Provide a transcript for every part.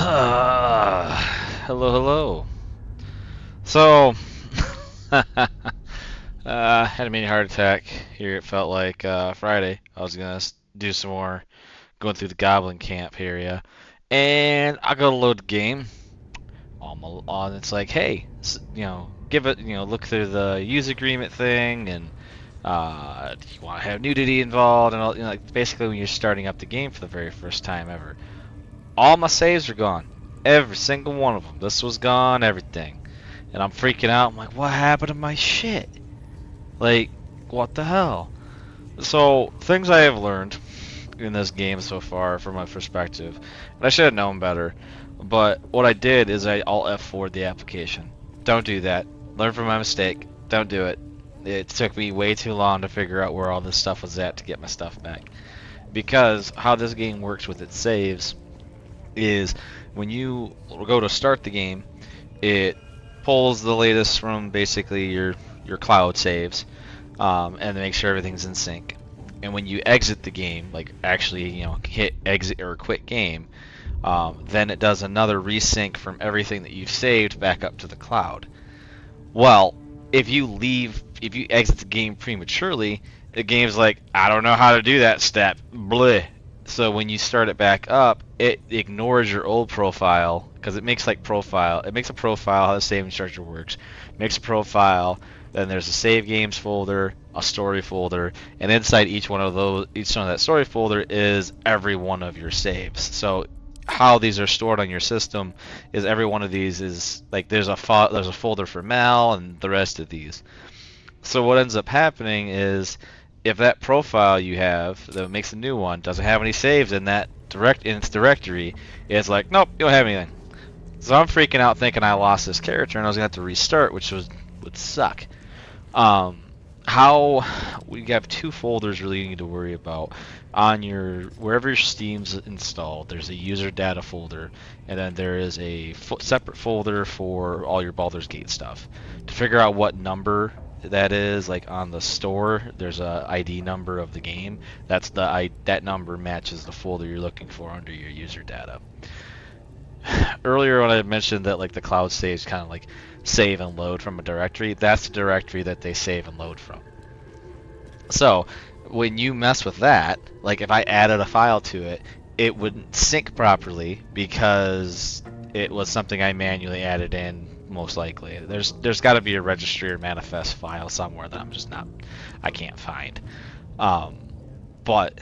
Hello, hello. So, had a mini heart attack here. It felt like Friday. I was gonna do some more going through the Goblin Camp area, and I go to load the game. On it's like, hey, give it, look through the use agreement thing, and do you want to have nudity involved, and all, like basically when you're starting up the game for the very first time ever. All my saves are gone. Every single one of them. This was gone, everything. And I'm freaking out. I'm like, what happened to my shit? Like, what the hell? So, things I have learned in this game so far, from my perspective, and I should have known better, but what I did is I Alt F4'd the application. Don't do that. Learn from my mistake. Don't do it. It took me way too long to figure out where all this stuff was at to get my stuff back. Because how this game works with its saves is when you go to start the game, it pulls the latest from basically your cloud saves, and makes sure everything's in sync. And when you exit the game, like actually hit exit or quit game, then it does another resync from everything that you've saved back up to the cloud. Well, if you exit the game prematurely, the game's like, I don't know how to do that step. Bleh. So when you start it back up, it ignores your old profile because it makes a profile how the saving structure works. Makes a profile, then there's a save games folder, a story folder, and inside each one of that story folder is every one of your saves. So how these are stored on your system is every one of these is like there's a folder for Mal and the rest of these. So what ends up happening is if that profile you have that makes a new one doesn't have any saves in its directory, it's like, nope, you don't have anything. So I'm freaking out thinking I lost this character and I was gonna have to restart, which would suck. How we have two folders really you need to worry about on wherever your Steam's installed. There's a user data folder, and then there is a separate folder for all your Baldur's Gate stuff. To figure out what number that is, like on the store, there's a ID number of the game. That number matches the folder you're looking for under your user data. Earlier when I mentioned that like the cloud saves kind of like save and load from a directory, that's the directory that they save and load from. So when you mess with that, like if I added a file to it, it wouldn't sync properly because it was something I manually added in, most likely. There's got to be a registry or manifest file somewhere that I can't find. But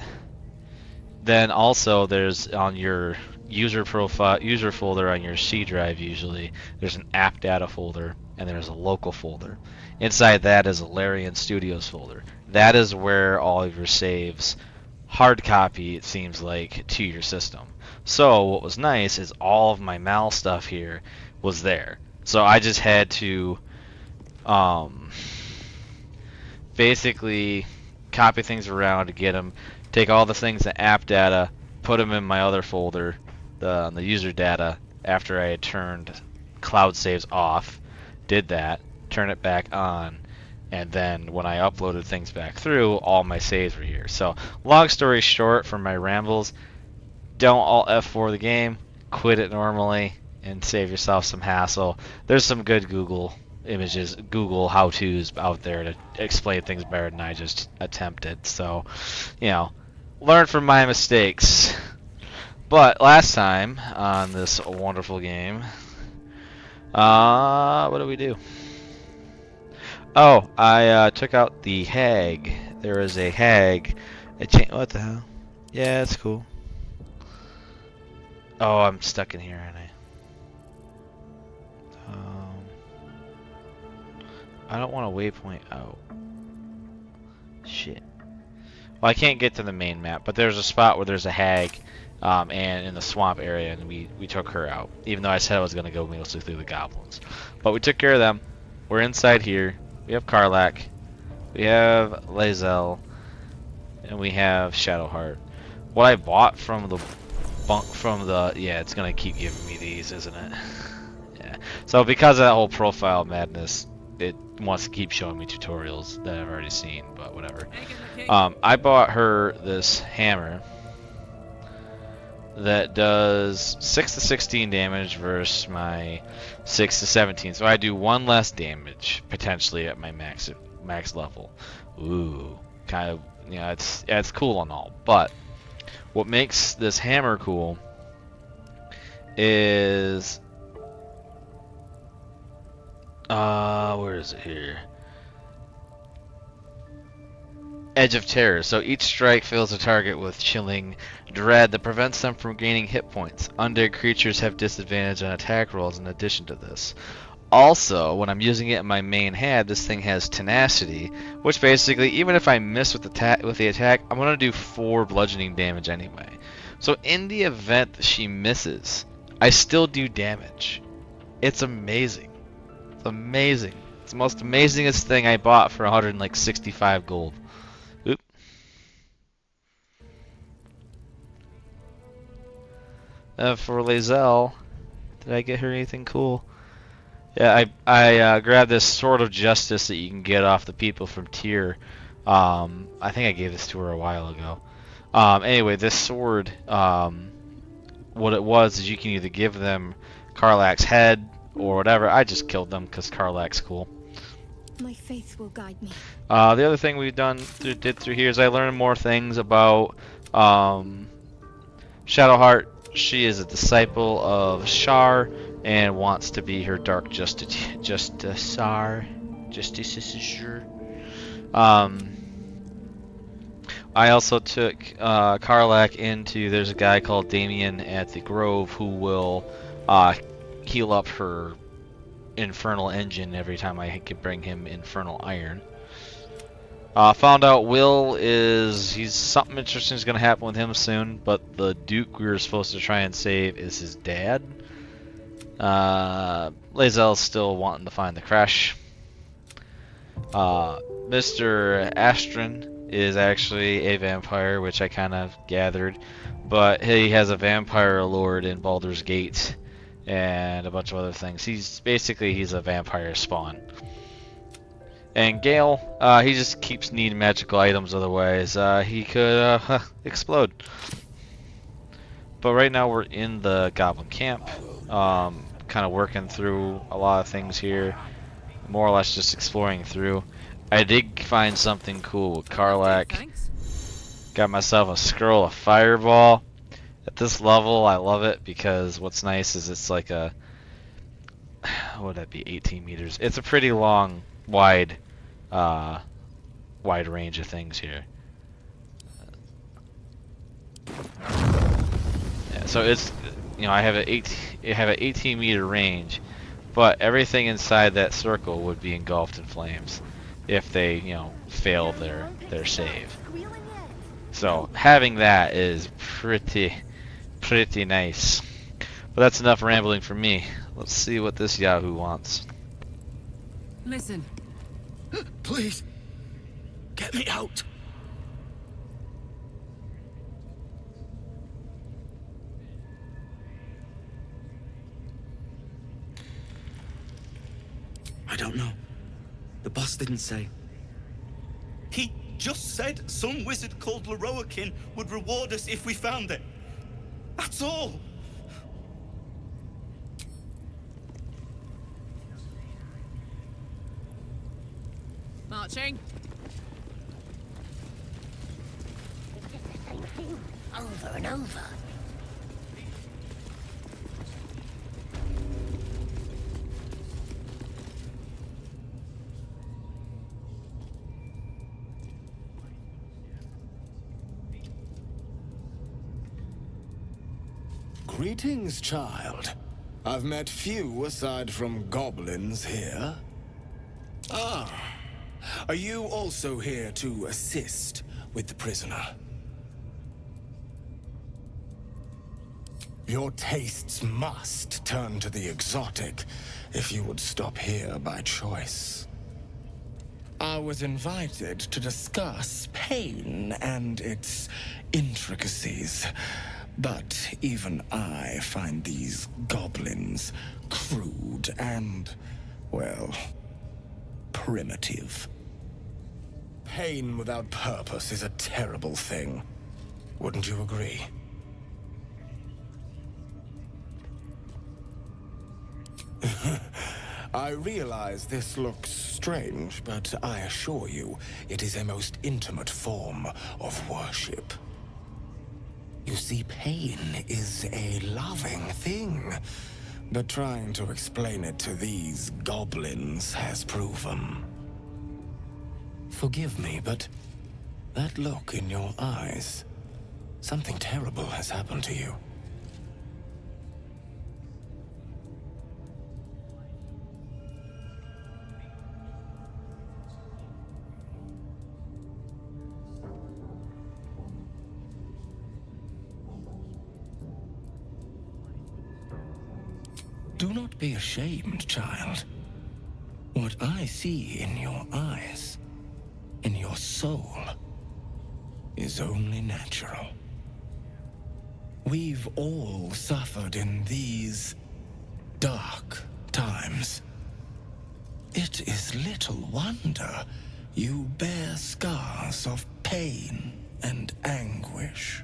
then also there's on your user folder on your C drive, usually there's an app data folder and there's a local folder. Inside that is a Larian Studios folder. That is where all of your saves hard copy, it seems like, to your system. So what was nice is all of my Mal stuff here was there. So I just had to basically copy things around to get them, take all the things in app data, put them in my other folder, the user data, after I had turned cloud saves off, did that, turn it back on, and then when I uploaded things back through, all my saves were here. So long story short, for my rambles, don't Alt F4 the game, quit it normally, and save yourself some hassle. There's some good Google how-tos out there to explain things better than I just attempted. So, learn from my mistakes. But last time on this wonderful game, what did we do? Oh, I took out the hag. There is a hag. What the hell? Yeah, it's cool. Oh, I'm stuck in here, aren't I? I don't want a waypoint out. Shit. Well, I can't get to the main map, but there's a spot where there's a hag, and in the swamp area, and we took her out. Even though I said I was gonna go mostly through the goblins, but we took care of them. We're inside here. We have Karlak, we have Lae'zel, and we have Shadowheart. What I bought from the yeah, it's gonna keep giving me these, isn't it? Yeah. So because of that whole profile madness, it wants to keep showing me tutorials that I've already seen, but whatever. I bought her this hammer. that does 6 to 16 damage versus my 6 to 17. So I do 1 less damage potentially at my max level. Ooh, kind of, you know, it's cool and all, but what makes this hammer cool is where is it here? Edge of Terror. So each strike fills a target with chilling dread that prevents them from gaining hit points. Undead creatures have disadvantage on attack rolls in addition to this. Also, when I'm using it in my main hand, this thing has tenacity, which basically, even if I miss with the attack, I'm gonna do 4 bludgeoning damage anyway. So in the event that she misses, I still do damage. It's amazing. It's amazing. It's the most amazingest thing I bought for 165 gold. Oop. For Lae'zel, did I get her anything cool? Yeah, I grabbed this Sword of Justice that you can get off the people from Tyr. I think I gave this to her a while ago. Anyway, this sword, what it was is you can either give them Karlach's head or whatever. I just killed them because Karlach's cool. My faith will guide me. The other thing we've did through here is I learned more things about Shadowheart. She is a disciple of Shar and wants to be her dark justiciar. I also took Karlach into, there's a guy called Damien at the Grove who will heal up her infernal engine every time I could bring him infernal iron. Found out he's something interesting is going to happen with him soon, but the Duke we were supposed to try and save is his dad. Lae'zel's still wanting to find the crash. Mr. Astron is actually a vampire, which I kind of gathered, but he has a vampire lord in Baldur's Gate and a bunch of other things. He's a vampire spawn. And Gale, he just keeps needing magical items, otherwise he could explode. But right now we're in the Goblin Camp, kind of working through a lot of things here, more or less just exploring through. I did find something cool with Karlach. Got myself a scroll of Fireball. At this level, I love it because what's nice is it's like a, what would that be, 18 meters. It's a pretty long, wide range of things here. Yeah, so it's, you know, I have an 18 meter range, but everything inside that circle would be engulfed in flames if they, you know, fail their save. So having that is pretty nice. But that's enough rambling for me. Let's see what this Yahoo wants. Listen. Please, get me out. I don't know. The boss didn't say. He just said some wizard called Leroakin would reward us if we found it. That's all. Marching. Over and over. Greetings, child. I've met few aside from goblins here. Ah, are you also here to assist with the prisoner? Your tastes must turn to the exotic if you would stop here by choice. I was invited to discuss pain and its intricacies, but even I find these goblins crude and, well, primitive. Pain without purpose is a terrible thing. Wouldn't you agree? I realize this looks strange, but I assure you, it is a most intimate form of worship. You see, pain is a loving thing, but trying to explain it to these goblins has proven. Forgive me, but that look in your eyes, something terrible has happened to you. Do not be ashamed, child. What I see in your eyes, in your soul, is only natural. We've all suffered in these dark times. It is little wonder you bear scars of pain and anguish.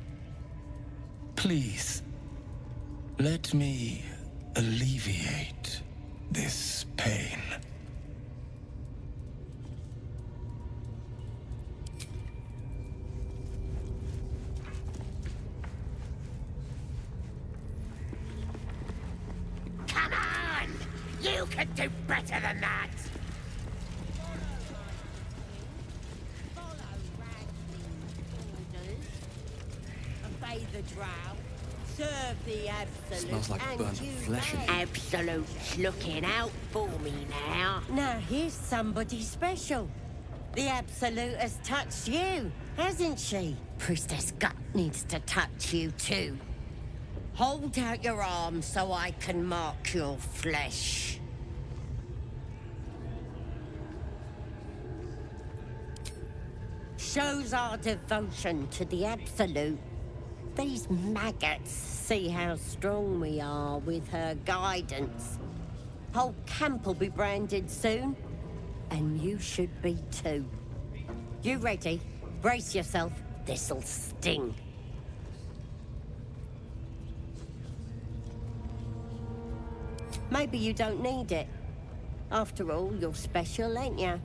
Please, let me alleviate this pain. Come on! You can do better than that! Obey the drow. Serve the absolute. Smells like and burnt you flesh in may. here. Absolute's looking out for me now. Now here's somebody special. The Absolute has touched you, hasn't she? Priestess Gut needs to touch you too. Hold out your arm so I can mark your flesh. Shows our devotion to the Absolute. These maggots see how strong we are with her guidance. Whole camp will be branded soon, and you should be too. You ready? Brace yourself. This'll sting. Maybe you don't need it. After all, you're special, ain't you?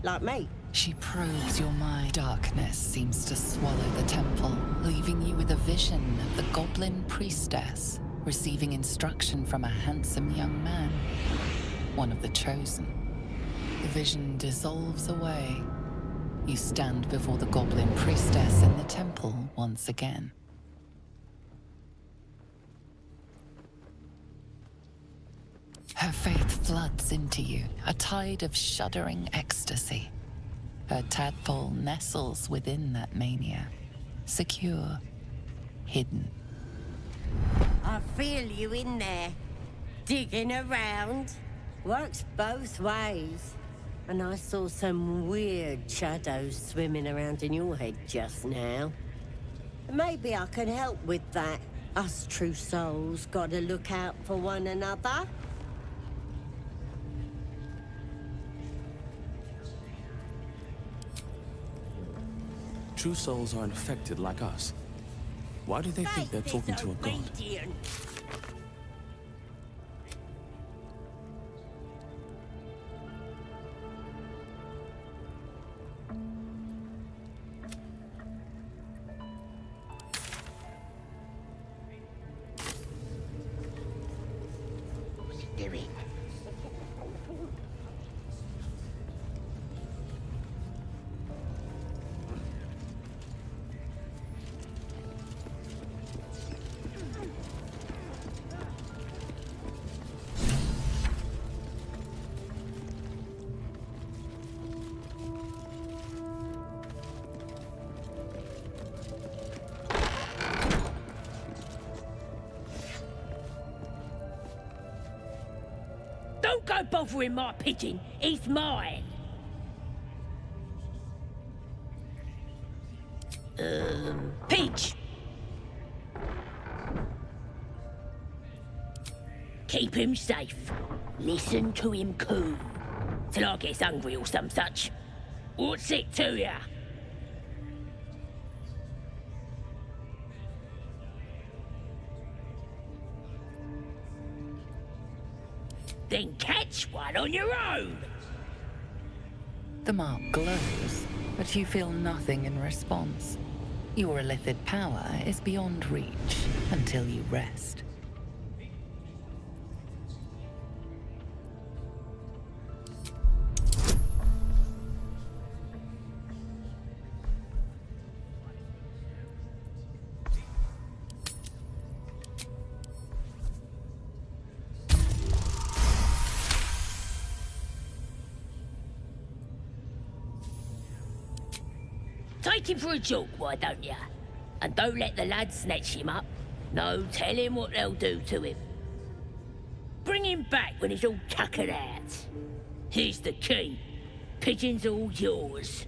Like me. She probes your mind. Darkness seems to swallow the temple, leaving you with a vision of the goblin priestess receiving instruction from a handsome young man, one of the chosen. The vision dissolves away. You stand before the goblin priestess in the temple once again. Her faith floods into you, a tide of shuddering ecstasy. Her tadpole nestles within that mania, secure, hidden. I feel you in there, digging around. Works both ways. And I saw some weird shadows swimming around in your head just now. Maybe I can help with that. Us true souls gotta look out for one another. True souls aren't affected like us. Why do they think they're talking to a god? Obedient. What's he doing? Don't go bothering my pigeon. He's mine. Peach! Keep him safe. Listen to him coo. Till I gets hungry or some such. What's it to ya? Then catch one on your own. The mark glows, but you feel nothing in response. Your illithid power is beyond reach until you rest. Take him for a joke, why don't ya? And don't let the lads snatch him up. No telling what they'll do to him. Bring him back when he's all tuckered out. Here's the key. Pigeon's all yours.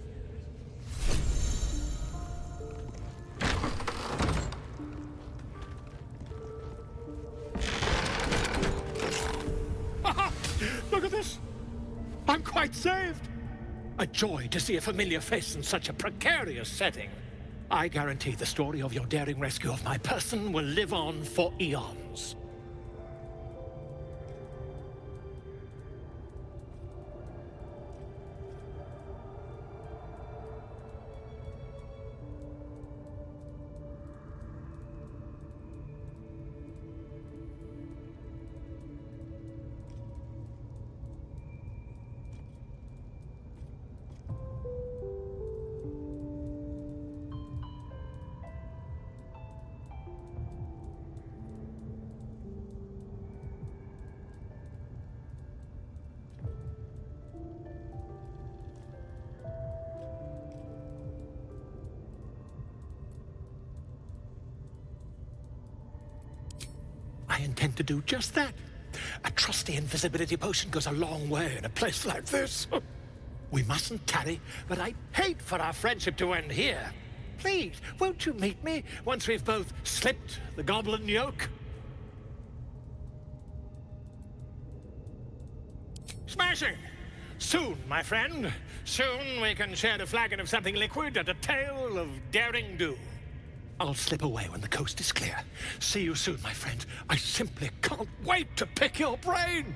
Look at this! I'm quite saved! A joy to see a familiar face in such a precarious setting. I guarantee the story of your daring rescue of my person will live on for eons. I intend to do just that. A trusty invisibility potion goes a long way in a place like this. We mustn't tarry, but I'd hate for our friendship to end here. Please, won't you meet me once we've both slipped the goblin yoke? Smashing! Soon, my friend. Soon we can share a flagon of something liquid and a tale of daring do. I'll slip away when the coast is clear. See you soon, my friend. I simply can't wait to pick your brain!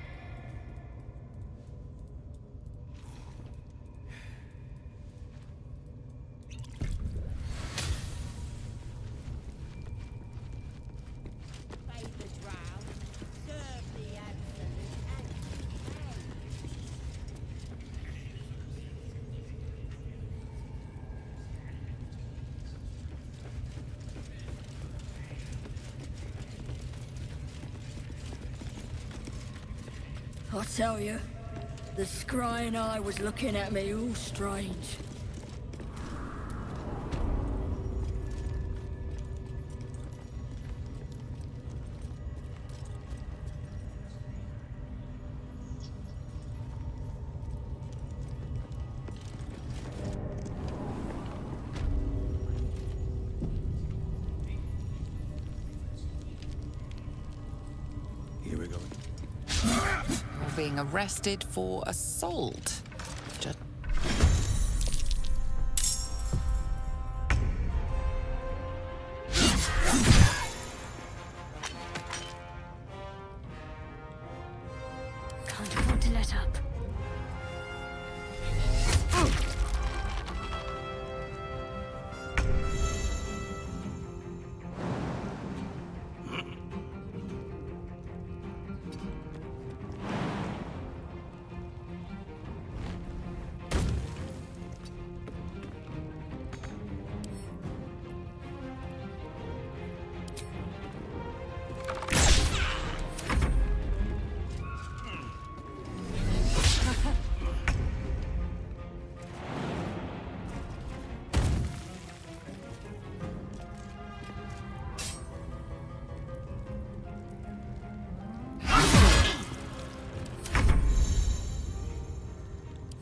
I tell you, the scrying eye was looking at me all strange. Here we go. You're being arrested for assault. Just Can't afford to let up.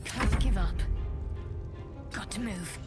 Can't give up. Got to move.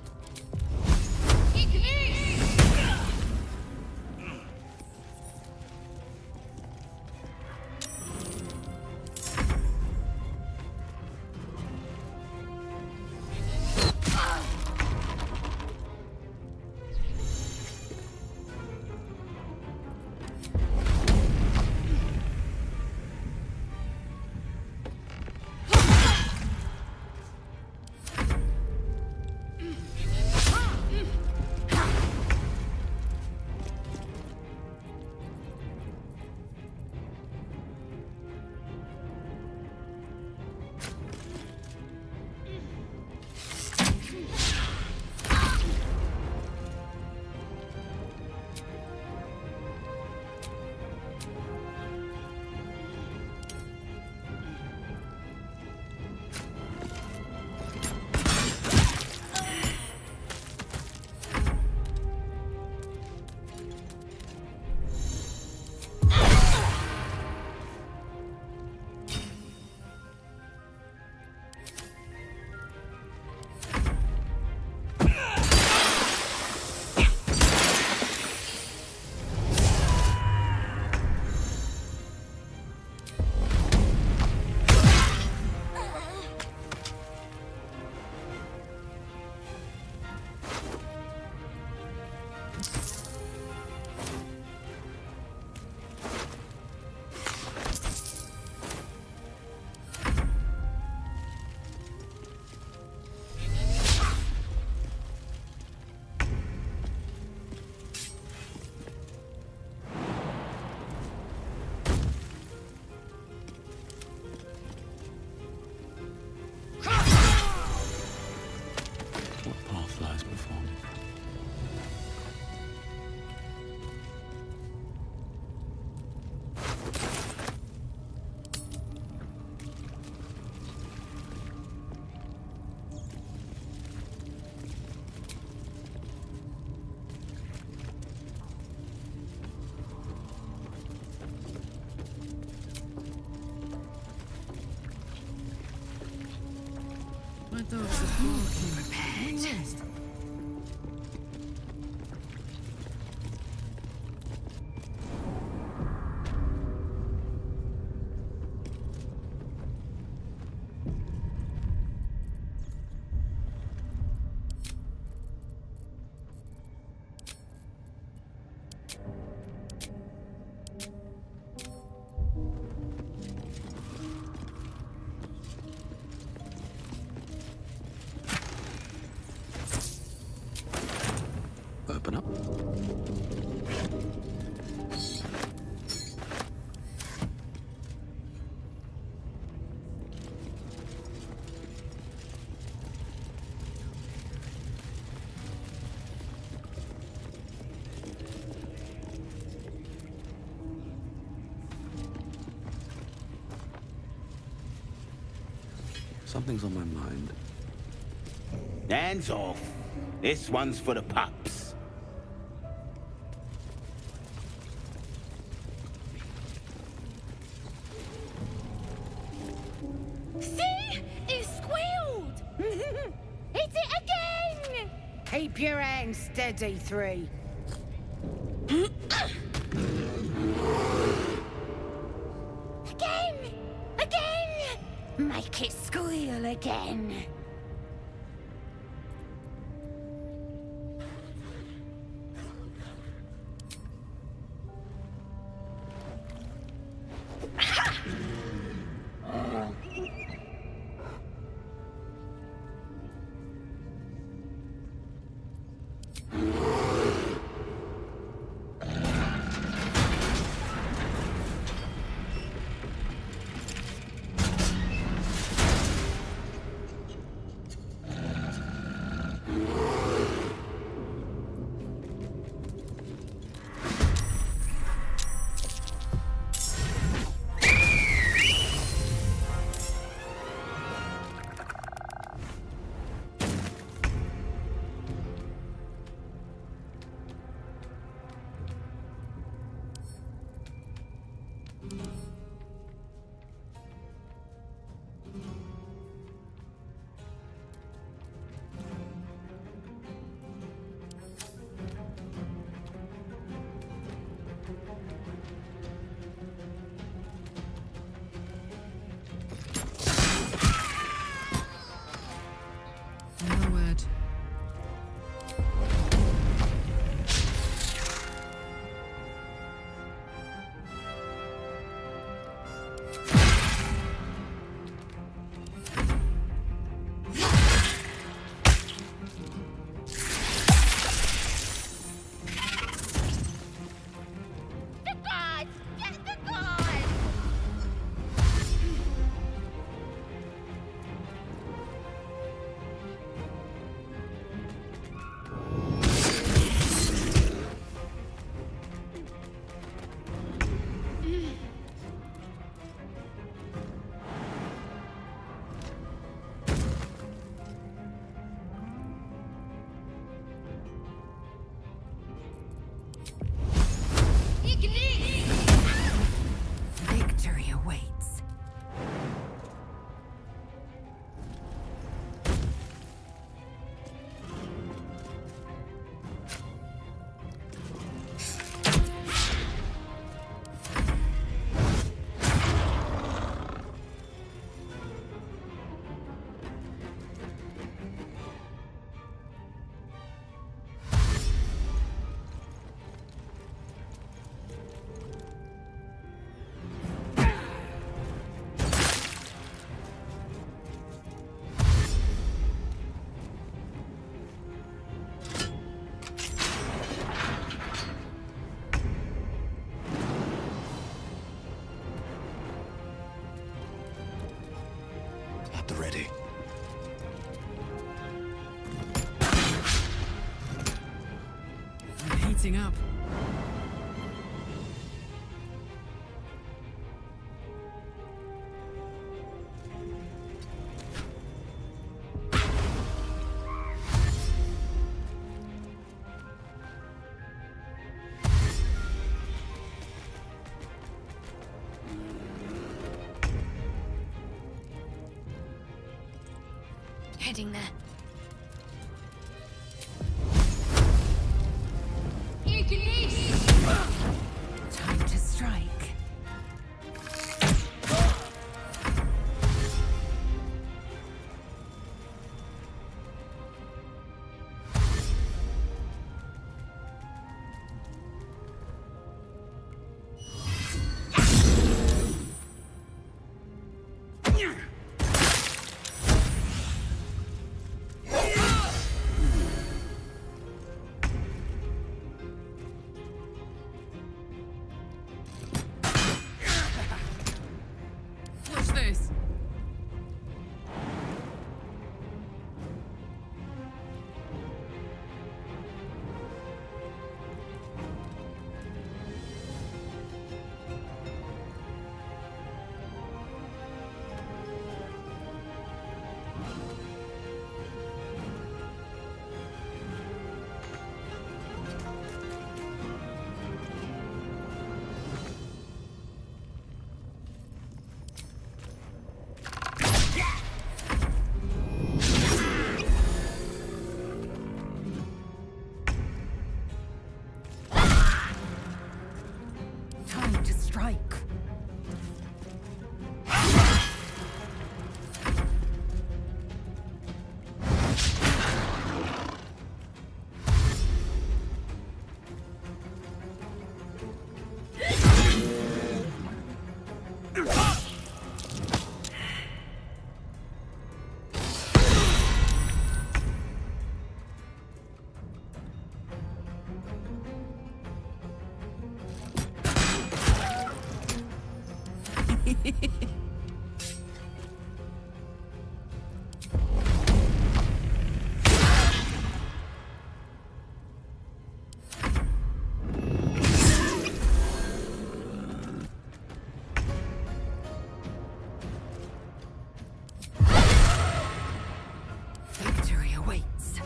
eyes before. My dogs are barking. Prepared. Open up. Something's on my mind. Hands off. This one's for the pups. See? It squealed! Hit it again! Keep your hands steady, Three. Again! Again! Make it squeal again. Lighting up. Heading there. Time to strike. Watch this. Time to strike. Victory awaits.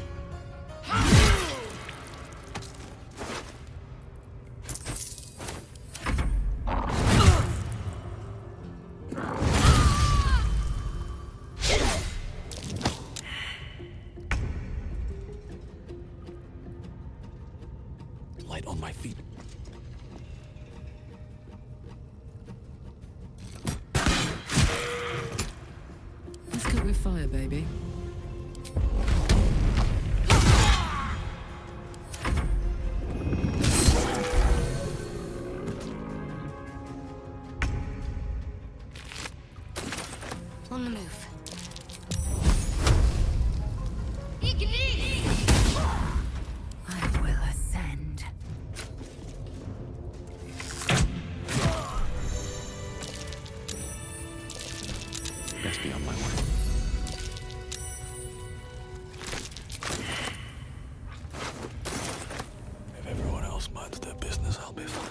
Light on my feet. Let's cook with fire, baby. On the move. I will ascend. Best be on my way. If everyone else minds their business, I'll be fine.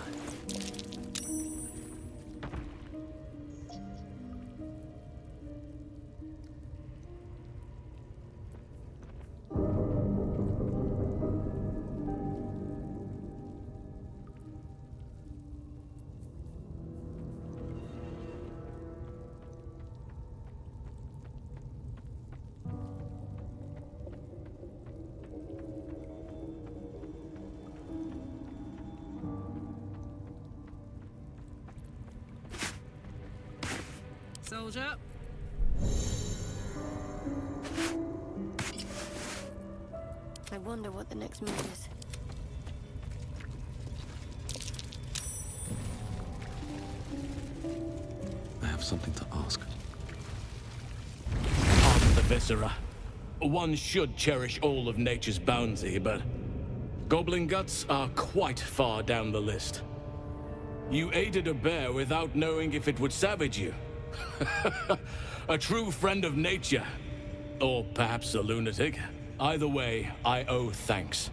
Soldier. I wonder what the next move is. I have something to ask. Pardon the viscera. One should cherish all of nature's bounty, but goblin guts are quite far down the list. You aided a bear without knowing if it would savage you. A true friend of nature. Or perhaps a lunatic. Either way, I owe thanks.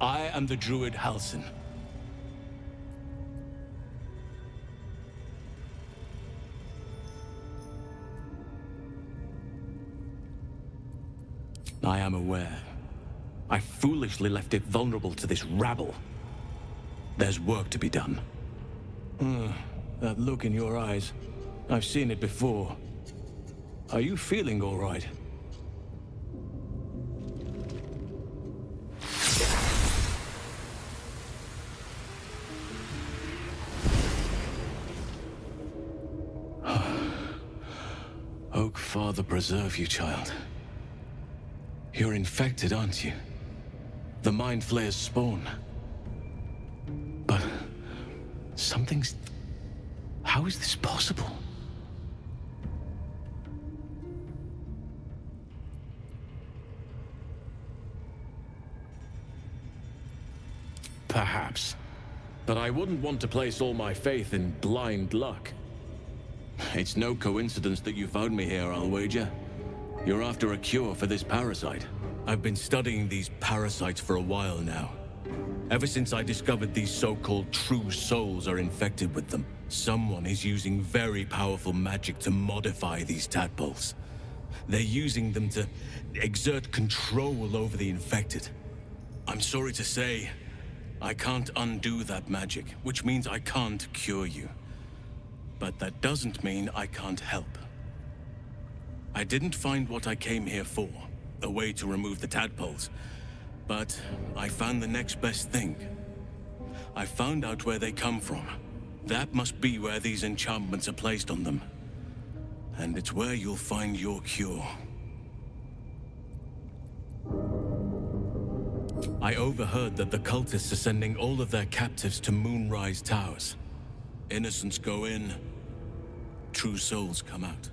I am the druid Halsin. I am aware. I foolishly left it vulnerable to this rabble. There's work to be done. That look in your eyes. I've seen it before. Are you feeling all right? Oak Father preserve you, child. You're infected, aren't you? The Mind Flayer's spawn. But something's... How is this possible? Perhaps. But I wouldn't want to place all my faith in blind luck. It's no coincidence that you found me here, I'll wager. You're after a cure for this parasite. I've been studying these parasites for a while now. Ever since I discovered these so-called true souls are infected with them, someone is using very powerful magic to modify these tadpoles. They're using them to exert control over the infected. I'm sorry to say, I can't undo that magic, which means I can't cure you. But that doesn't mean I can't help. I didn't find what I came here for, a way to remove the tadpoles, but I found the next best thing. I found out where they come from. That must be where these enchantments are placed on them. And it's where you'll find your cure. I overheard that the cultists are sending all of their captives to Moonrise Towers. Innocents go in, true souls come out.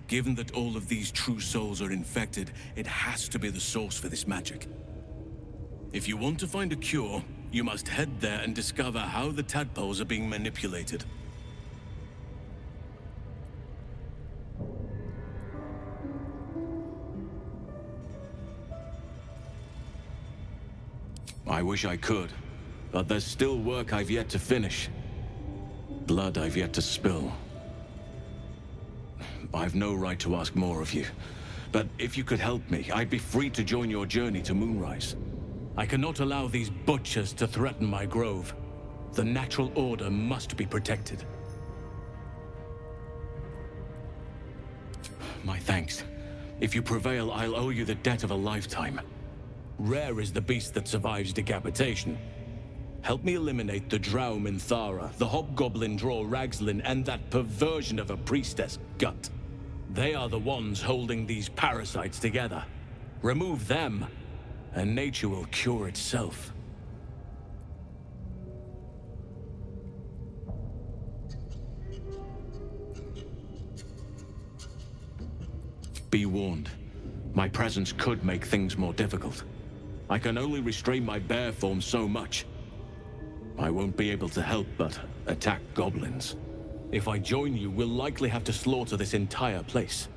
Given that all of these true souls are infected, it has to be the source for this magic. If you want to find a cure, you must head there and discover how the tadpoles are being manipulated. I wish I could, but there's still work I've yet to finish. Blood I've yet to spill. I've no right to ask more of you, but if you could help me, I'd be free to join your journey to Moonrise. I cannot allow these butchers to threaten my grove. The natural order must be protected. My thanks. If you prevail, I'll owe you the debt of a lifetime. Rare is the beast that survives decapitation. Help me eliminate the Drow Minthara, the Hobgoblin Draw Ragslin, and that perversion of a priestess, Gut. They are the ones holding these parasites together. Remove them, and nature will cure itself. Be warned. My presence could make things more difficult. I can only restrain my bear form so much. I won't be able to help but attack goblins. If I join you, we'll likely have to slaughter this entire place.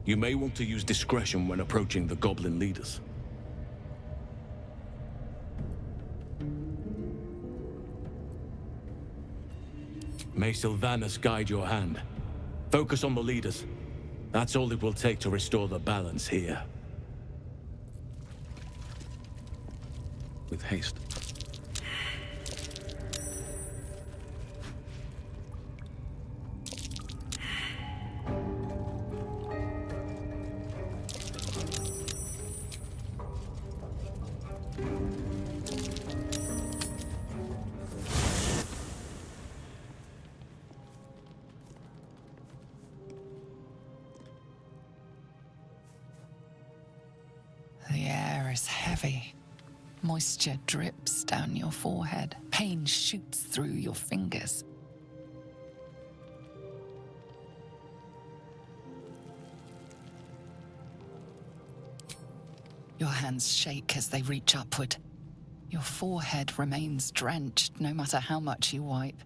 You may want to use discretion when approaching the goblin leaders. May Sylvanas guide your hand. Focus on the leaders. That's all it will take to restore the balance here. With haste. The air is heavy. Moisture drips down your forehead. Pain shoots through your fingers. Your hands shake as they reach upward. Your forehead remains drenched no matter how much you wipe.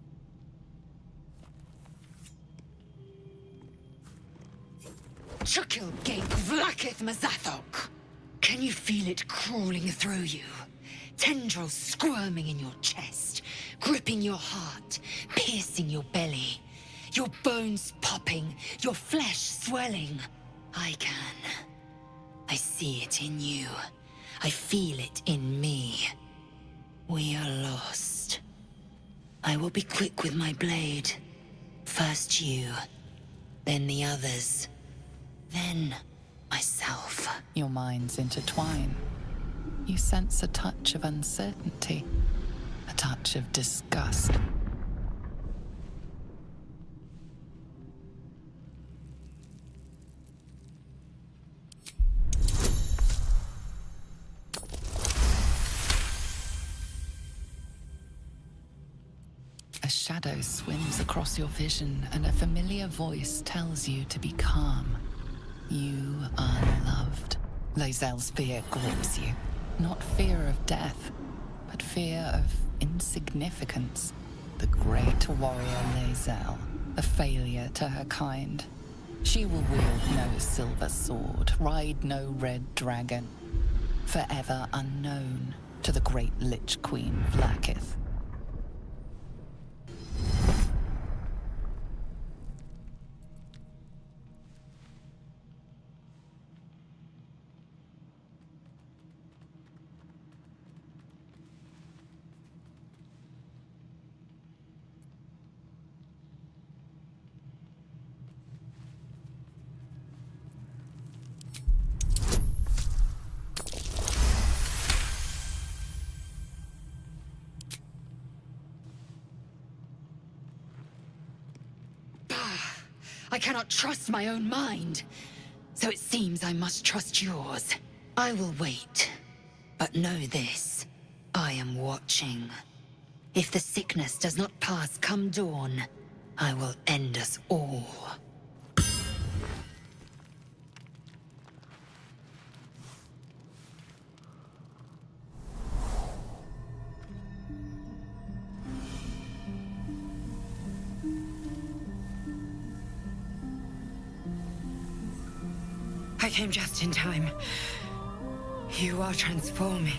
Chukil Gate Vlakith Mazathok. Can you feel it crawling through you? Tendrils squirming in your chest, gripping your heart, piercing your belly. Your bones popping, your flesh swelling. I can. I see it in you. I feel it in me. We are lost. I will be quick with my blade. First you, then the others, then myself. Your minds intertwine. You sense a touch of uncertainty, a touch of disgust. A shadow swims across your vision, and a familiar voice tells you to be calm. You are loved. Lae'zel's fear grips you. Not fear of death, but fear of insignificance. The great warrior Lae'zel, a failure to her kind. She will wield no silver sword, ride no red dragon. Forever unknown to the great Lich Queen Vlaakith. I cannot trust my own mind. So it seems I must trust yours. I will wait. But know this. I am watching. If the sickness does not pass come dawn, I will end us all. I came just in time. You are transforming.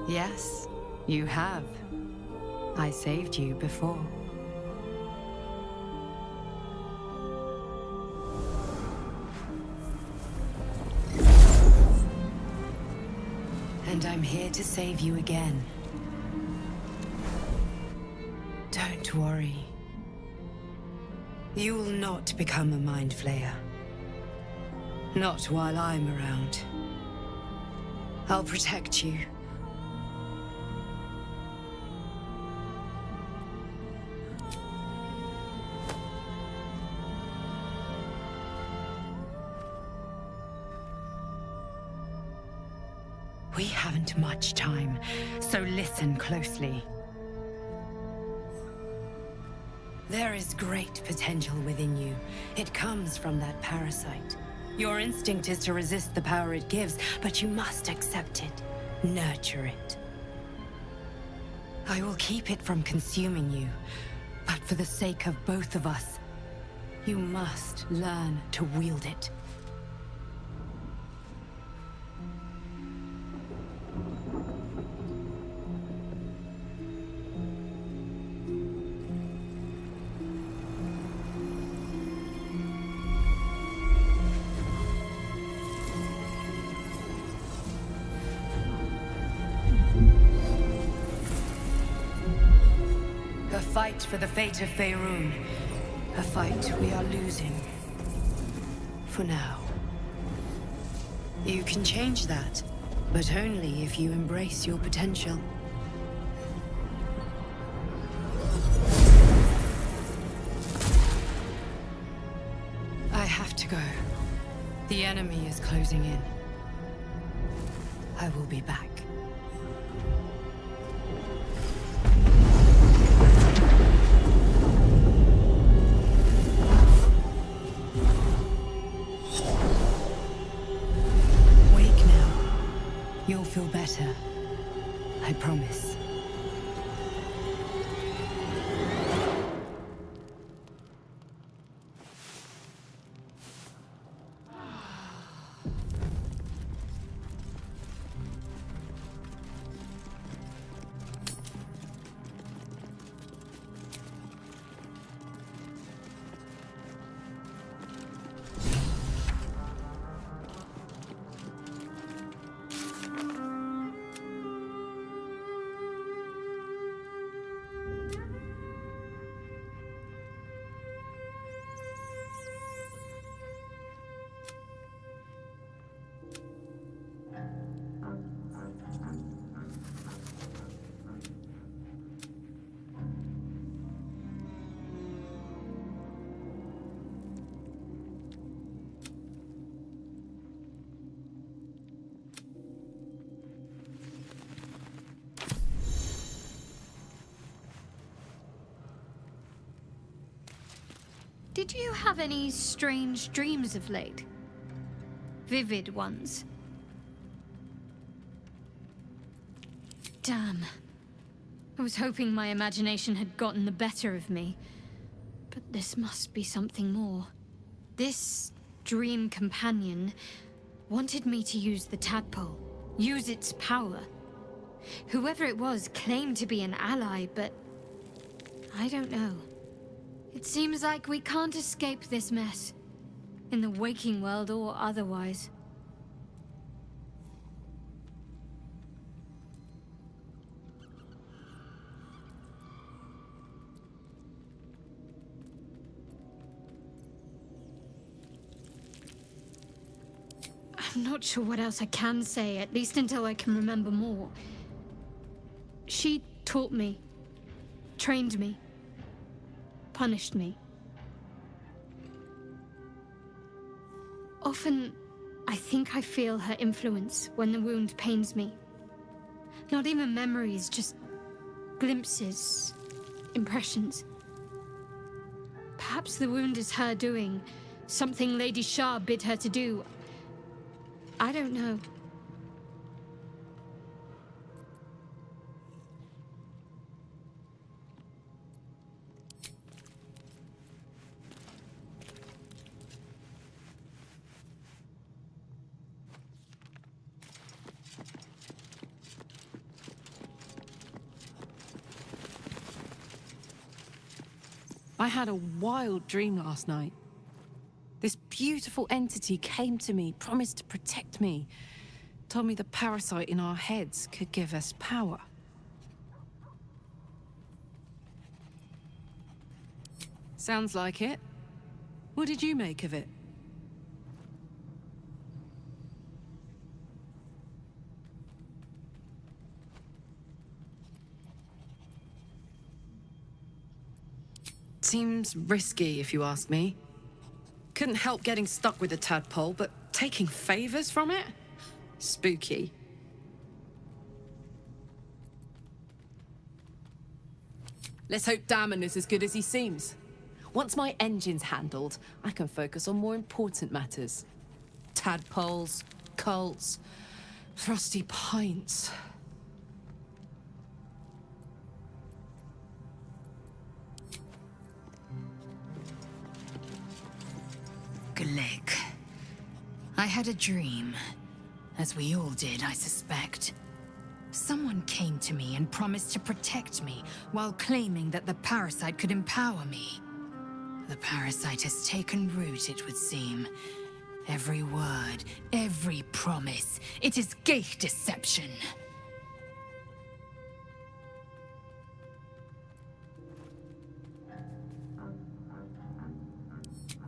Yes, you have. I saved you before. And I'm here to save you again. Don't worry. You will not become a Mind Flayer. Not while I'm around. I'll protect you. We haven't much time, so listen closely. There is great potential within you. It comes from that parasite. Your instinct is to resist the power it gives, but you must accept it, nurture it. I will keep it from consuming you, but for the sake of both of us, you must learn to wield it. A fight for the fate of Faerun. A fight we are losing. For now. You can change that, but only if you embrace your potential. I have to go. The enemy is closing in. I will be back. feel better. I promise. Did you have any strange dreams of late? Vivid ones? Damn. I was hoping my imagination had gotten the better of me. But this must be something more. This dream companion wanted me to use the tadpole, use its power. Whoever it was claimed to be an ally, but I don't know. It seems like we can't escape this mess, in the waking world or otherwise. I'm not sure what else I can say, at least until I can remember more. She taught me, trained me, punished me. Often, I think I feel her influence when the wound pains me. Not even memories, just glimpses, impressions. Perhaps the wound is her doing, something Lady Shah bid her to do. I don't know. I had a wild dream last night. This beautiful entity came to me, promised to protect me, told me the parasite in our heads could give us power. Sounds like it. What did you make of it? Seems risky, if you ask me. Couldn't help getting stuck with the tadpole, but taking favors from it? Spooky. Let's hope Damon is as good as he seems. Once my engine's handled, I can focus on more important matters. Tadpoles, cults, frosty pints. Glick. I had a dream. As we all did, I suspect. Someone came to me and promised to protect me, while claiming that the parasite could empower me. The parasite has taken root, it would seem. Every word, every promise, it is gate deception.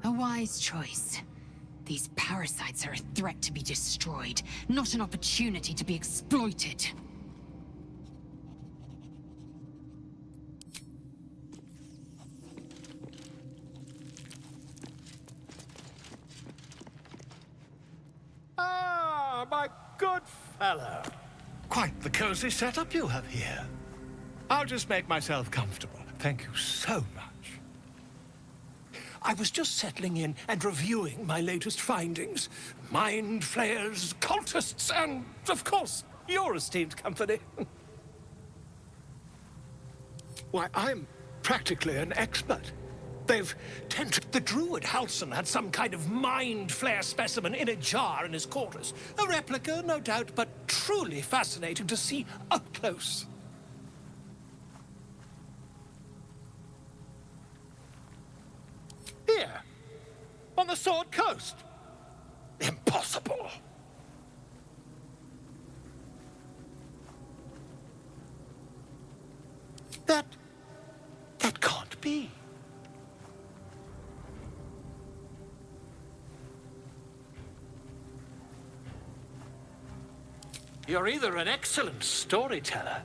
A wise choice. These parasites are a threat to be destroyed, not an opportunity to be exploited. Ah, my good fellow. Quite the cozy setup you have here. I'll just make myself comfortable. Thank you so much. I was just settling in and reviewing my latest findings. Mind flayers, cultists, and, of course, your esteemed company. Why, I'm practically an expert. They've tented the druid Halson had some kind of mind flare specimen in a jar in his quarters. A replica, no doubt, but truly fascinating to see up close. Here, on the Sword Coast. Impossible. That can't be. You're either an excellent storyteller,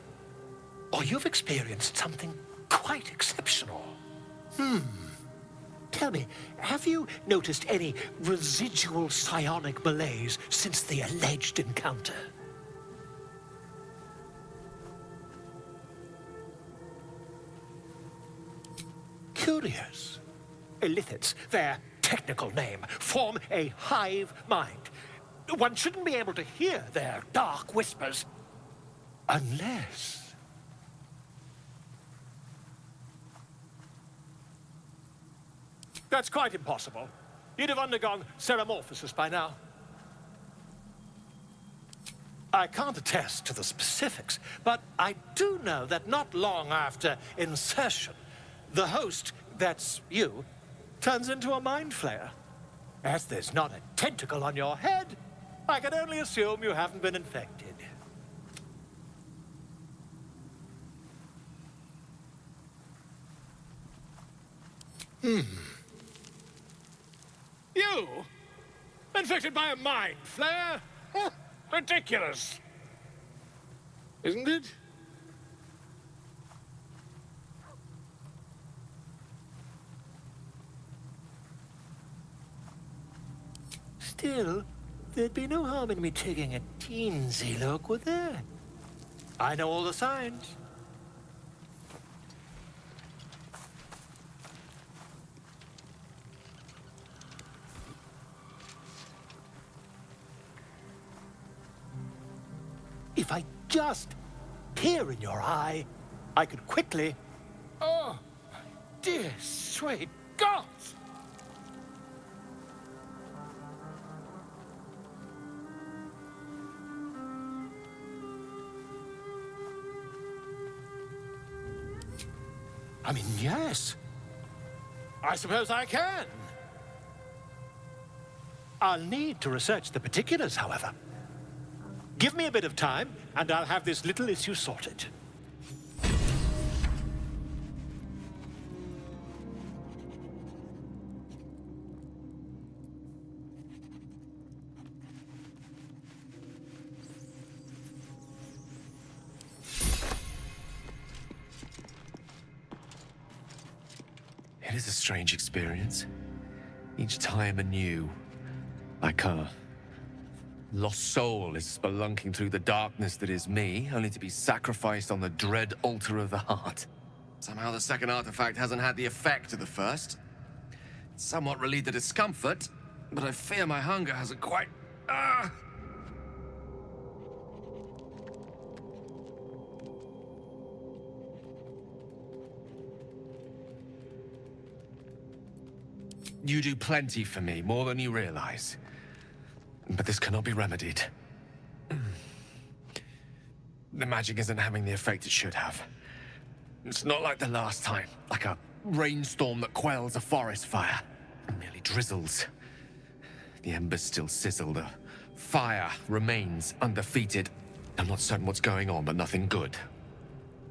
or you've experienced something quite exceptional. Tell me, have you noticed any residual psionic malaise since the alleged encounter? Curious. Illithids, their technical name, form a hive mind. One shouldn't be able to hear their dark whispers unless... That's quite impossible. You'd have undergone ceramorphosis by now. I can't attest to the specifics, but I do know that not long after insertion, the host, that's you, turns into a mind flayer. As there's not a tentacle on your head, I can only assume you haven't been infected. You? Infected by a mind flare? Ridiculous. Isn't it? Still, there'd be no harm in me taking a teensy look, would there? I know all the signs. If I just peer in your eye, I could quickly... Oh, dear sweet gods! I mean, yes. I suppose I can. I'll need to research the particulars, however. Give me a bit of time, and I'll have this little issue sorted. It is a strange experience. Each time anew. Like a lost soul is spelunking through the darkness that is me, only to be sacrificed on the dread altar of the heart. Somehow the second artifact hasn't had the effect of the first. It's somewhat relieved the discomfort, but I fear my hunger hasn't quite... You do plenty for me, more than you realize. But this cannot be remedied. The magic isn't having the effect it should have. It's not like the last time, like a rainstorm that quells a forest fire. It merely drizzles. The embers still sizzle, the fire remains undefeated. I'm not certain what's going on, but nothing good.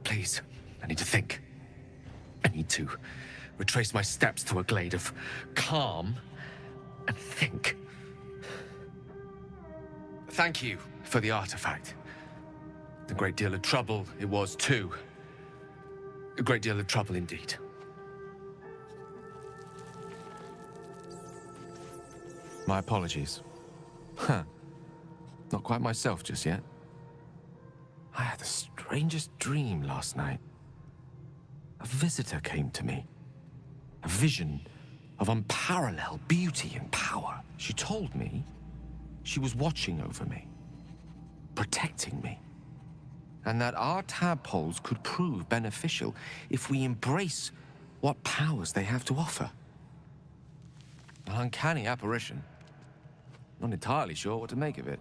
Please, I need to think. I need to retrace my steps to a glade of calm and think. Thank you for the artifact. A great deal of trouble it was, too. A great deal of trouble indeed. My apologies. Not quite myself just yet. I had the strangest dream last night. A visitor came to me. A vision of unparalleled beauty and power. She told me she was watching over me. protecting me. And that our tadpoles could prove beneficial if we embrace what powers they have to offer. An uncanny apparition. Not entirely sure what to make of it.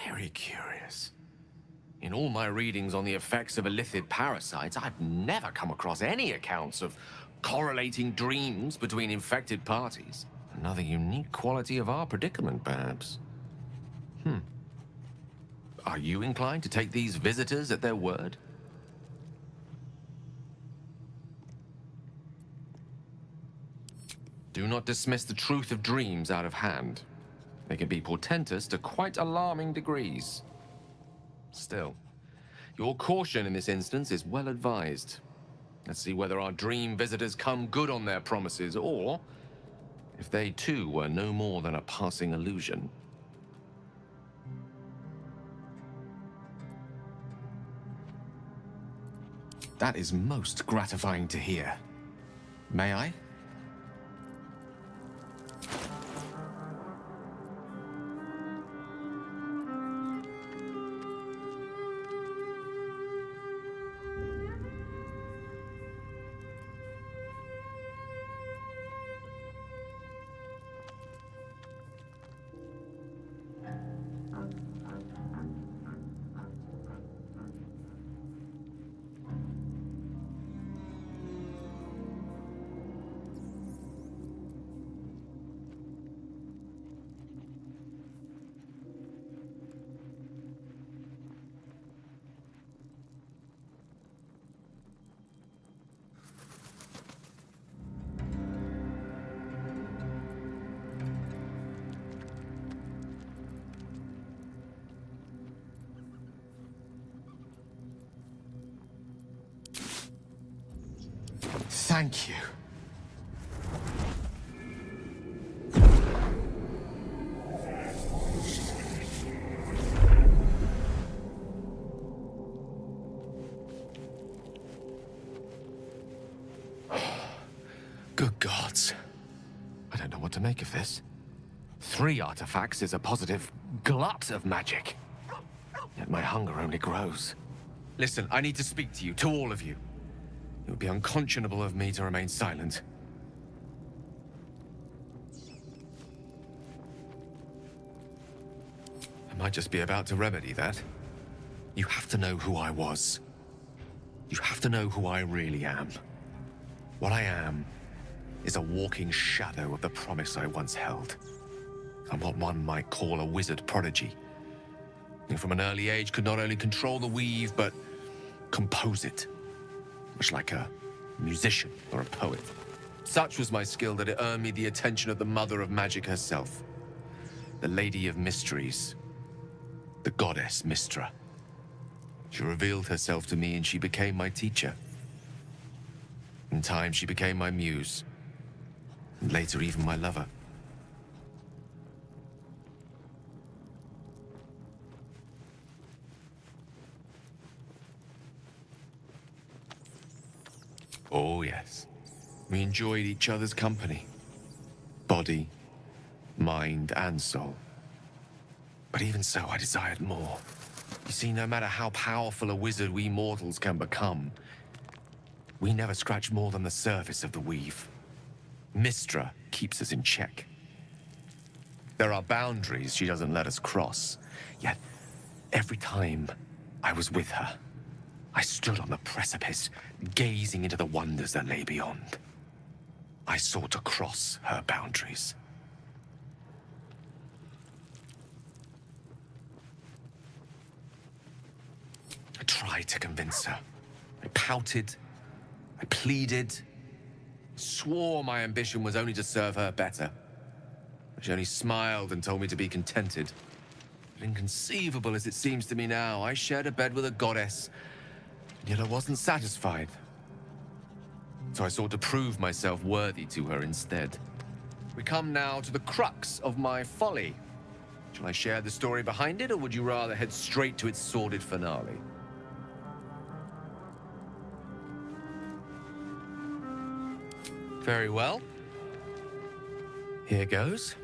Very curious. In all my readings on the effects of illithid parasites, I've never come across any accounts of correlating dreams between infected parties. Another unique quality of our predicament, perhaps. Are you inclined to take these visitors at their word? Do not dismiss the truth of dreams out of hand. They can be portentous to quite alarming degrees. Still, your caution in this instance is well advised. Let's see whether our dream visitors come good on their promises, or if they too were no more than a passing illusion. That is most gratifying to hear. May I? Thank you. Good gods. I don't know what to make of this. 3 artifacts is a positive glut of magic. Yet my hunger only grows. Listen, I need to speak to you, to all of you. It would be unconscionable of me to remain silent. I might just be about to remedy that. You have to know who I was. You have to know who I really am. What I am is a walking shadow of the promise I once held. I'm what one might call a wizard prodigy. And from an early age could not only control the weave, but compose it. Much like a musician or a poet. Such was my skill that it earned me the attention of the mother of magic herself. The Lady of Mysteries. The goddess Mystra. She revealed herself to me and she became my teacher. In time, she became my muse. And later, even my lover. Oh, yes. We enjoyed each other's company. Body, mind, and soul. But even so, I desired more. You see, no matter how powerful a wizard we mortals can become, we never scratch more than the surface of the weave. Mystra keeps us in check. There are boundaries she doesn't let us cross. Yet, every time I was with her, I stood on the precipice, gazing into the wonders that lay beyond. I sought to cross her boundaries. I tried to convince her. I pouted. I pleaded. Swore my ambition was only to serve her better. She only smiled and told me to be contented. But inconceivable as it seems to me now, I shared a bed with a goddess. Yet I wasn't satisfied. So I sought to prove myself worthy to her instead. We come now to the crux of my folly. Shall I share the story behind it, or would you rather head straight to its sordid finale? Very well. Here goes.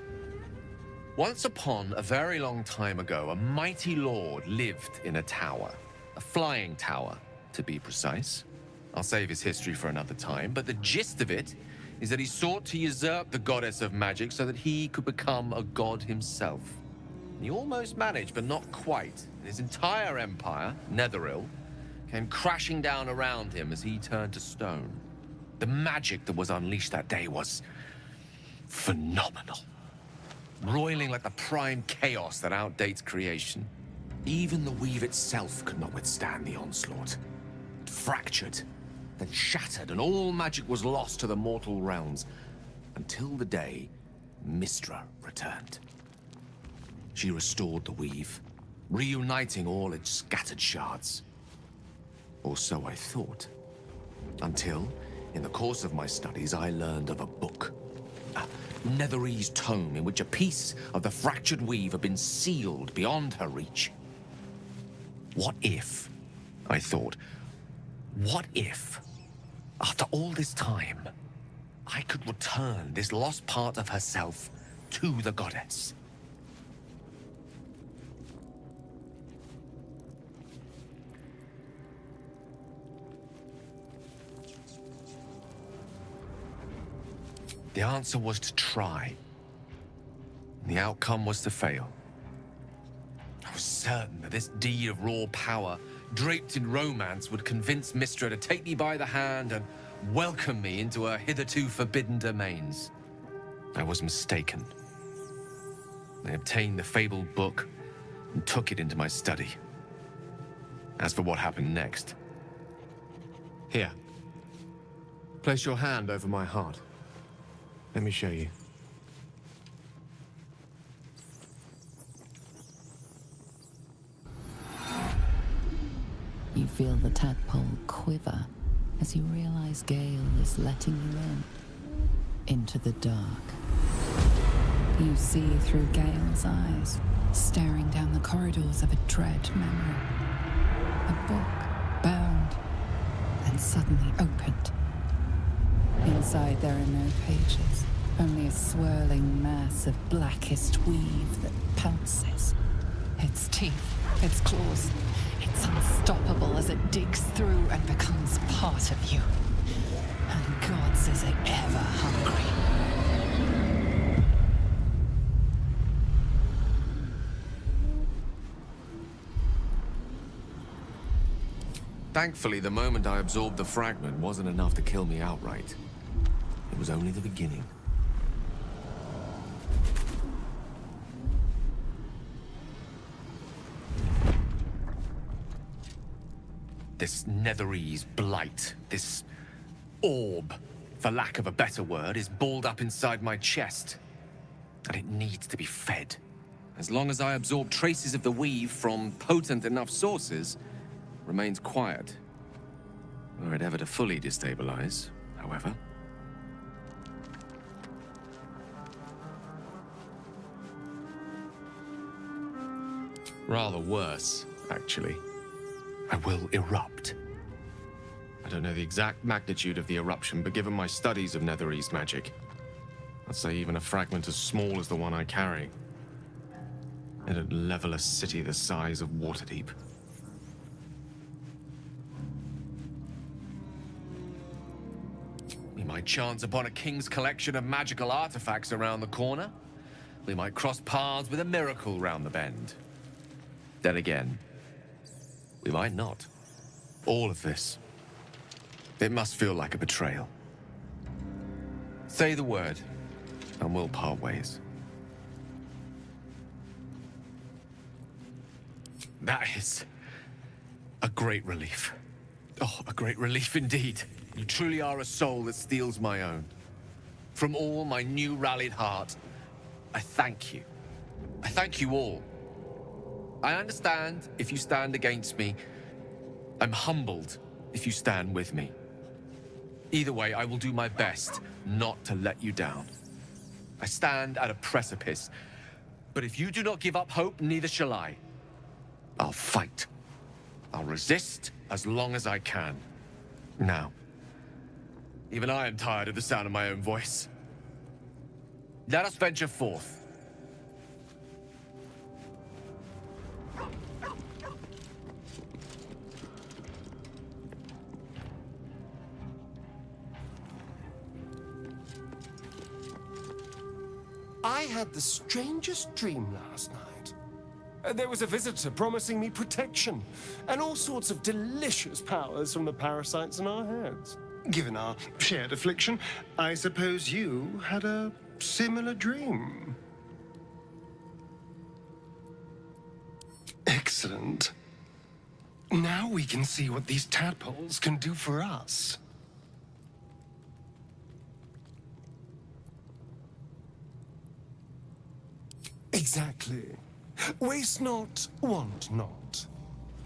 Once upon a very long time ago, a mighty lord lived in a tower. A flying tower, to be precise. I'll save his history for another time, but the gist of it is that he sought to usurp the goddess of magic so that he could become a god himself. He almost managed, but not quite. His entire empire, Netheril, came crashing down around him as he turned to stone. The magic that was unleashed that day was phenomenal. Roiling like the prime chaos that outdates creation. Even the weave itself could not withstand the onslaught. It fractured, then shattered, and all magic was lost to the mortal realms. Until the day Mystra returned. She restored the weave, reuniting all its scattered shards. Or so I thought. Until, in the course of my studies, I learned of a book. A Netherese tome in which a piece of the fractured weave had been sealed beyond her reach. What if, I thought, what if, after all this time, I could return this lost part of herself to the goddess? The answer was to try. The outcome was to fail. I was certain that this deed of raw power, draped in romance, would convince Mystra to take me by the hand and welcome me into her hitherto forbidden domains. I was mistaken. I obtained the fabled book and took it into my study. As for what happened next... Here. Place your hand over my heart. Let me show you. You feel the tadpole quiver as you realize Gale is letting you into the dark. You see through Gale's eyes, staring down the corridors of a dread memory. A book, bound, and suddenly opened. Inside there are no pages, only a swirling mass of blackest weave that pounces. Its teeth, its claws, it's unstoppable as it digs through and becomes part of you. And gods, is it ever hungry. Thankfully, the moment I absorbed the fragment wasn't enough to kill me outright. It was only the beginning. This Netherese blight, this orb, for lack of a better word, is balled up inside my chest. And it needs to be fed. As long as I absorb traces of the weave from potent enough sources, remains quiet. Were it ever to fully destabilize, however. Rather worse, actually. I will erupt. I don't know the exact magnitude of the eruption, but given my studies of Netherese magic, I'd say even a fragment as small as the one I carry, it'd level a city the size of Waterdeep. We might chance upon a king's collection of magical artifacts around the corner. We might cross paths with a miracle round the bend. Then again, we might not. All of this, it must feel like a betrayal. Say the word, and we'll part ways. That is a great relief. Oh, a great relief indeed. You truly are a soul that steals my own. From all my new rallied heart, I thank you. I thank you all. I understand if you stand against me. I'm humbled if you stand with me. Either way, I will do my best not to let you down. I stand at a precipice, but if you do not give up hope, neither shall I. I'll fight. I'll resist as long as I can. Now, Even I am tired of the sound of my own voice. Let us venture forth. I had the strangest dream last night. There was a visitor promising me protection and all sorts of delicious powers from the parasites in our heads. Given our shared affliction, I suppose you had a similar dream. Excellent. Now we can see what these tadpoles can do for us. Exactly. Waste not, want not.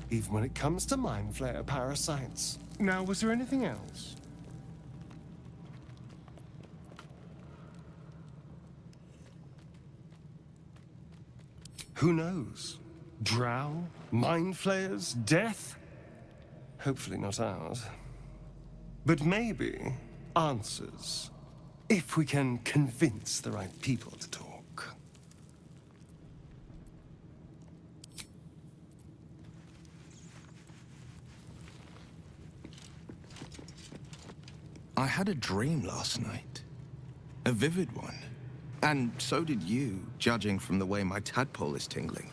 Even when it comes to mind flayer parasites. Now, was there anything else? Who knows? Drow? Mind flayers? Death? Hopefully not ours. But maybe answers. If we can convince the right people to talk. I had a dream last night. A vivid one. And so did you, judging from the way my tadpole is tingling.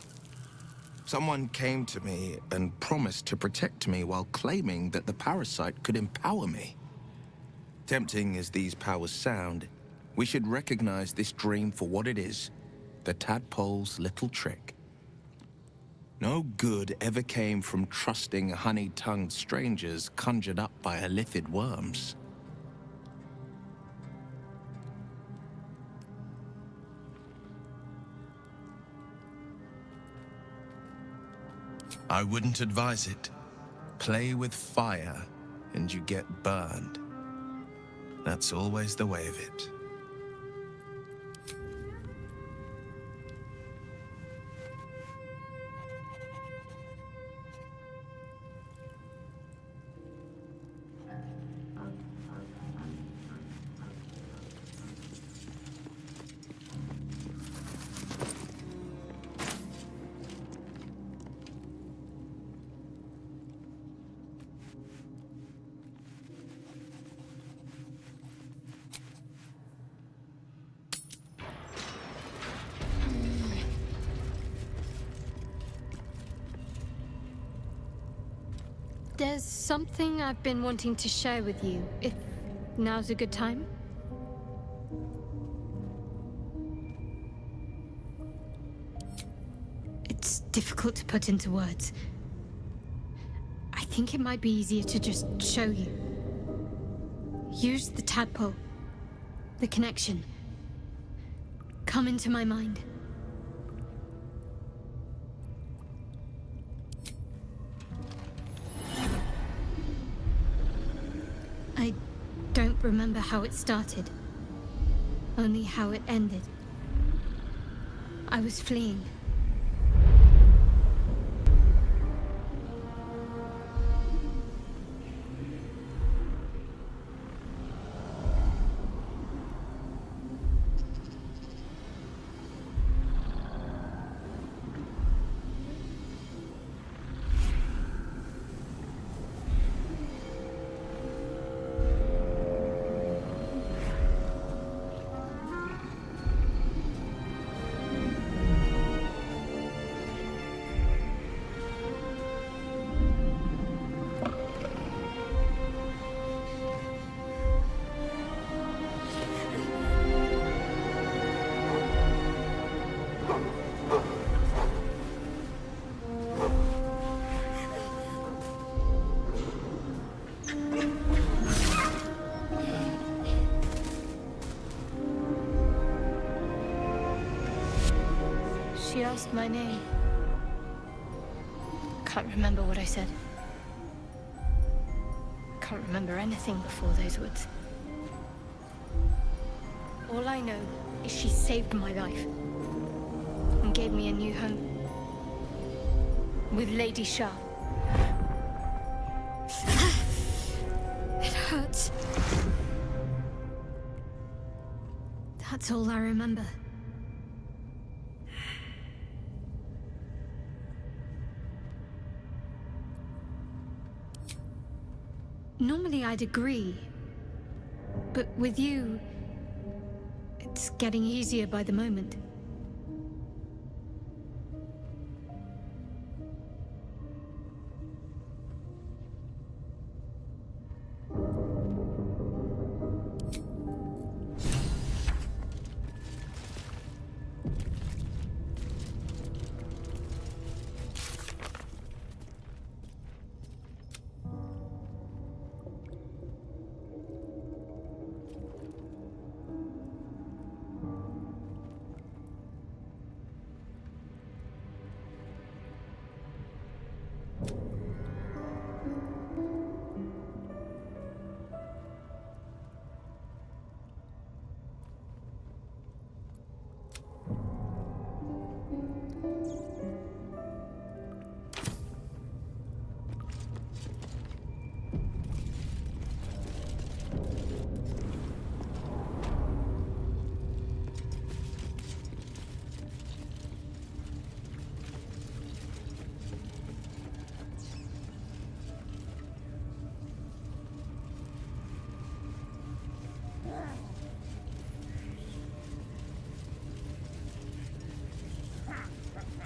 Someone came to me and promised to protect me while claiming that the parasite could empower me. Tempting as these powers sound, we should recognize this dream for what it is, the tadpole's little trick. No good ever came from trusting honey-tongued strangers conjured up by illithid worms. I wouldn't advise it. Play with fire, and you get burned. That's always the way of it. There's something I've been wanting to share with you, if now's a good time. It's difficult to put into words. I think it might be easier to just show you. Use the tadpole, the connection. Come into my mind. I don't remember how it started, only how it ended. I was fleeing. She asked my name. Can't remember what I said. Can't remember anything before those words. All I know is she saved my life and gave me a new home with Lady Shah. It hurts. That's all I remember. Normally I'd agree, but with you, it's getting easier by the moment.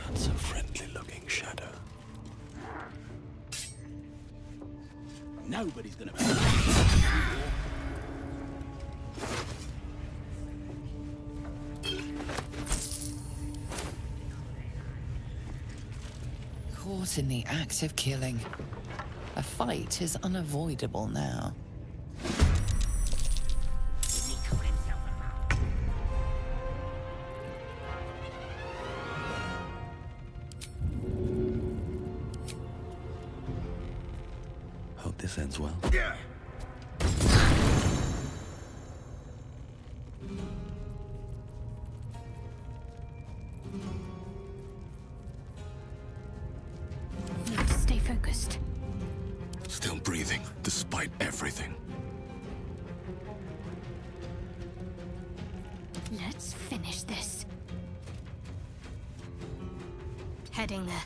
That's a friendly-looking shadow. Nobody's gonna. Caught in the act of killing. A fight is unavoidable now. Hope this ends well. Need to stay focused. Still breathing, despite everything. Let's finish this. Heading there.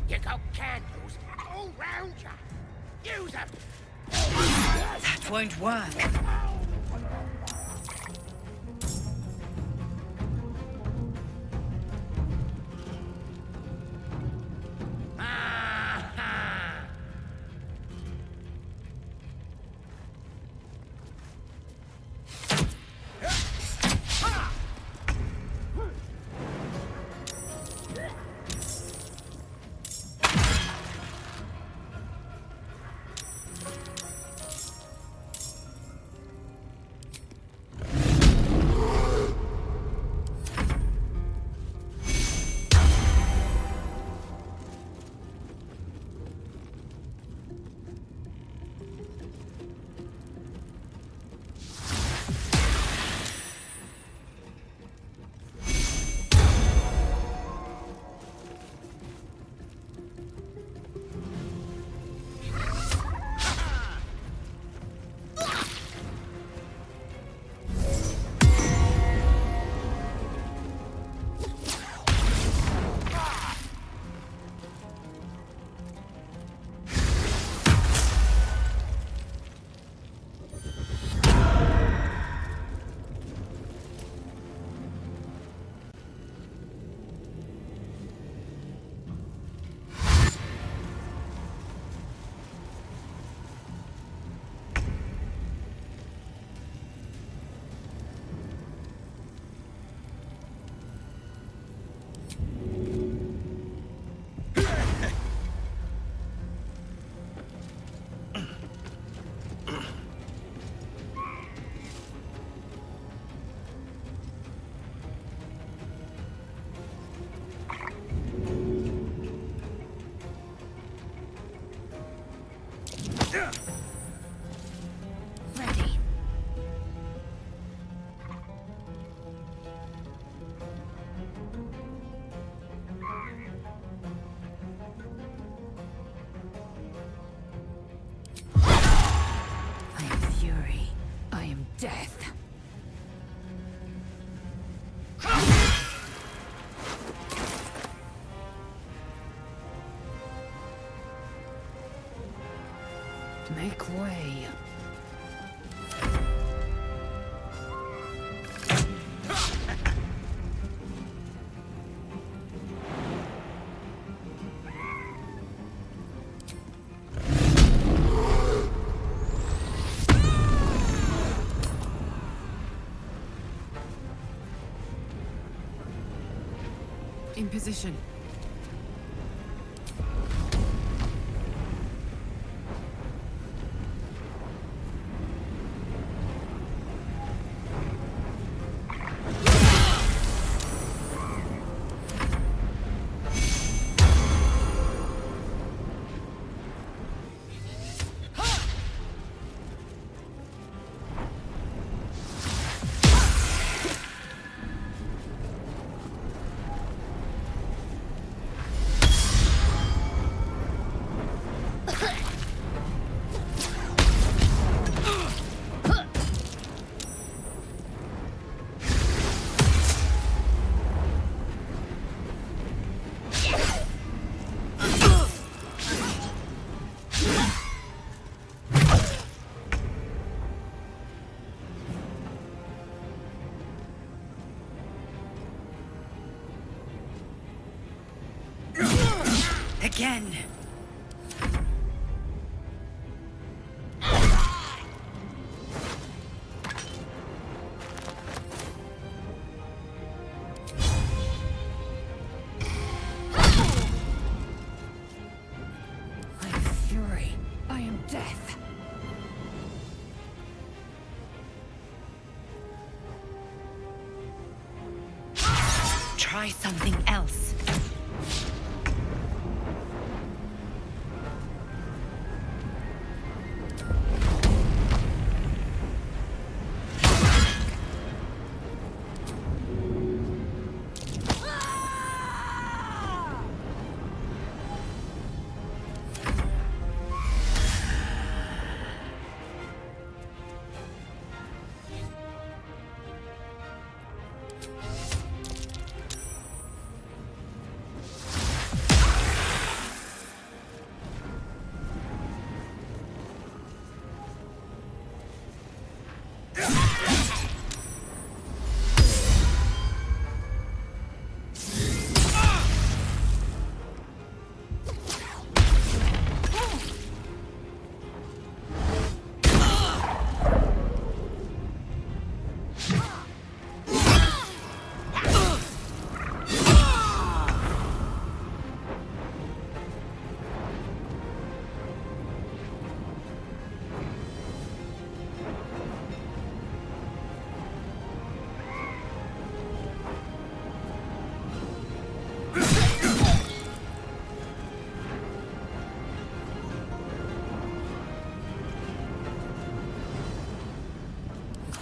You got candles all round you. Use them. That won't work. Make way. In position. Again. I am fury. I am death. Try something else.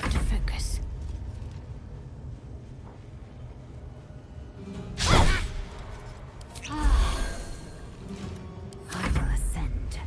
Got to focus. I will ascend.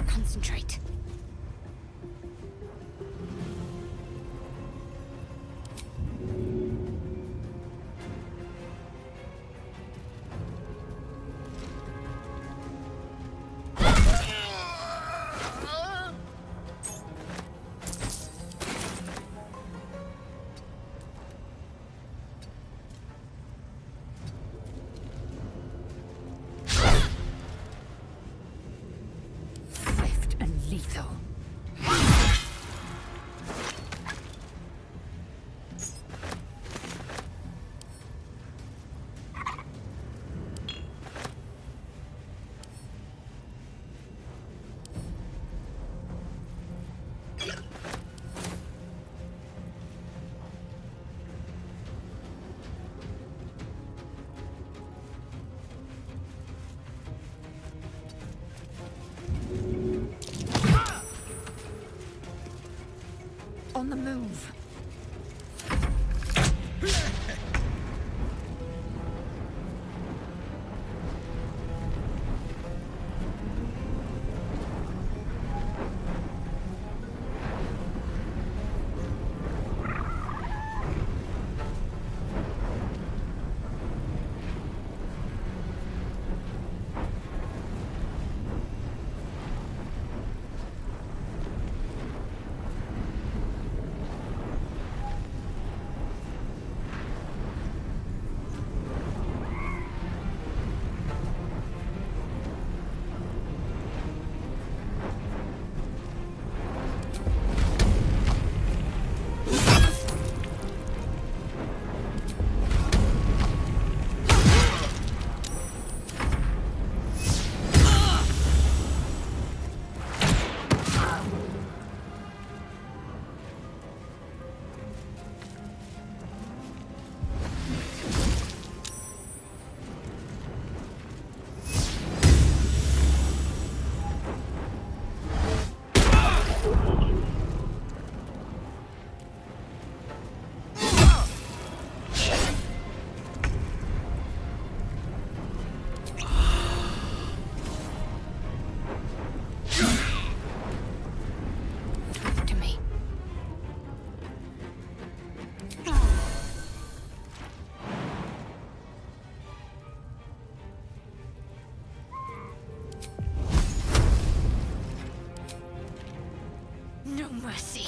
Concentrate. on the move. No mercy.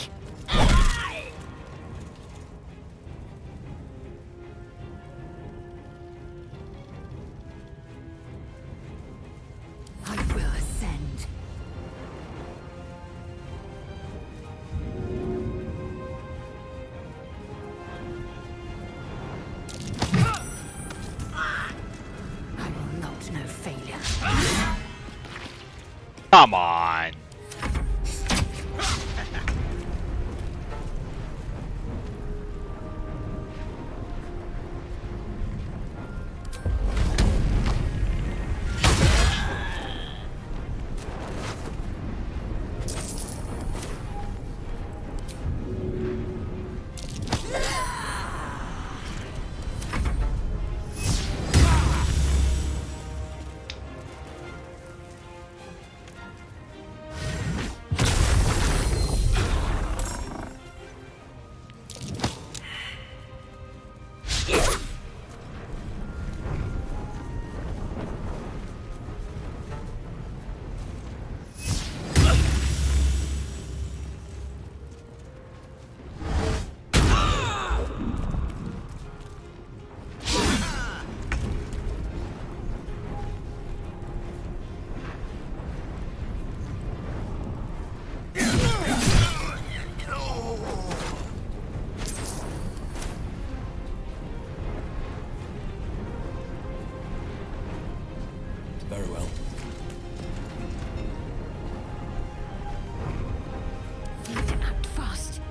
I will ascend. I will not know failure. Come on. Very well. Need to act fast.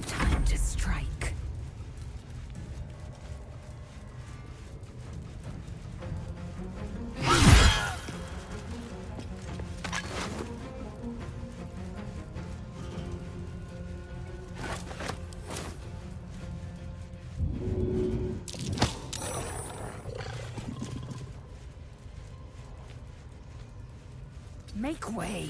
Time to strike. Make way.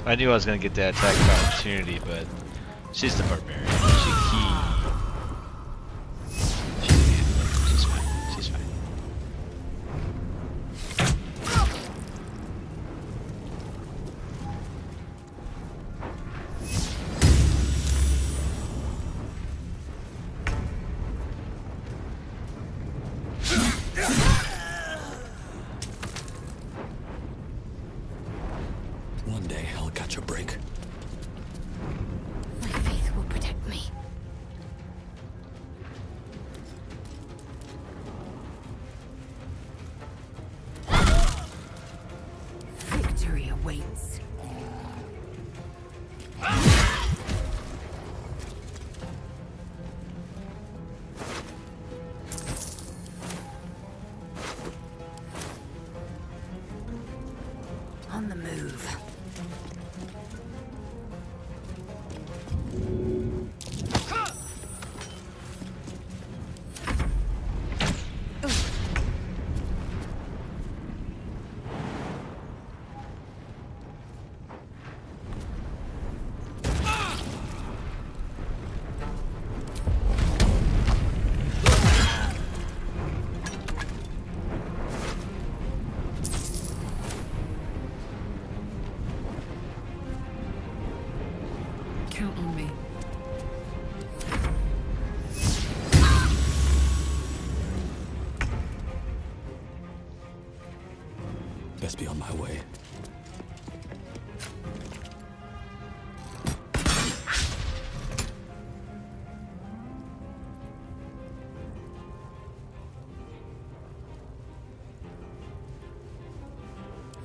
I knew I was gonna get that attack of opportunity, but she's the barbarian. She can handle it. She's fine. She's fine. One day I'll catch a break. My faith will protect me. Victory awaits. On the move. Count on me. Best be on my way.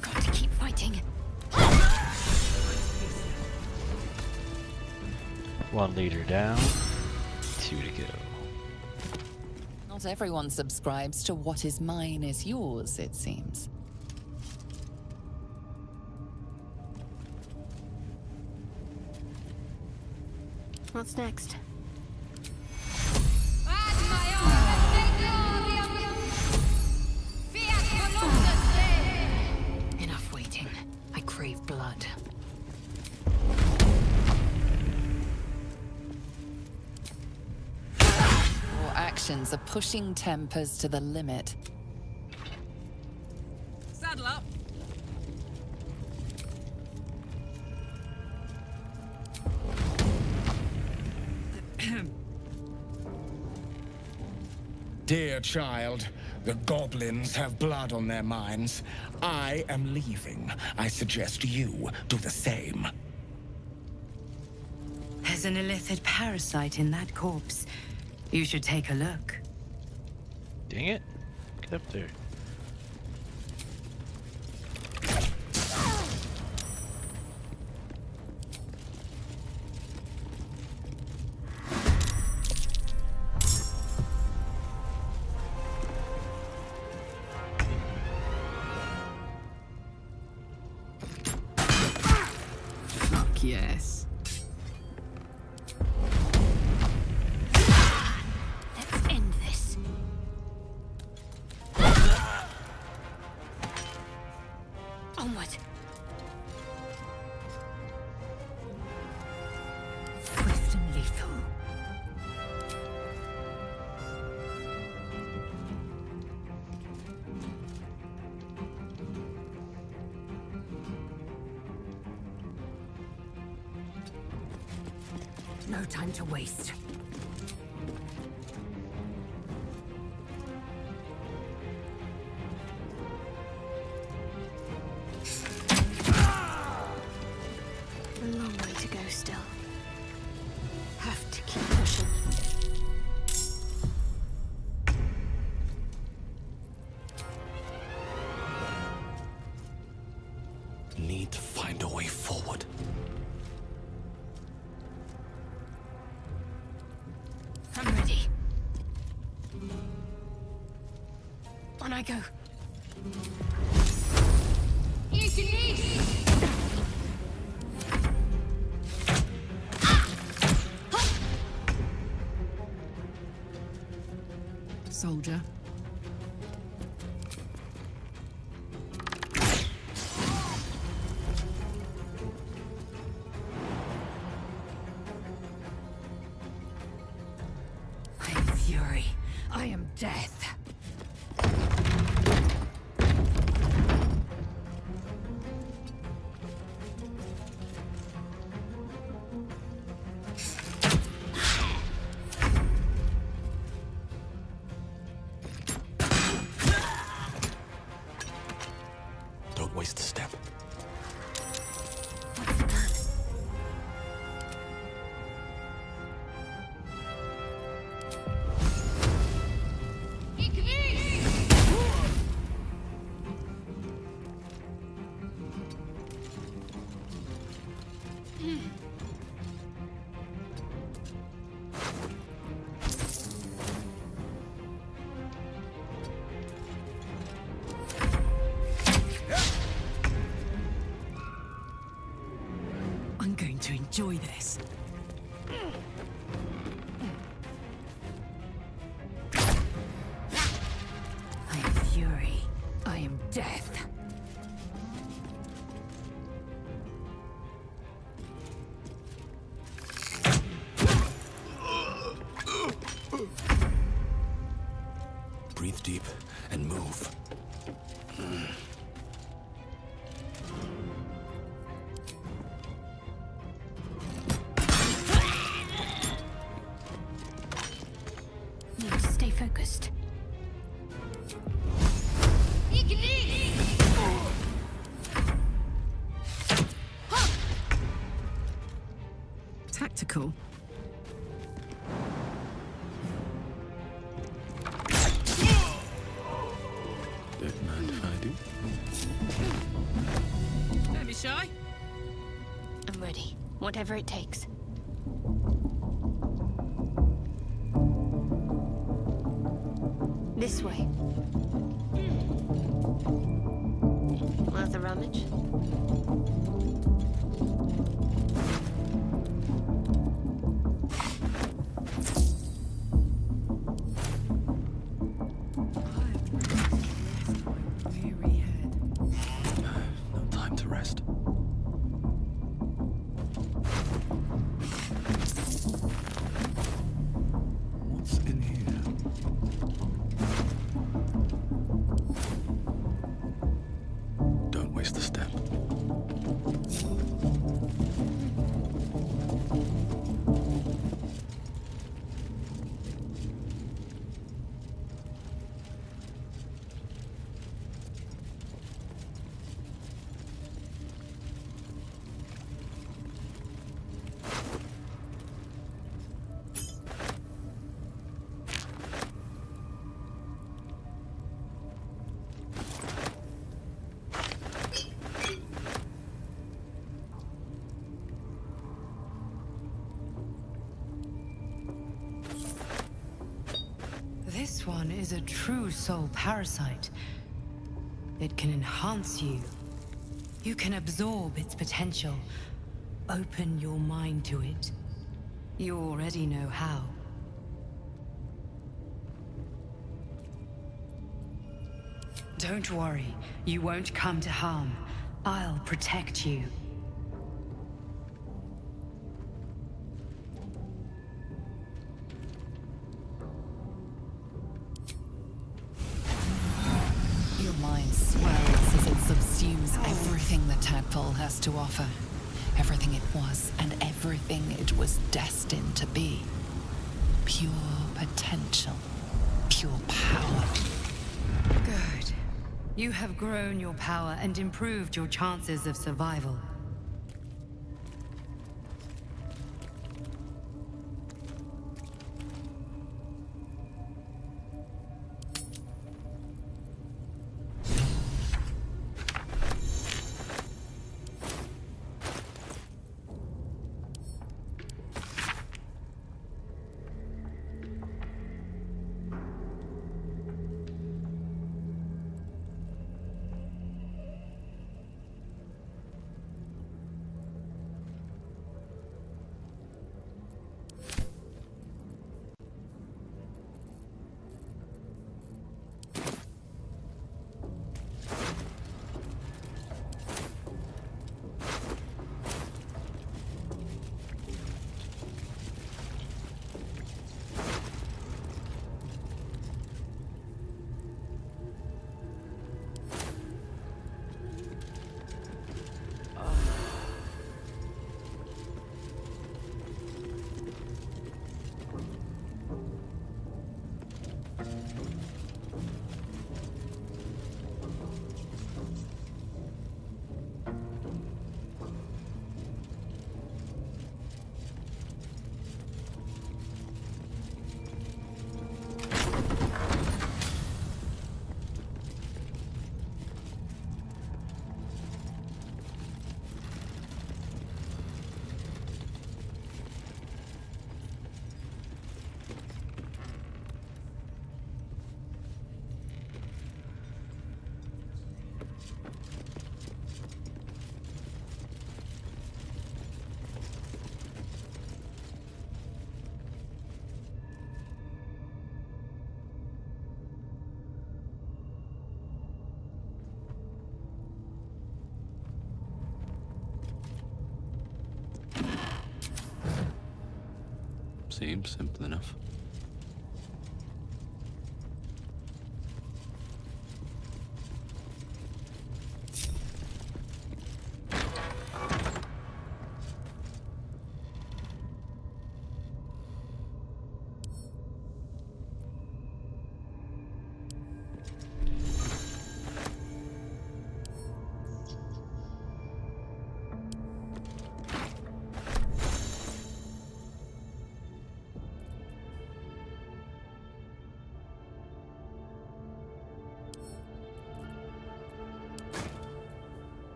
Got to keep fighting. One leader down, 2 to go. Not everyone subscribes to what is mine is yours, it seems. What's next? Enough waiting. I crave blood. Your actions are pushing tempers to the limit. Saddle up. Dear child, the goblins have blood on their minds. I am leaving. I suggest you do the same. There's an illithid parasite in that corpse. You should take a look. Dang it. Get up there. Fuck yes. Let's end this. Onward. Swift and lethal. No time to waste. A long way to go still. Have to keep pushing. Need to find a way forward. I'm ready. On I go. Soldier. fury. I am death. Don't waste a step. I'm going to enjoy this. I am fury. I am death. Breathe deep and move. Need to stay focused. Tactical. Don't mind if I do. Don't be shy. I'm ready. Whatever it takes. This way. Worth a rummage? No time to rest. What's in here? Don't waste a step. This one is a true soul parasite. It can enhance you. You can absorb its potential. Open your mind to it. You already know how. Don't worry. You won't come to harm. I'll protect you. Your mind swells as it subsumes everything the tadpole has to offer. Everything it was and everything it was destined to be. Pure potential. Pure power. Good. You have grown your power and improved your chances of survival. Seems simple enough.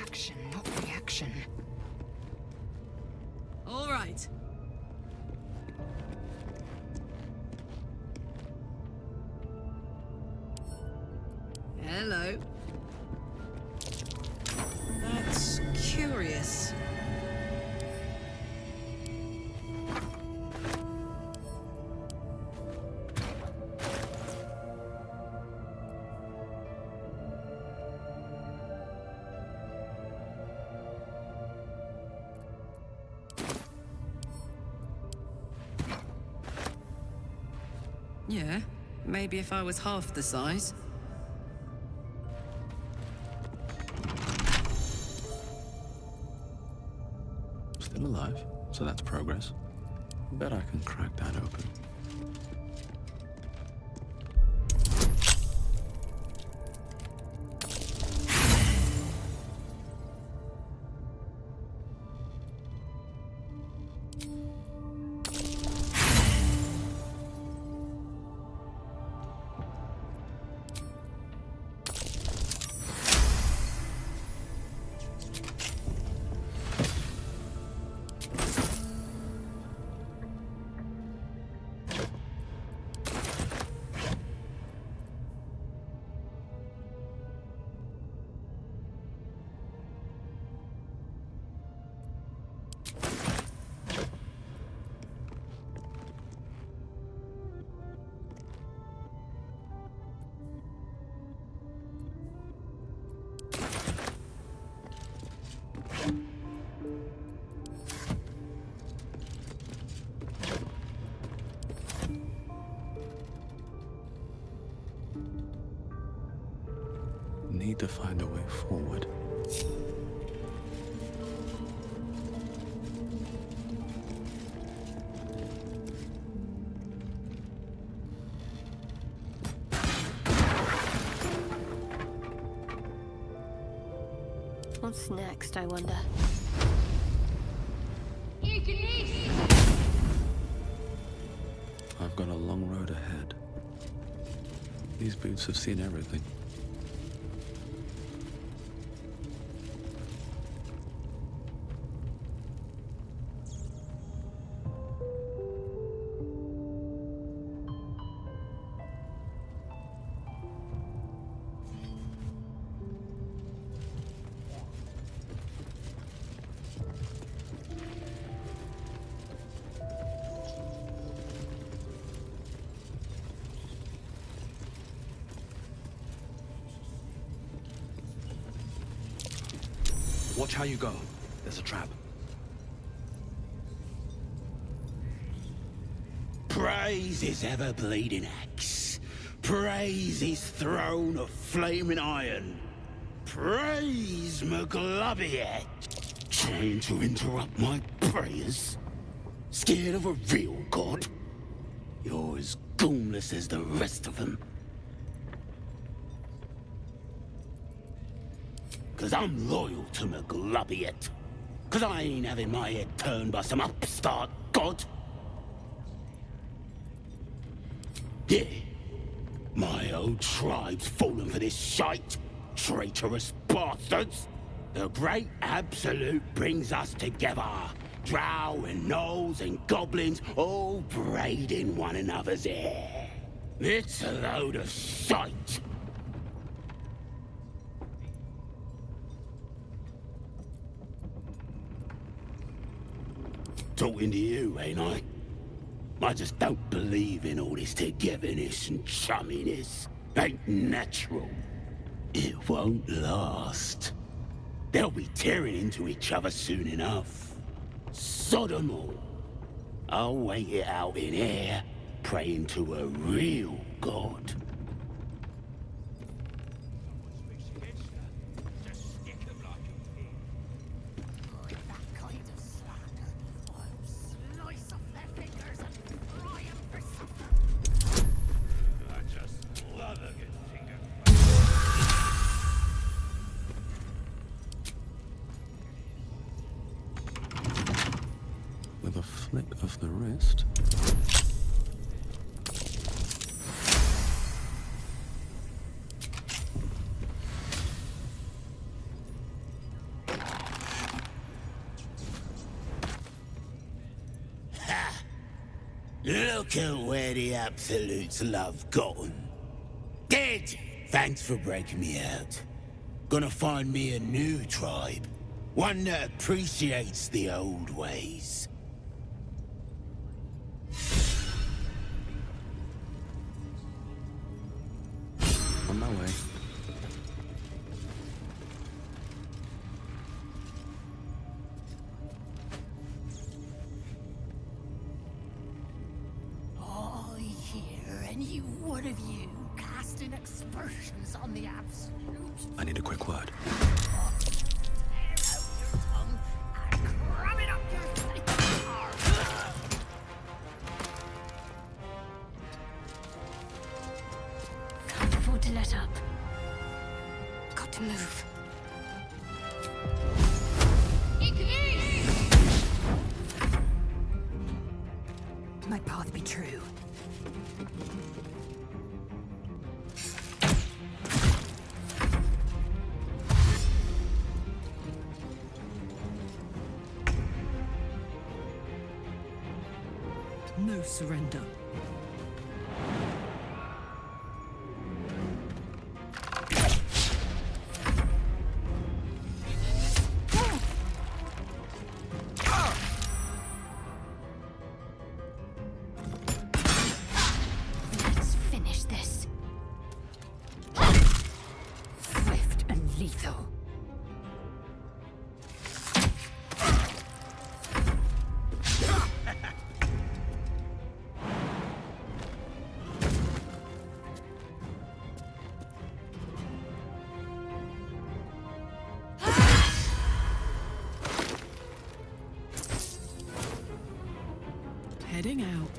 Action, not reaction. All right. Hello. That's curious. Yeah, maybe if I was half the size. Still alive, so that's progress. Bet I can crack that open. Need to find a way forward. What's next, I wonder? I've got a long road ahead. These boots have seen everything. Watch how you go. There's a trap. Praise his ever-bleeding axe. Praise his throne of flaming iron. Praise McGlubbiet. Trying to interrupt my prayers? Scared of a real god? You're as goonless as the rest of them. 'Cause I'm loyal to McGlubbiet. 'Cause I ain't having my head turned by some upstart god. Yeah, my old tribe's fallen for this shite, traitorous bastards. The Great Absolute brings us together. Drow and gnolls and goblins all braiding one another's hair. It's a load of shite. Talking to you, ain't I? I just don't believe in all this togetherness and chumminess. ain't natural. It won't last. They'll be tearing into each other soon enough. Sod 'em all. I'll wait it out in here, praying to a real god. With a flick of the wrist. Look at where the Absolutes love gotten. Dead! Thanks for breaking me out. Gonna find me a new tribe. One that appreciates the old ways. On my way. I hear any one of you casting aspersions on the Absolute. I need a quick word. Can't afford to let up. Got to move. My path be true. No surrender. Let's finish this. Swift and lethal. Heading out.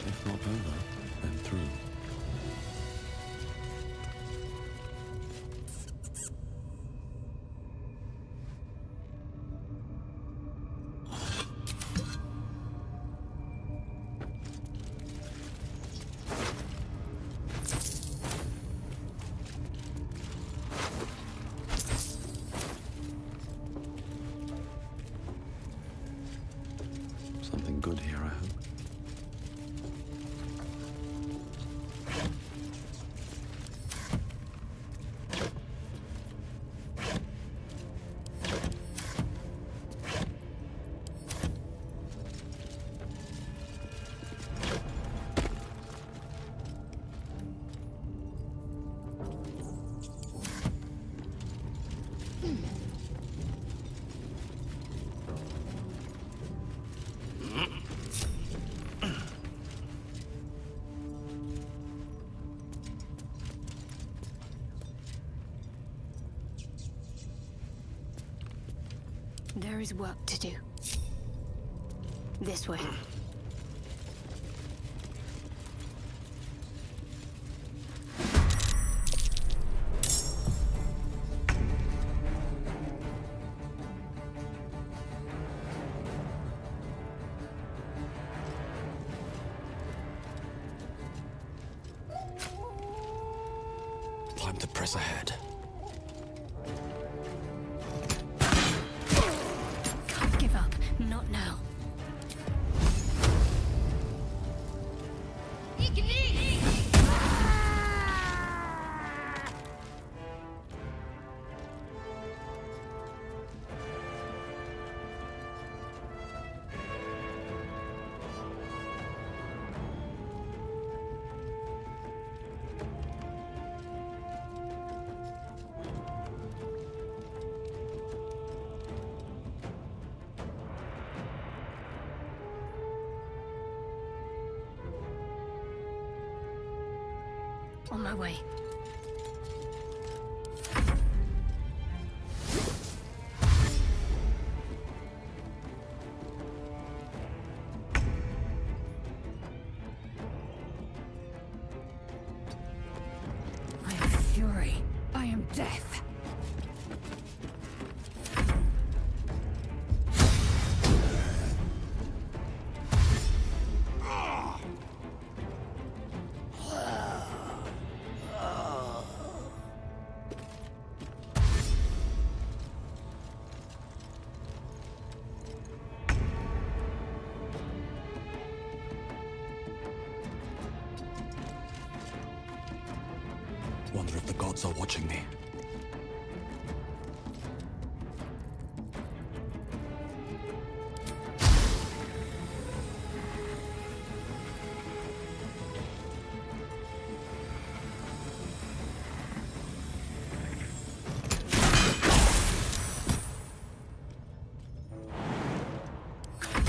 If not over, then through. Something good here, I hope. There is work to do. This way. Time to press ahead. Can't give up. Not now. On my way. I am fury. I am death. Wonder if the gods are watching me.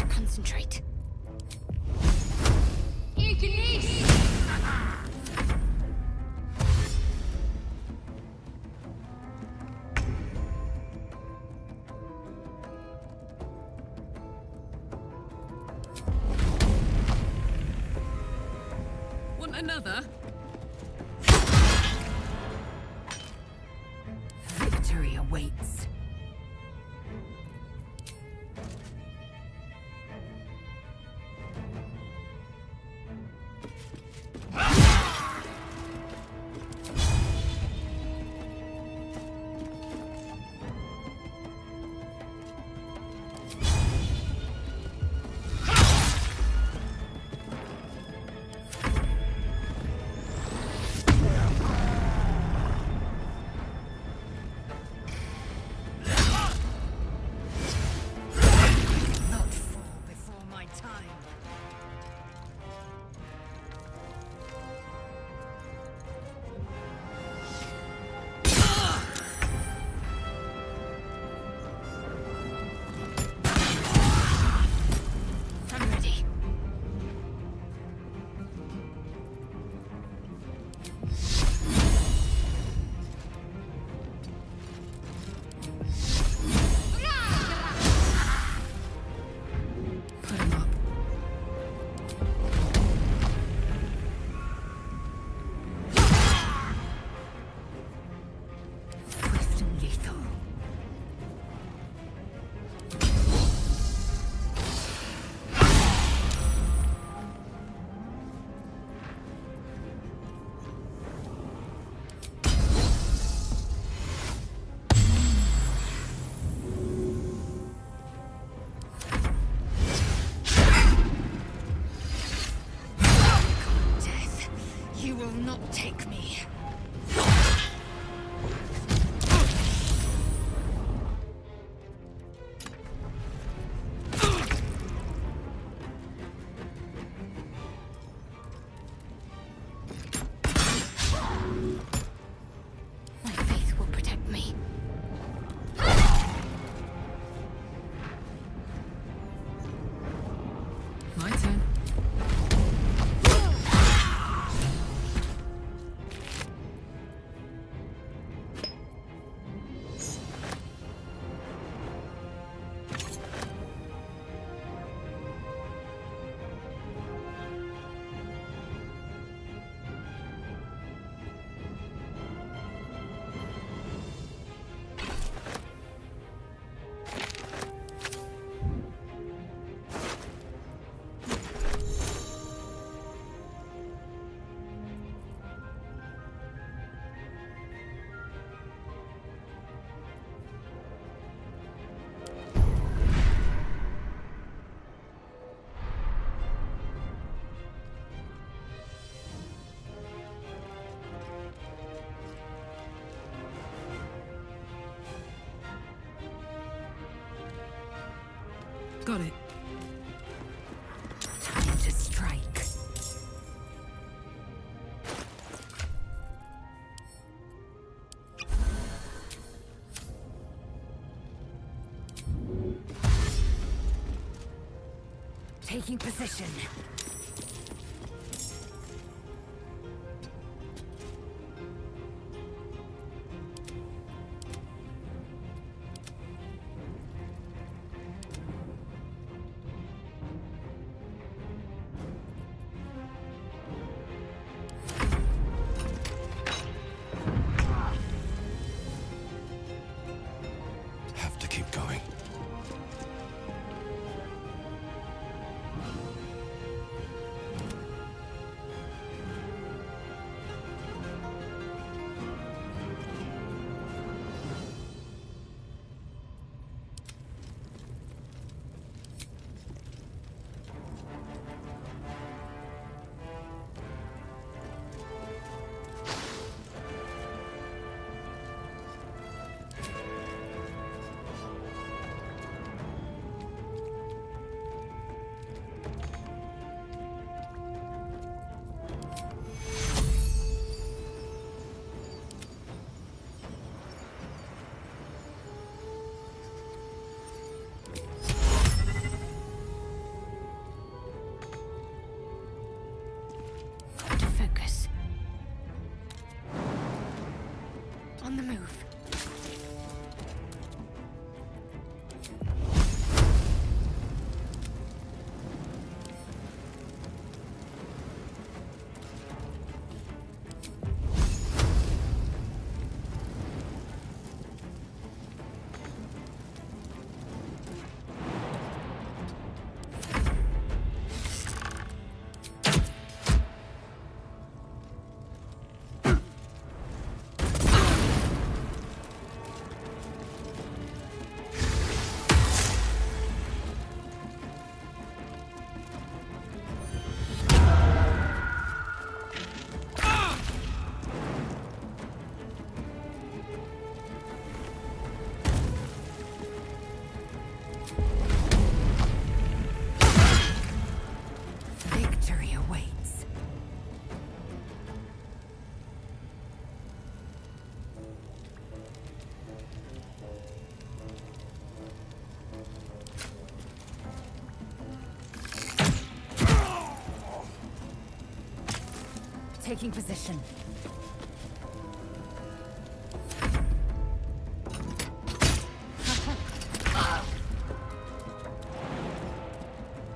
Concentrate. Want another? Victory awaits. You will not take me. My faith will protect me. My turn. Got it. Time to strike. Taking position. On the move. Victory awaits. Taking position.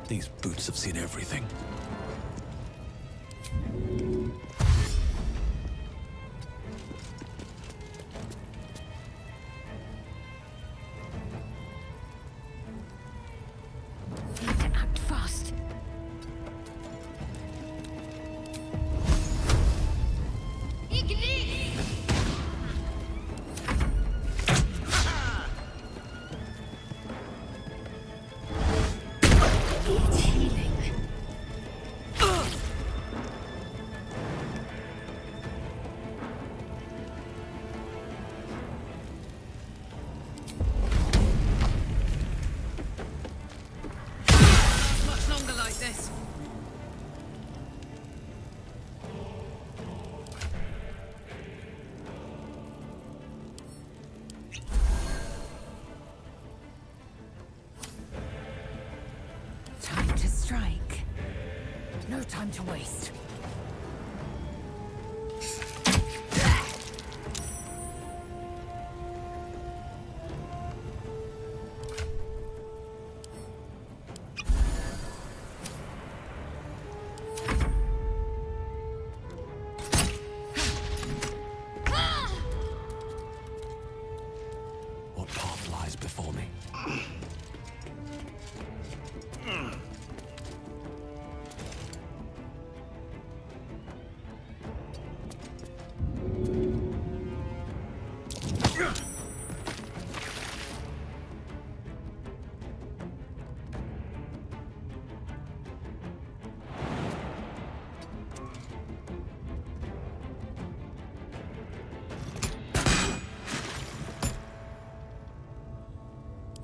These boots have seen everything. Need to act fast. It's healing. Much longer like this. Time to strike. No time to waste. What path lies before me?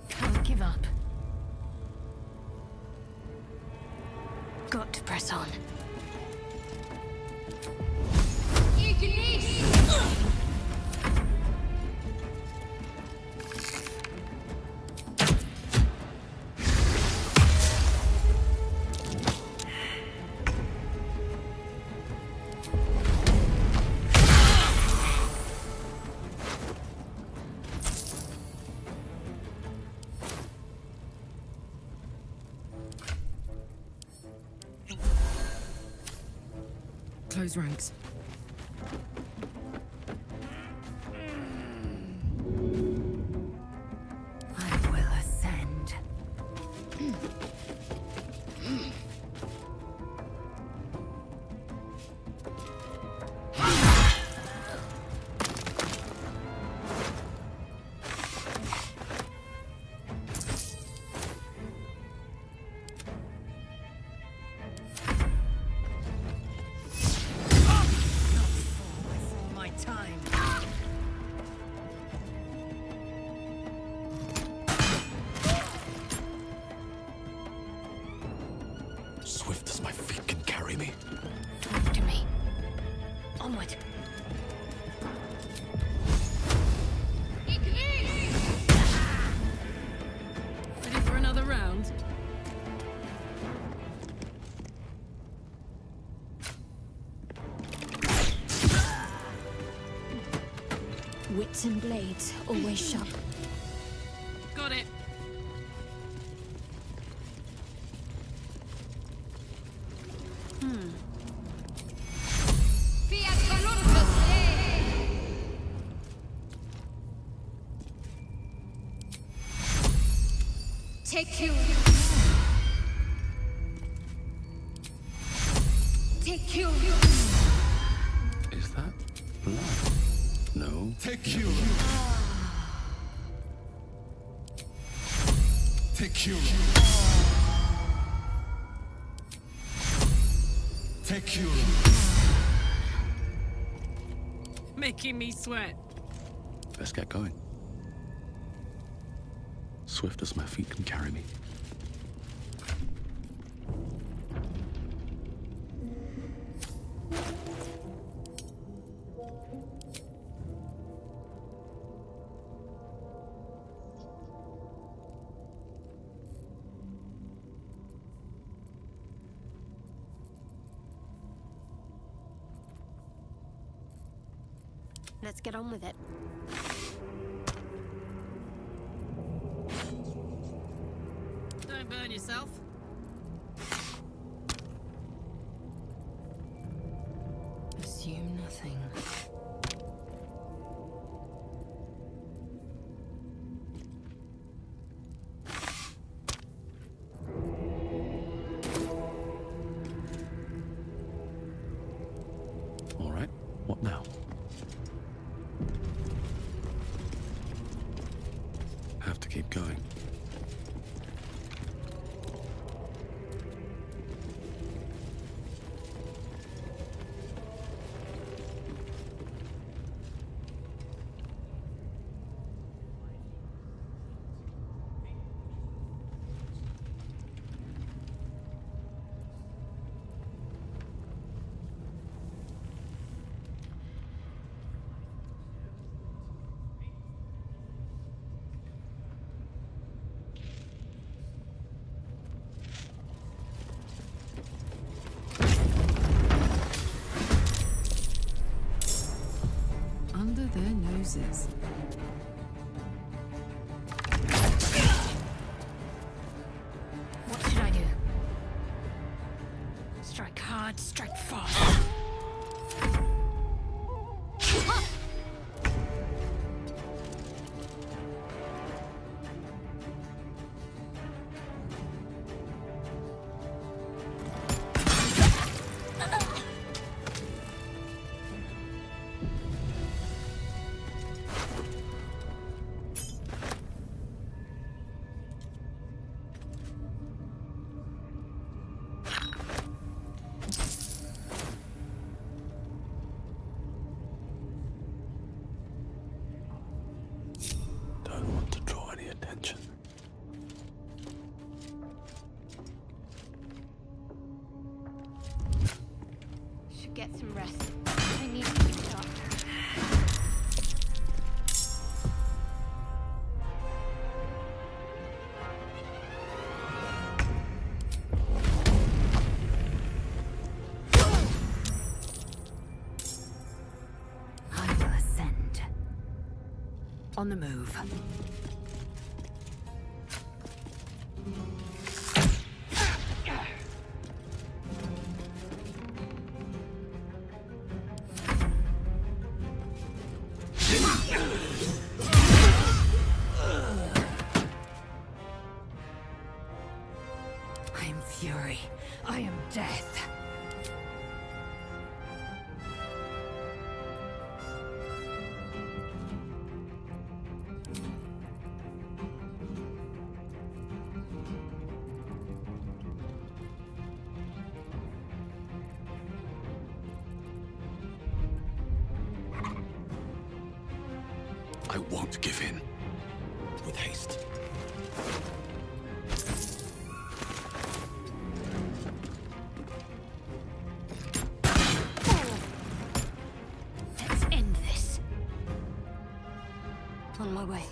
Can't give up. Got to press on. Close ranks. I will ascend. My time. Swift as my feet can carry me. Talk to me. Onward. Ready for another round? Wits and blades, always sharp. Got it. Take you. Take you. Is that blood? No. Take you. Take you. Take you. Making me sweat. Let's get going. Swift as my feet can carry me. Let's get on with it. Don't burn yourself. Assume nothing. All right, what now? Have to keep going. Under their noses. What should I do? Strike hard, strike fast. Don't want to draw any attention. Should get some rest. I need to keep it up. I will ascend. On the move. I am fury. I am death. I won't give in. With haste. Let's end this. On my way.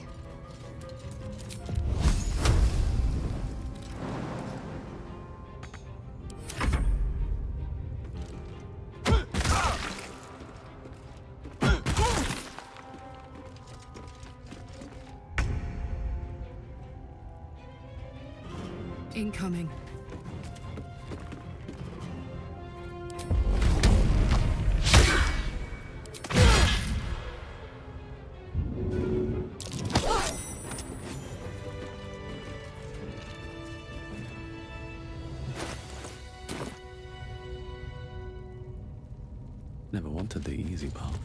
Incoming. Never wanted the easy path.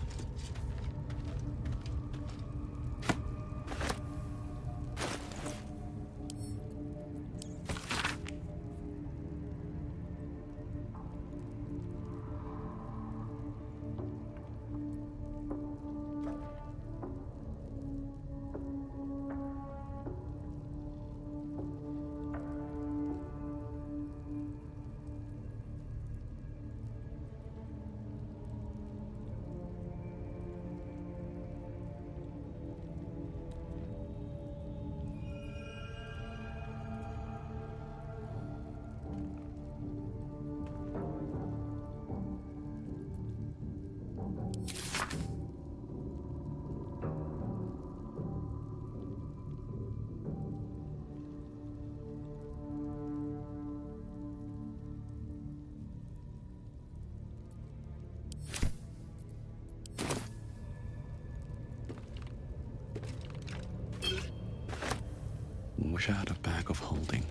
Wish I had a bag of holding.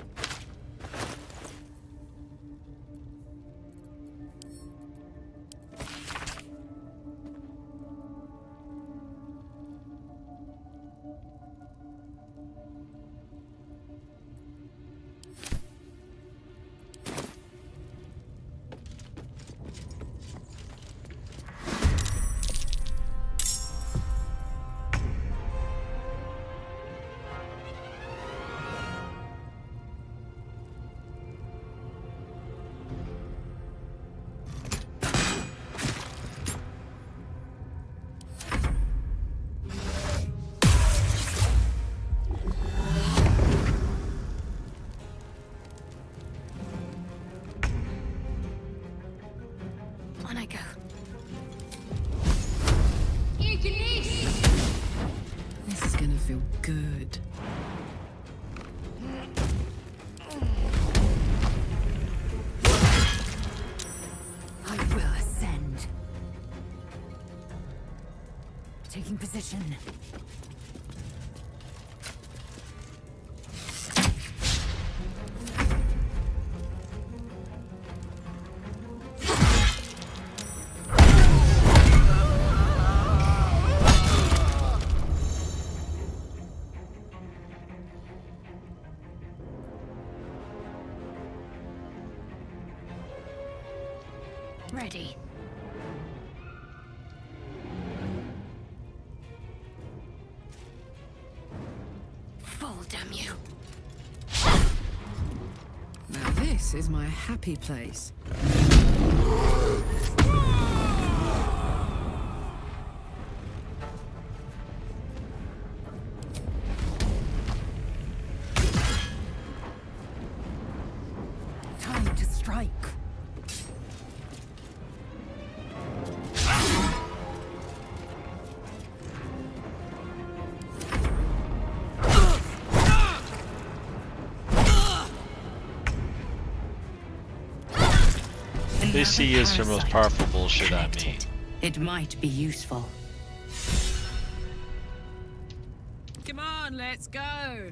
On I go. This is gonna feel good. I will ascend. Taking position. Ready. Fall, damn you. Now this is my happy place. Time to strike. This he is the most powerful bullshit I meet. It might be useful. Come on, let's go.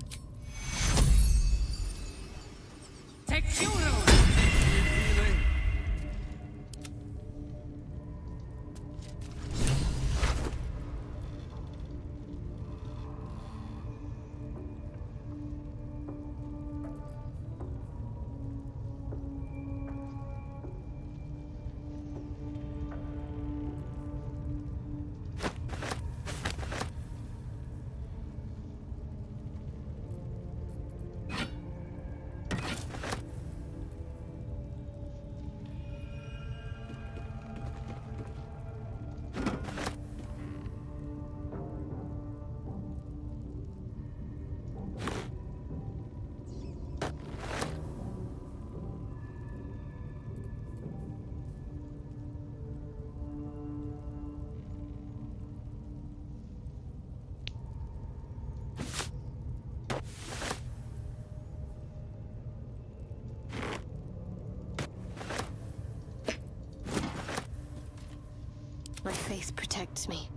My faith protects me.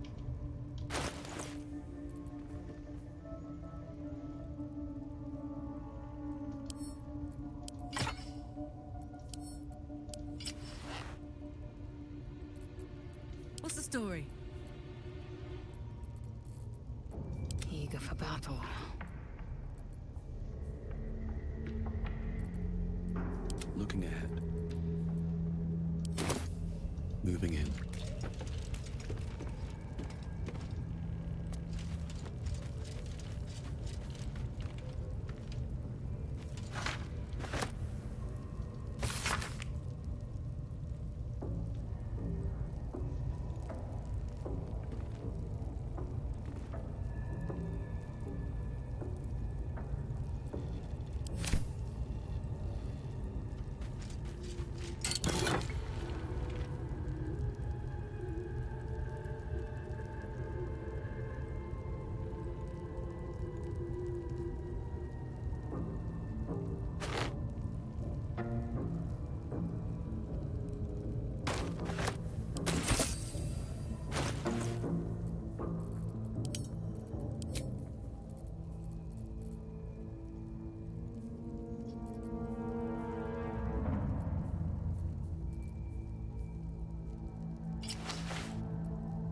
What's the story? Eager for battle. Looking ahead. Moving in.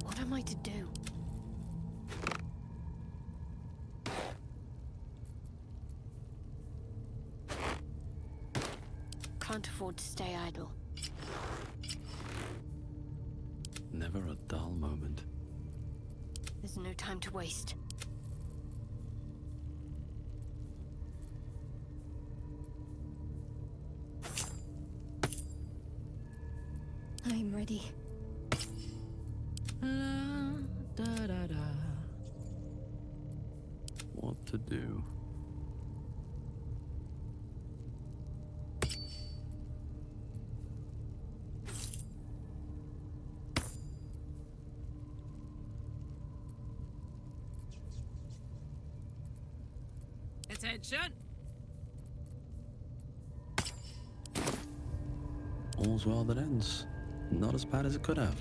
What am I to do? Can't afford to stay idle. Never a dull moment. There's no time to waste. I'm ready. What to do? Attention! All's well that ends. Not as bad as it could have.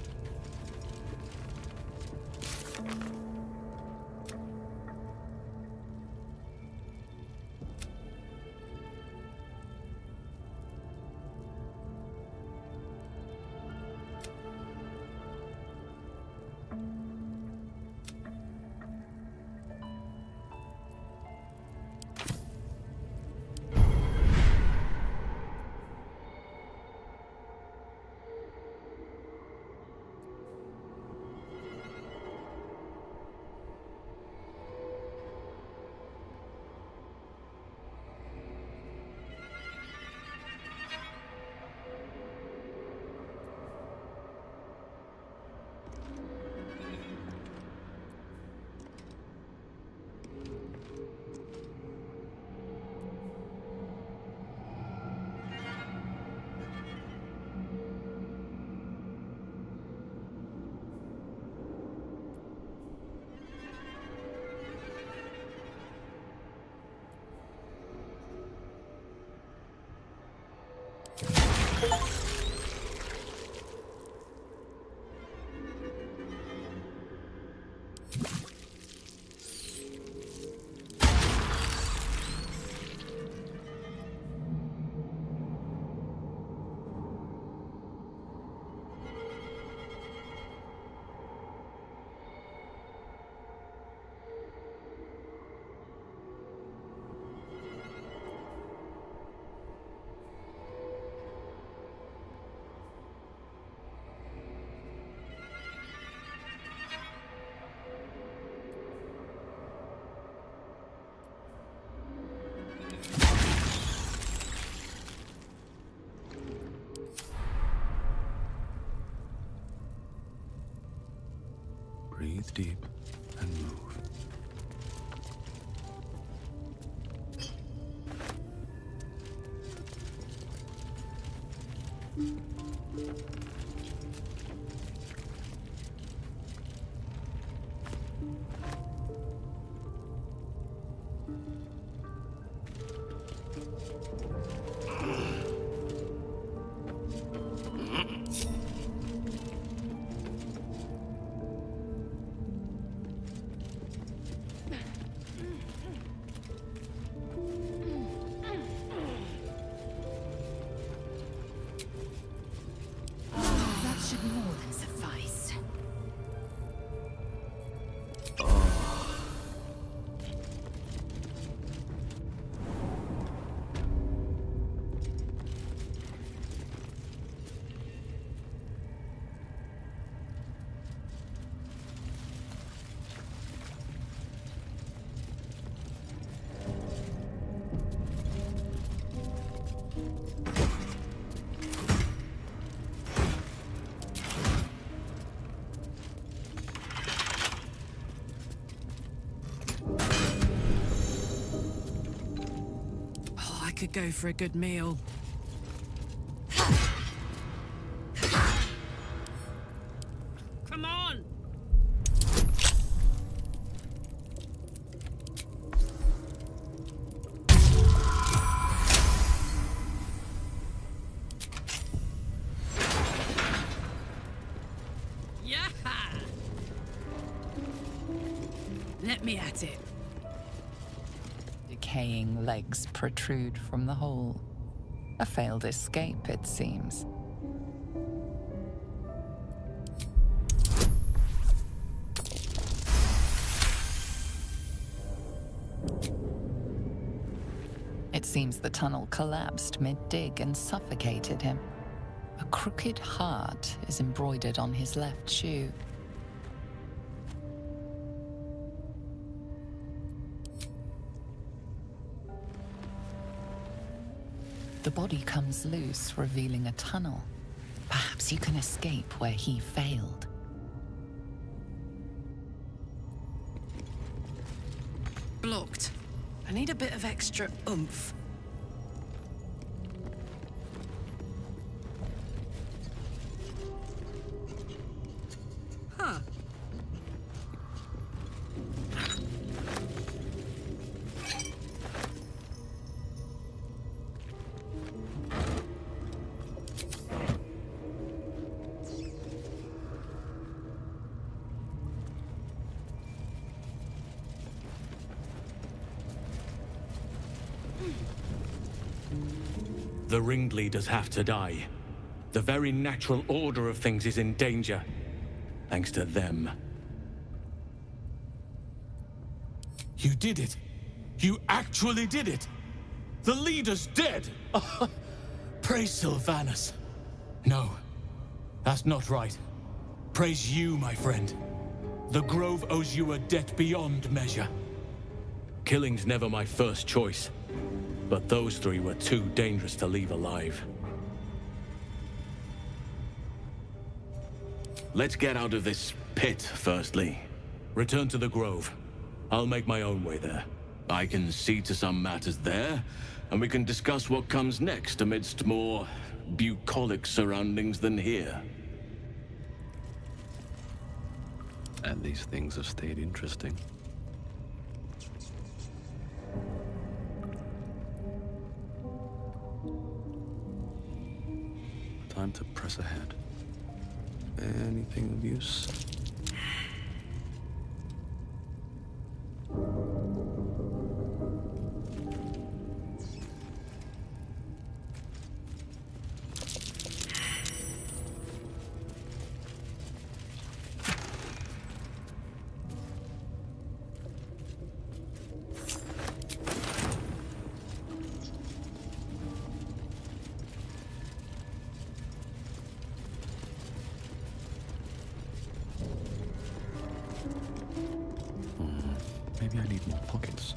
Breathe deep and move. might go for a good meal. Come on! Yeah! Let me at it. Decaying legs protrude from the hole. A failed escape, it seems. It seems the tunnel collapsed mid-dig and suffocated him. A crooked heart is embroidered on his left shoe. The body comes loose, revealing a tunnel. Perhaps you can escape where he failed. Blocked. I need a bit of extra oomph. Huh. The ringleaders have to die. The very natural order of things is in danger. Thanks to them. You did it. You actually did it. The leader's dead. Praise Sylvanus. No, that's not right. Praise you, my friend. The Grove owes you a debt beyond measure. Killing's never my first choice. But those three were too dangerous to leave alive. Let's get out of this pit, firstly. Return to the Grove. I'll make my own way there. I can see to some matters there, and we can discuss what comes next amidst more bucolic surroundings than here. And these things have stayed interesting. Time to press ahead. Anything of use? Maybe I need more pockets.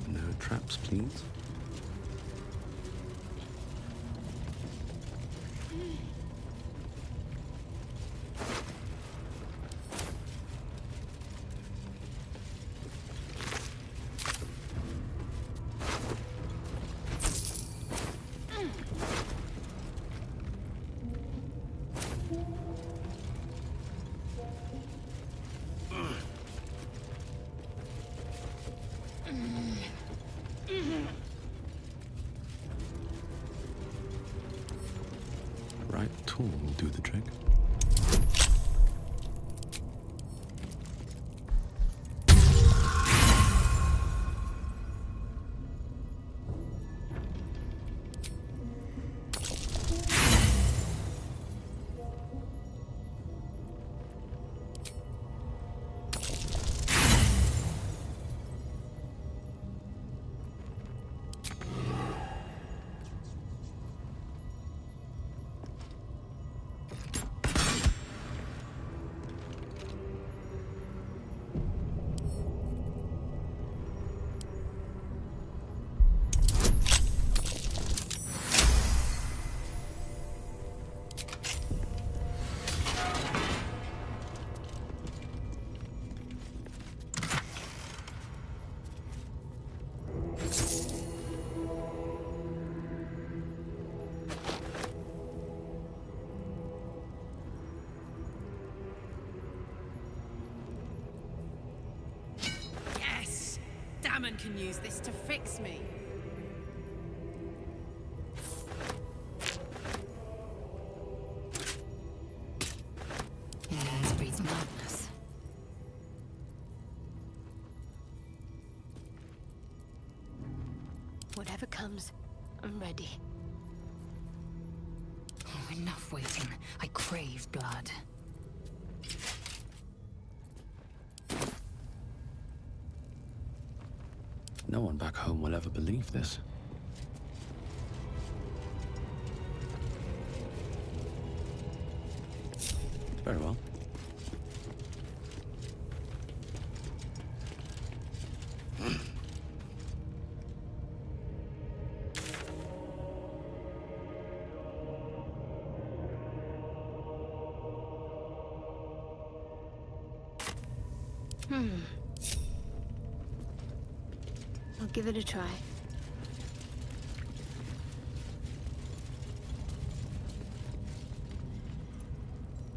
No traps, please. Right tool will do the trick. Yes! Damon can use this to fix me. This breeds madness. Whatever comes, I'm ready. Oh, enough waiting. I crave blood. No one back home will ever believe this. Very well. I'll give it a try.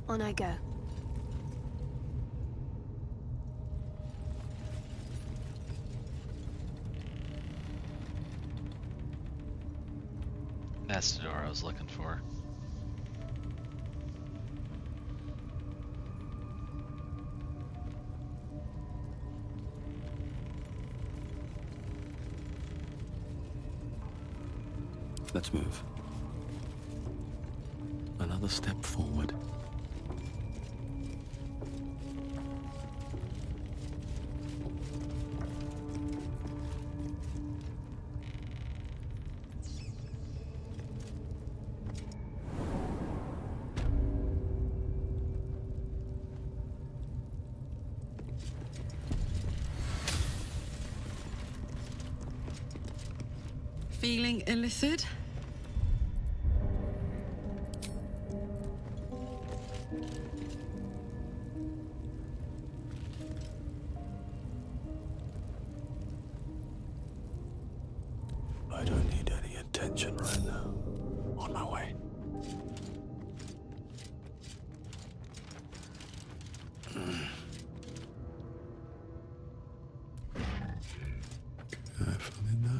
On I go. That's the door I was looking for. Let's move. Another step forward. Feeling illicit? I don't need any attention right now. On my way. Carefully now.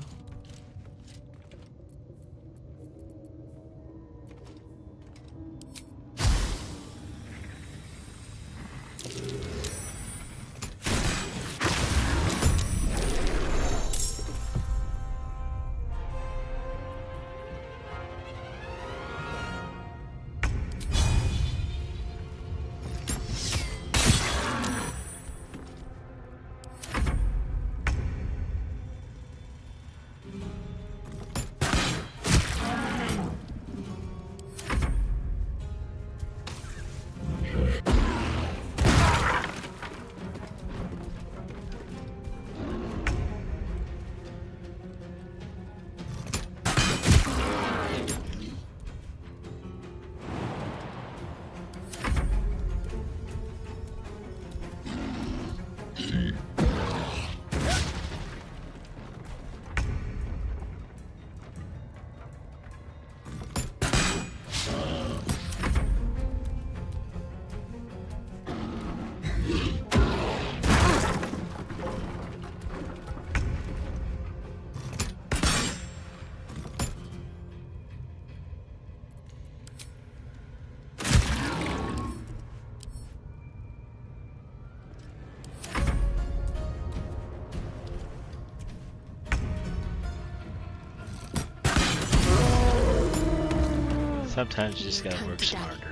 Sometimes you just gotta Come work to Daddy. smarter.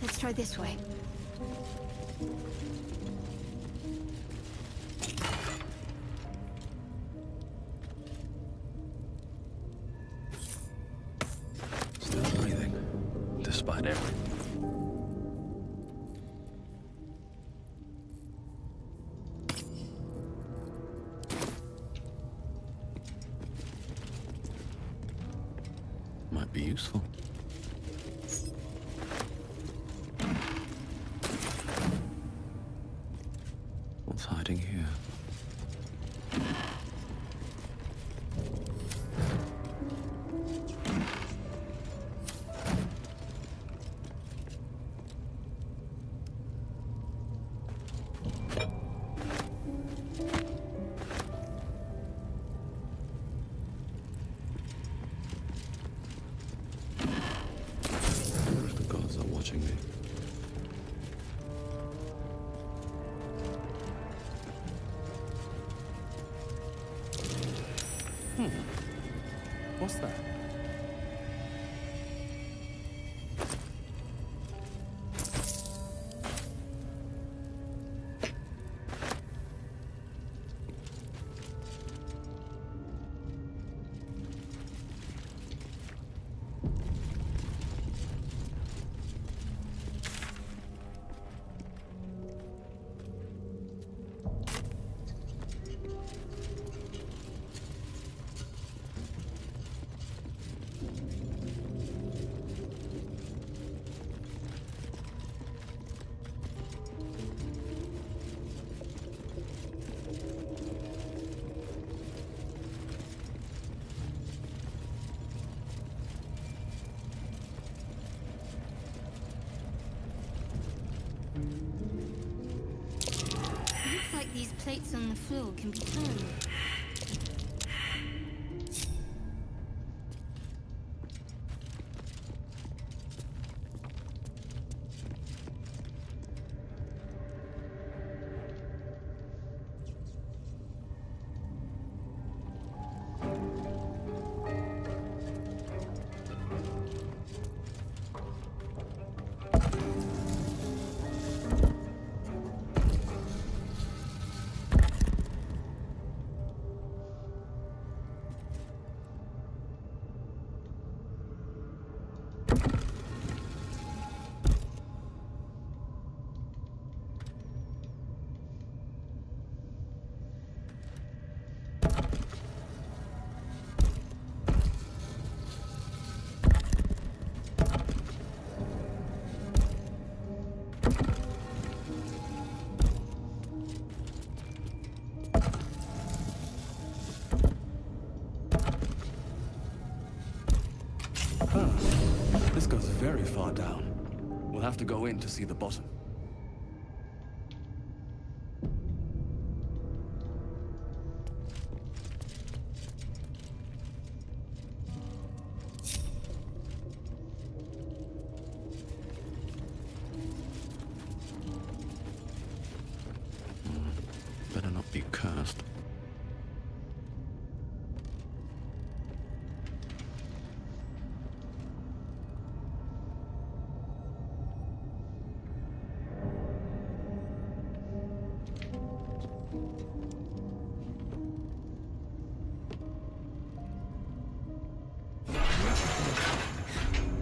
Let's try this way. Still breathing, despite everything. Might be useful. What's hiding here? The gods are watching me. What's that? Looks like these plates on the floor can be turned. This goes very far down. We'll have to go in to see the bottom. Better not be cursed.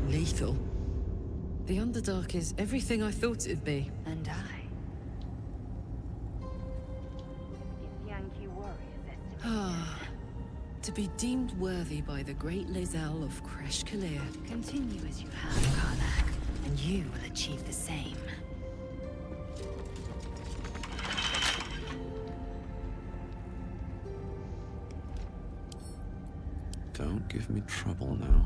Lethal. The Underdark is everything I thought it'd be. And I. Ah, to be deemed worthy by the great Lae'zel of Kresh Kalir. Continue as you have, Karlach, and you will achieve the same. Don't give me trouble now.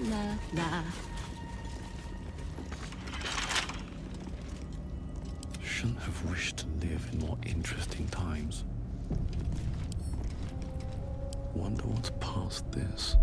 la la. Shouldn't have wished to live in more interesting times. Wonder what's past this.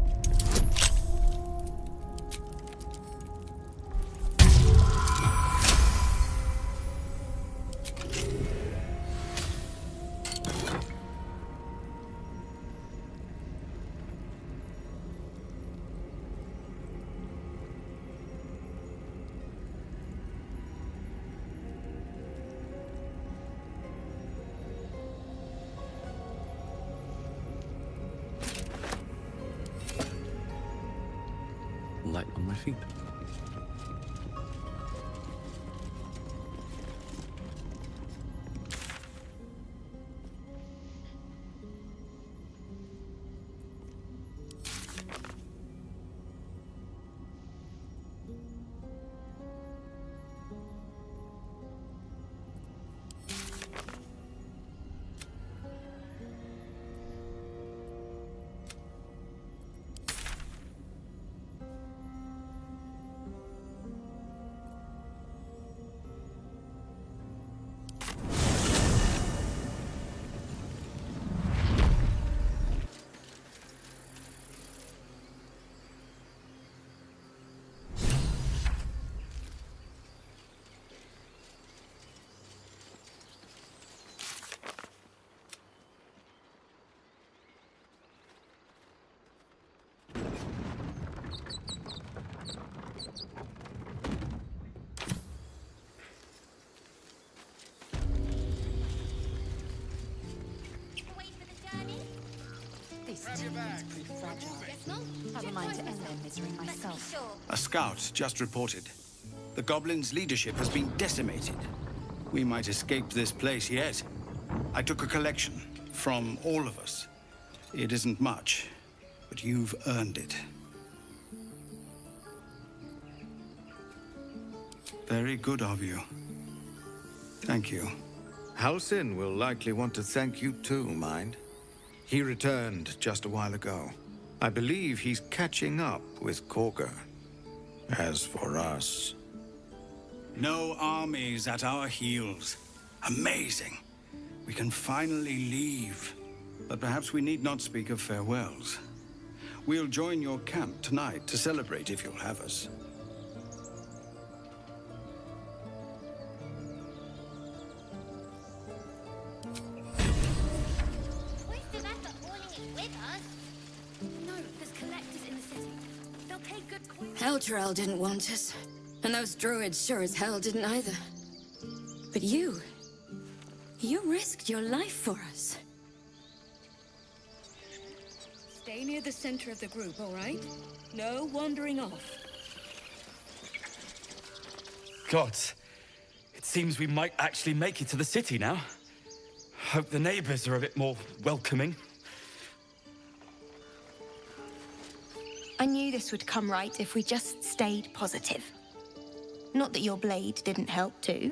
Light on my feet. Have a mind to end their misery myself. A scout just reported. The goblins' leadership has been decimated. We might escape this place yet. I took a collection from all of us. It isn't much, but you've earned it. Very good of you. Thank you. Halsin will likely want to thank you too, mind. He returned just a while ago. I believe he's catching up with Korga. As for us... No armies at our heels. Amazing. We can finally leave. But perhaps we need not speak of farewells. We'll join your camp tonight to celebrate if you'll have us. Elturel didn't want us, and those druids sure as hell didn't either. But you risked your life for us. Stay near the center of the group, all right? No wandering off. Gods, it seems we might actually make it to the city now. Hope the neighbors are a bit more welcoming. I knew this would come right if we just stayed positive. Not that your blade didn't help too.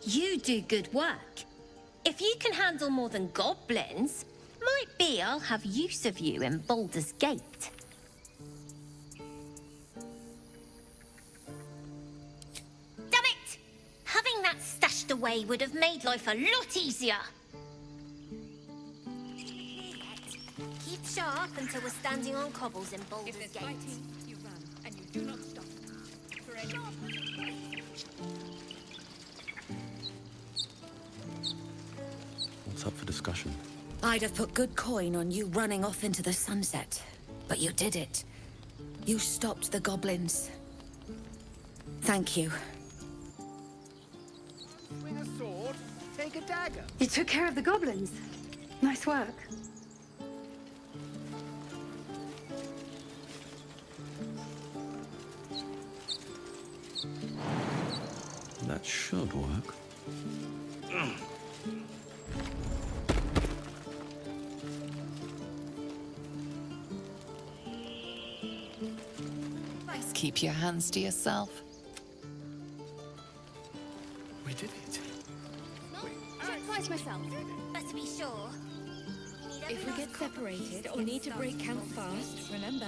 You do good work. If you can handle more than goblins, might be I'll have use of you in Baldur's Gate. Damn it! Having that stashed away would have made life a lot easier. Keep sharp until we're standing on cobbles in Baldur's Gate. Fighting, you run, and you do not stop. For any... What's up for discussion? I'd have put good coin on you running off into the sunset, but you did it. You stopped the goblins. Thank you. Swing a sword, take a dagger. You took care of the goblins. Nice work. That should work. Keep your hands to yourself. We did it. Check twice myself. Better to be sure. If we get separated or need to break camp fast, remember,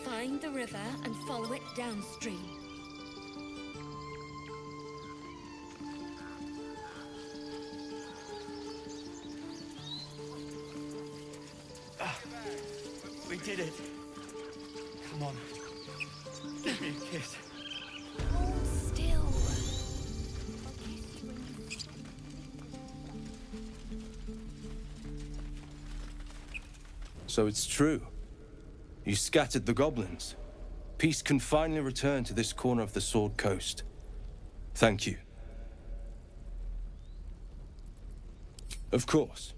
find the river and follow it downstream. We did it. Come on. Give me a kiss. Hold still. So it's true. You scattered the goblins. Peace can finally return to this corner of the Sword Coast. Thank you. Of course.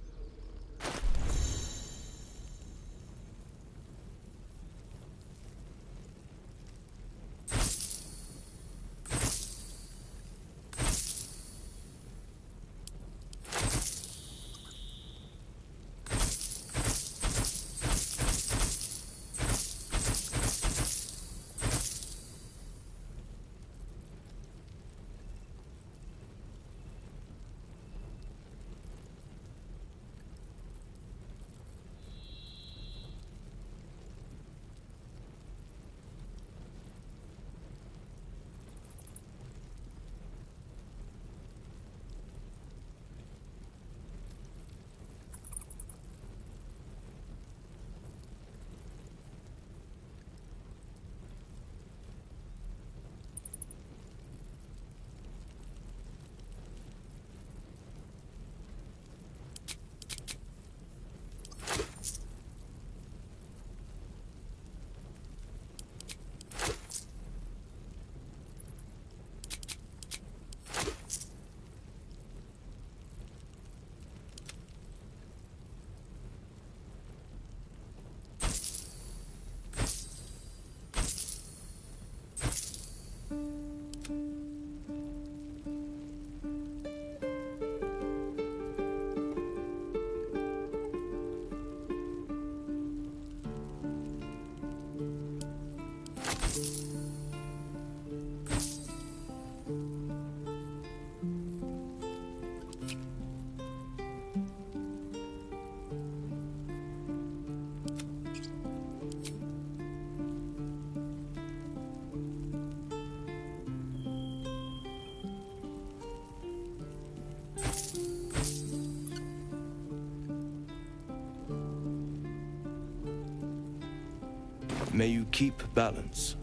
May you keep balance.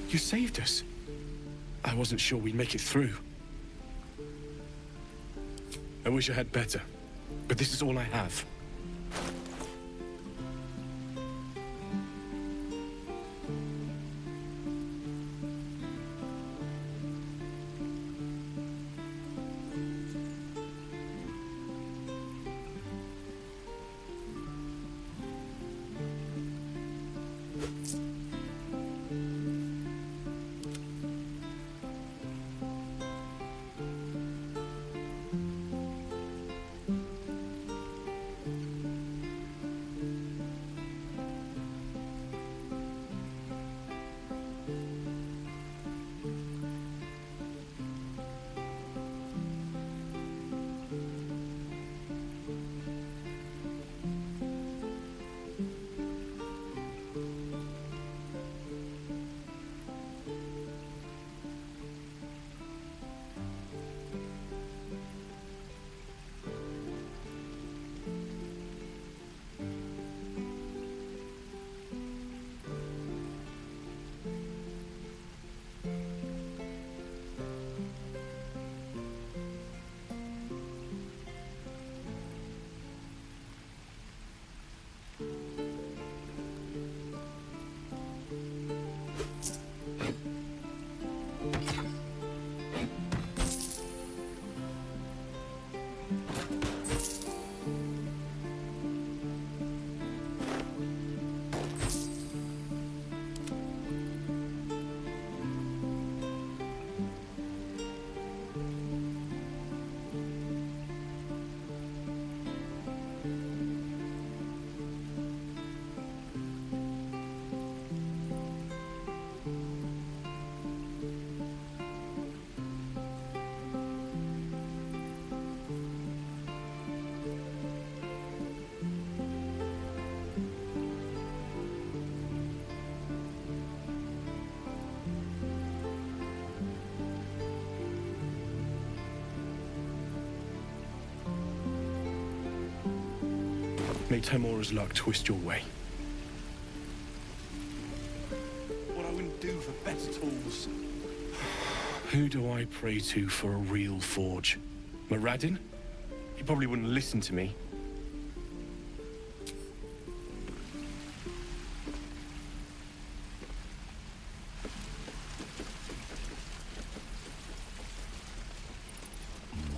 You saved us. I wasn't sure we'd make it through. I wish I had better, but this is all I have. May Temora's luck twist your way. What I wouldn't do for better tools. Who do I pray to for a real forge? Moradin? He probably wouldn't listen to me.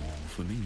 More for me.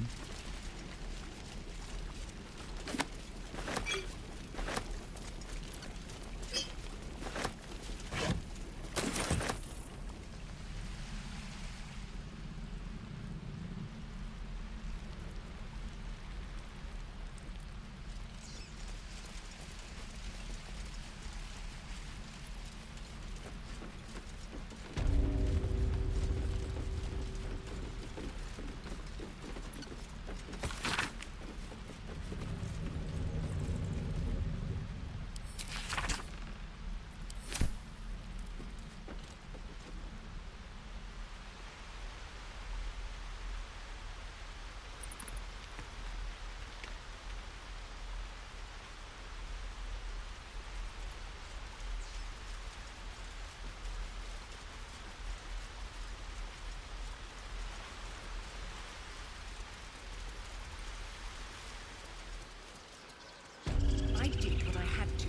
I did what I had to.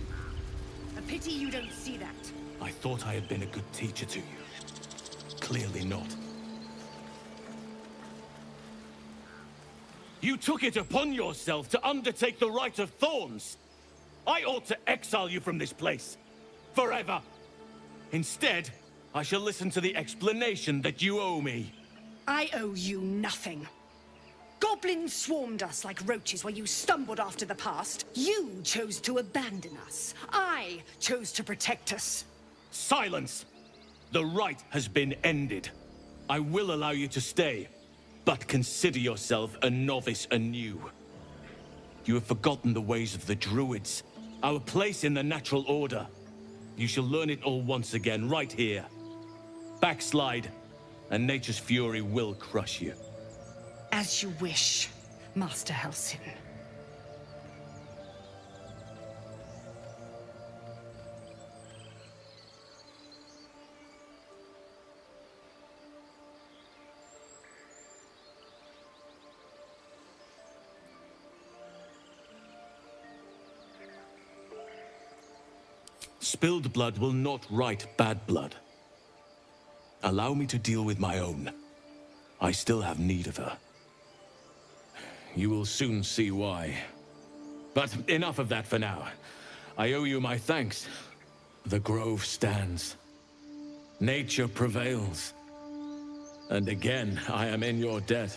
A pity you don't see that. I thought I had been a good teacher to you. Clearly not. You took it upon yourself to undertake the Rite of Thorns. I ought to exile you from this place. Forever. Instead, I shall listen to the explanation that you owe me. I owe you nothing. Goblins swarmed us like roaches while you stumbled after the past. You chose to abandon us. I chose to protect us. Silence! The rite has been ended. I will allow you to stay, but consider yourself a novice anew. You have forgotten the ways of the druids, our place in the natural order. You shall learn it all once again, right here. Backslide, and nature's fury will crush you. As you wish, Master Halsin. Spilled blood will not right bad blood. Allow me to deal with my own. I still have need of her. You will soon see why. But enough of that for now. I owe you my thanks. The grove stands. Nature prevails. And again, I am in your debt.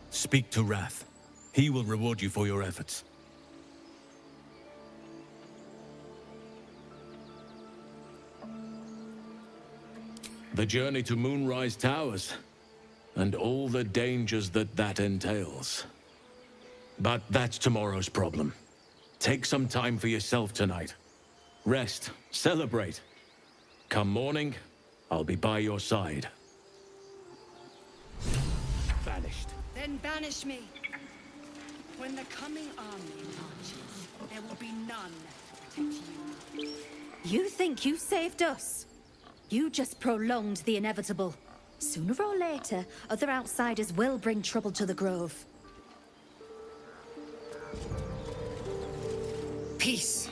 Speak to Wrath. He will reward you for your efforts. The journey to Moonrise Towers, and all the dangers that entails. But that's tomorrow's problem. Take some time for yourself tonight. Rest, celebrate. Come morning, I'll be by your side. Vanished. Then banish me. When the coming army marches, there will be none to protect you. You think you saved us? You just prolonged the inevitable. Sooner or later, other outsiders will bring trouble to the Grove. Peace.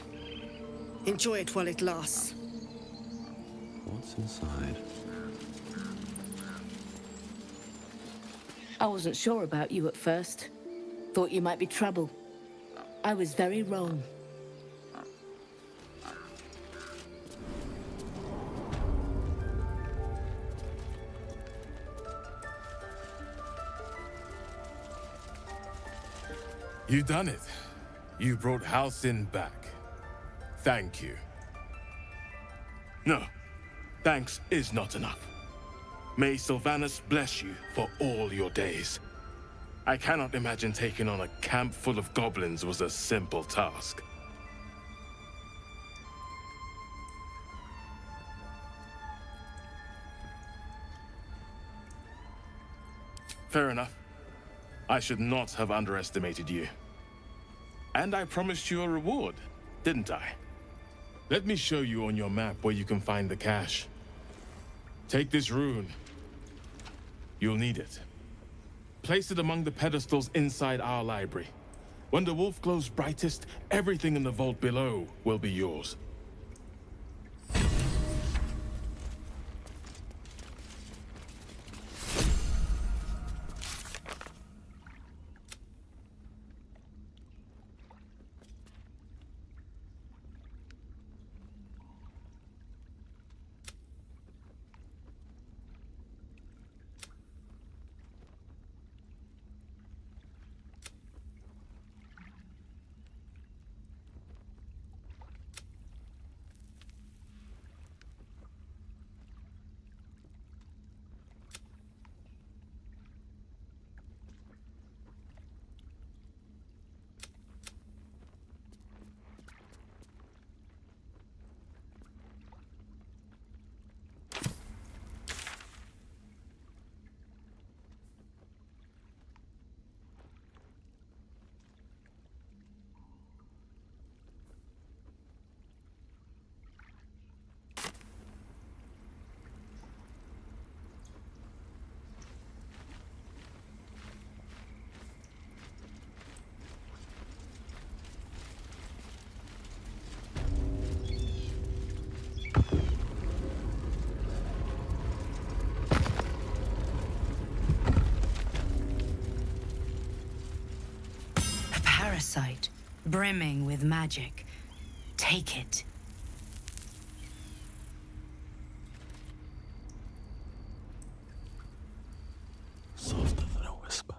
Enjoy it while it lasts. What's inside? I wasn't sure about you at first. Thought you might be trouble. I was very wrong. You done it. You brought Halsin back. Thank you. No, thanks is not enough. May Sylvanas bless you for all your days. I cannot imagine taking on a camp full of goblins was a simple task. Fair enough. I should not have underestimated you. And I promised you a reward, didn't I? Let me show you on your map where you can find the cache. Take this rune. You'll need it. Place it among the pedestals inside our library. When the wolf glows brightest, everything in the vault below will be yours. Parasite, brimming with magic. Take it. Softer than a whisper.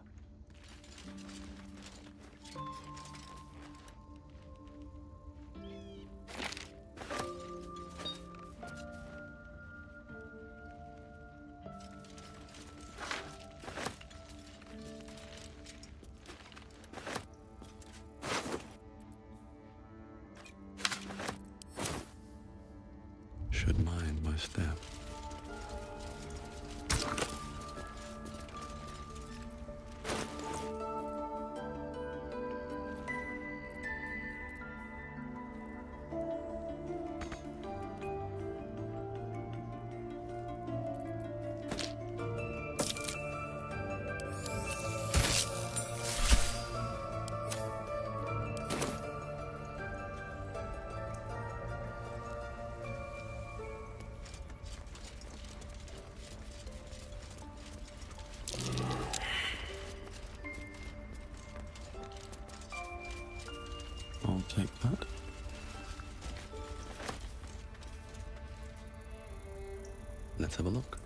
Should mind my step. I'll take that. Let's have a look.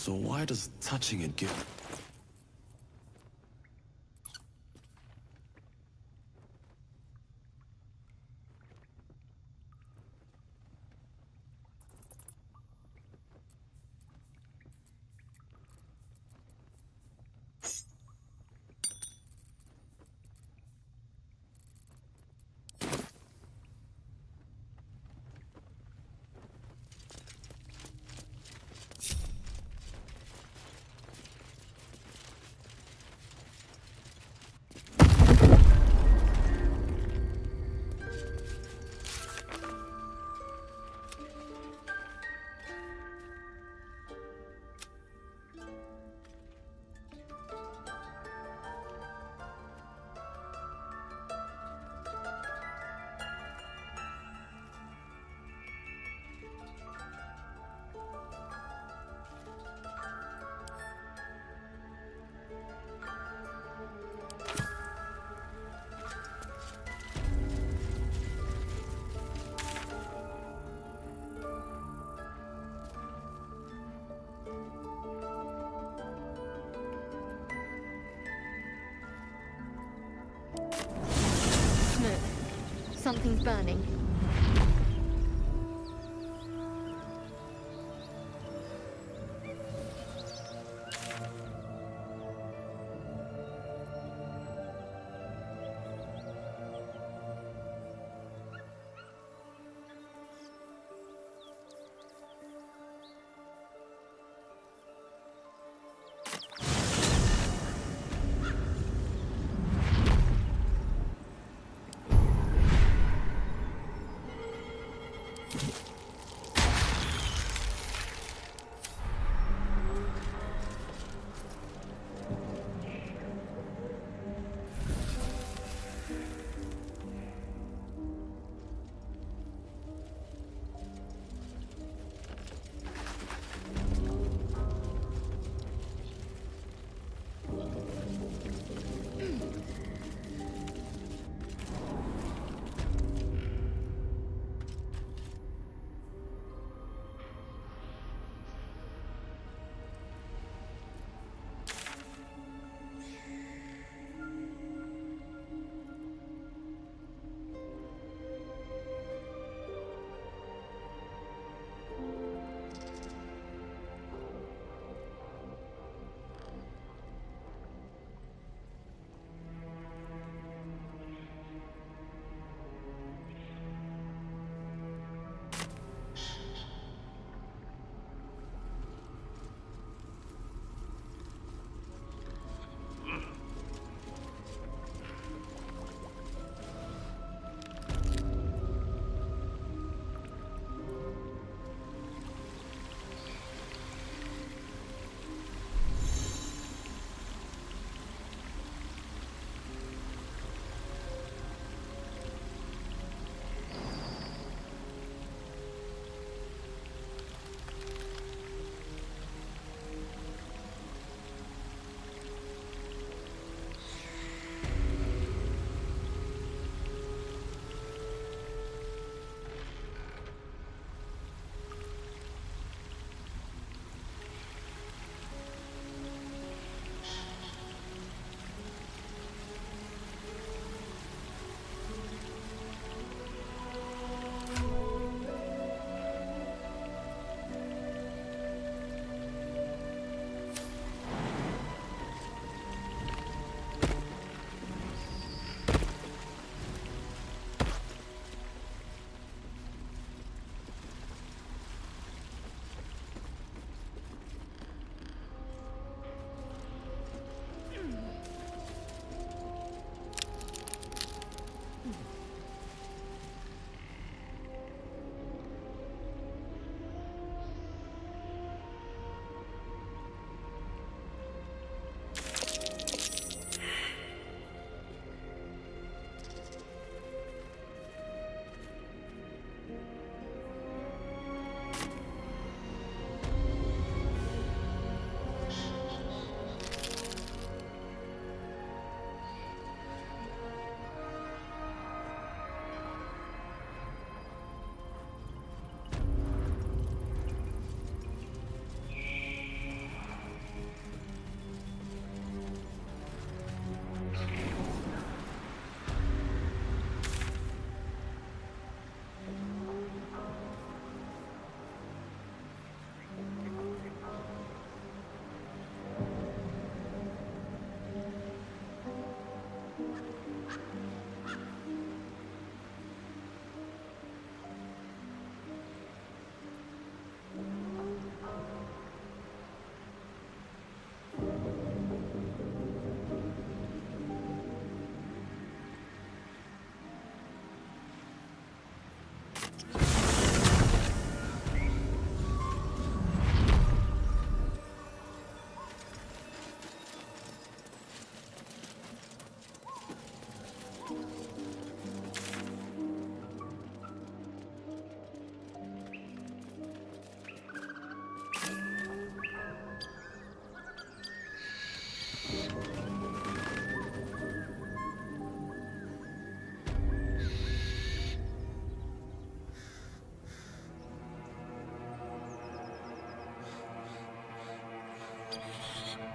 So why does touching it give... Look, something's burning.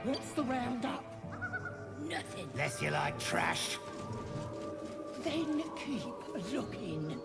What's the roundup? Nothing. Less you like trash. Then keep looking.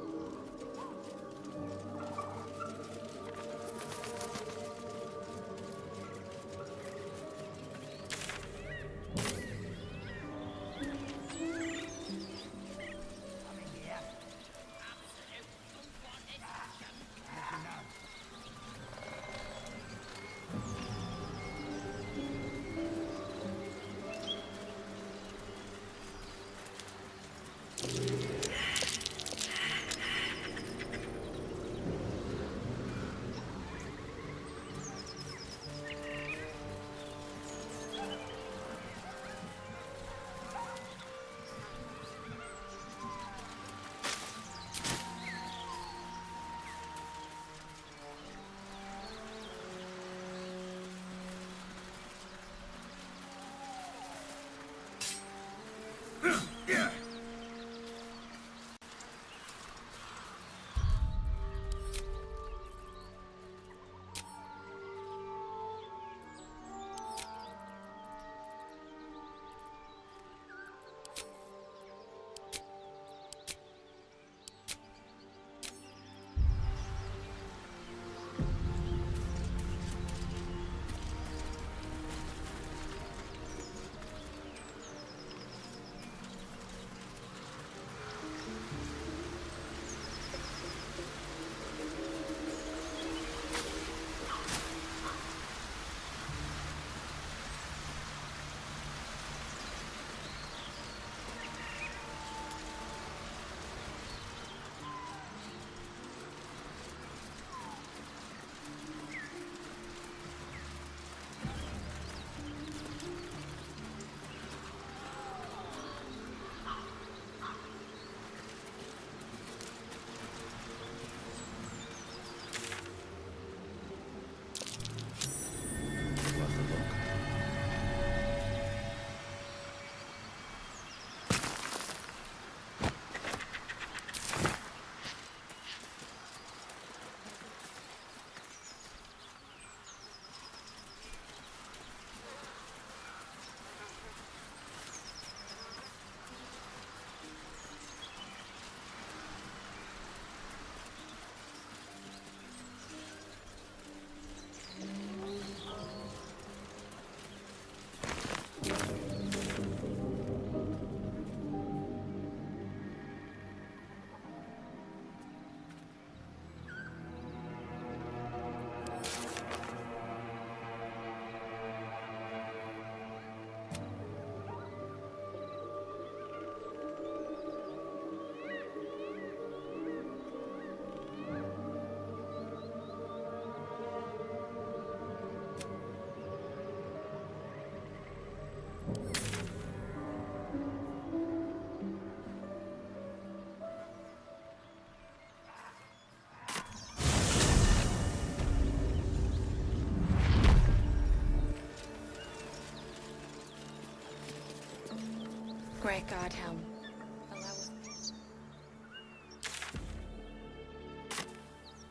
Great God, Helm.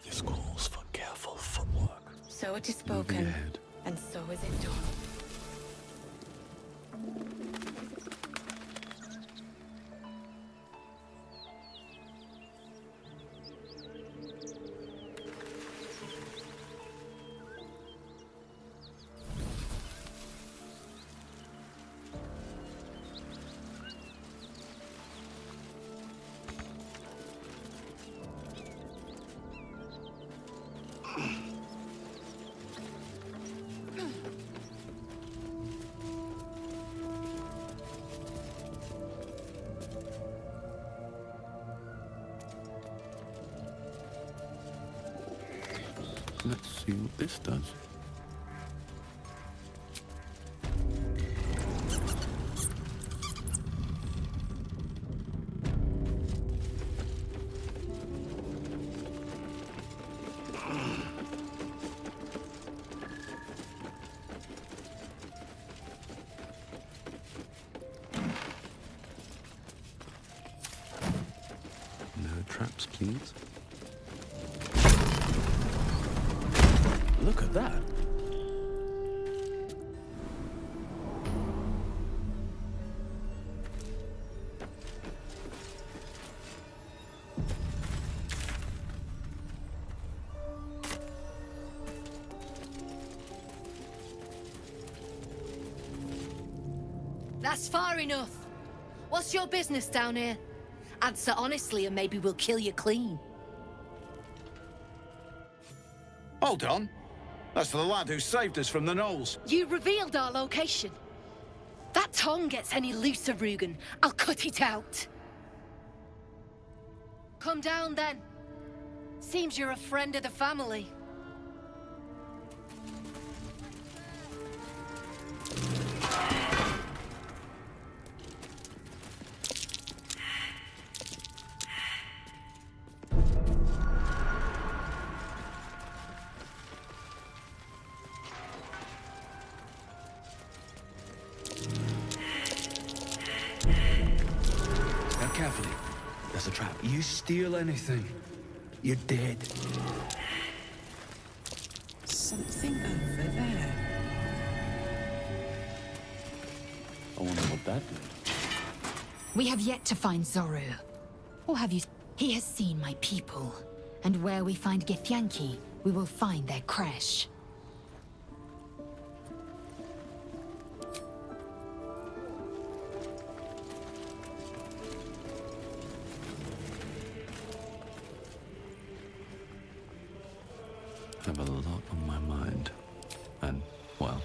This calls for careful footwork. So it is Moving spoken, ahead. and so is it done. Let's see what this does. No traps, please. Look at that. That's far enough. What's your business down here? Answer honestly and maybe we'll kill you clean. Hold on. That's the lad who saved us from the gnolls. You revealed our location. That tongue gets any looser, Rugen, I'll cut it out. Come down then. Seems you're a friend of the family. Now carefully. There's a trap. You steal anything, you're dead. Something over there. I wonder what that did. We have yet to find Zoru. Or have you... He has seen my people. And where we find Githyanki, we will find their crash. I have a lot on my mind. And, well...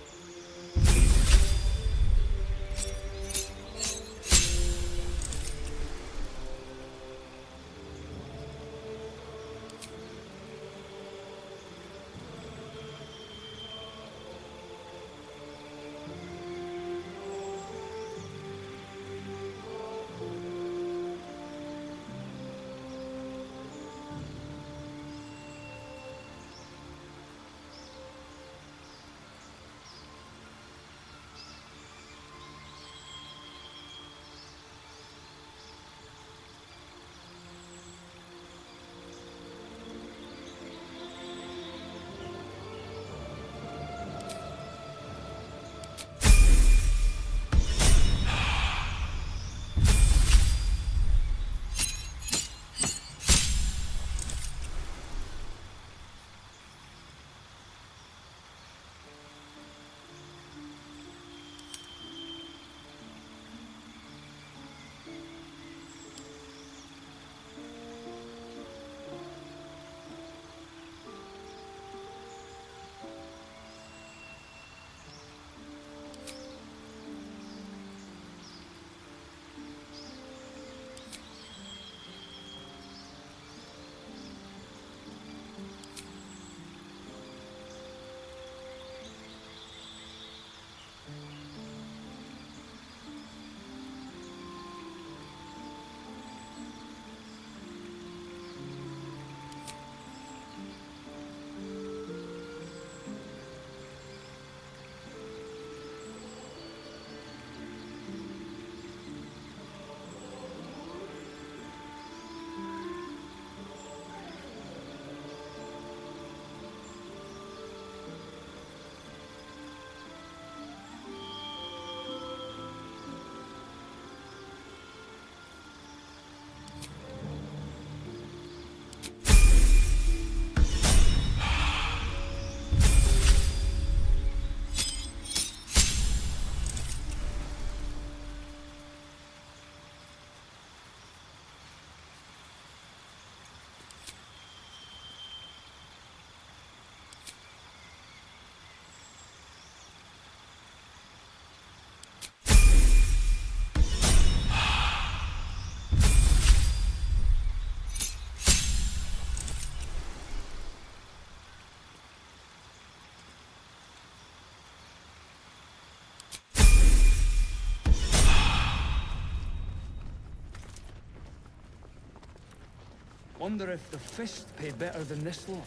Wonder if the fist pay better than this lot.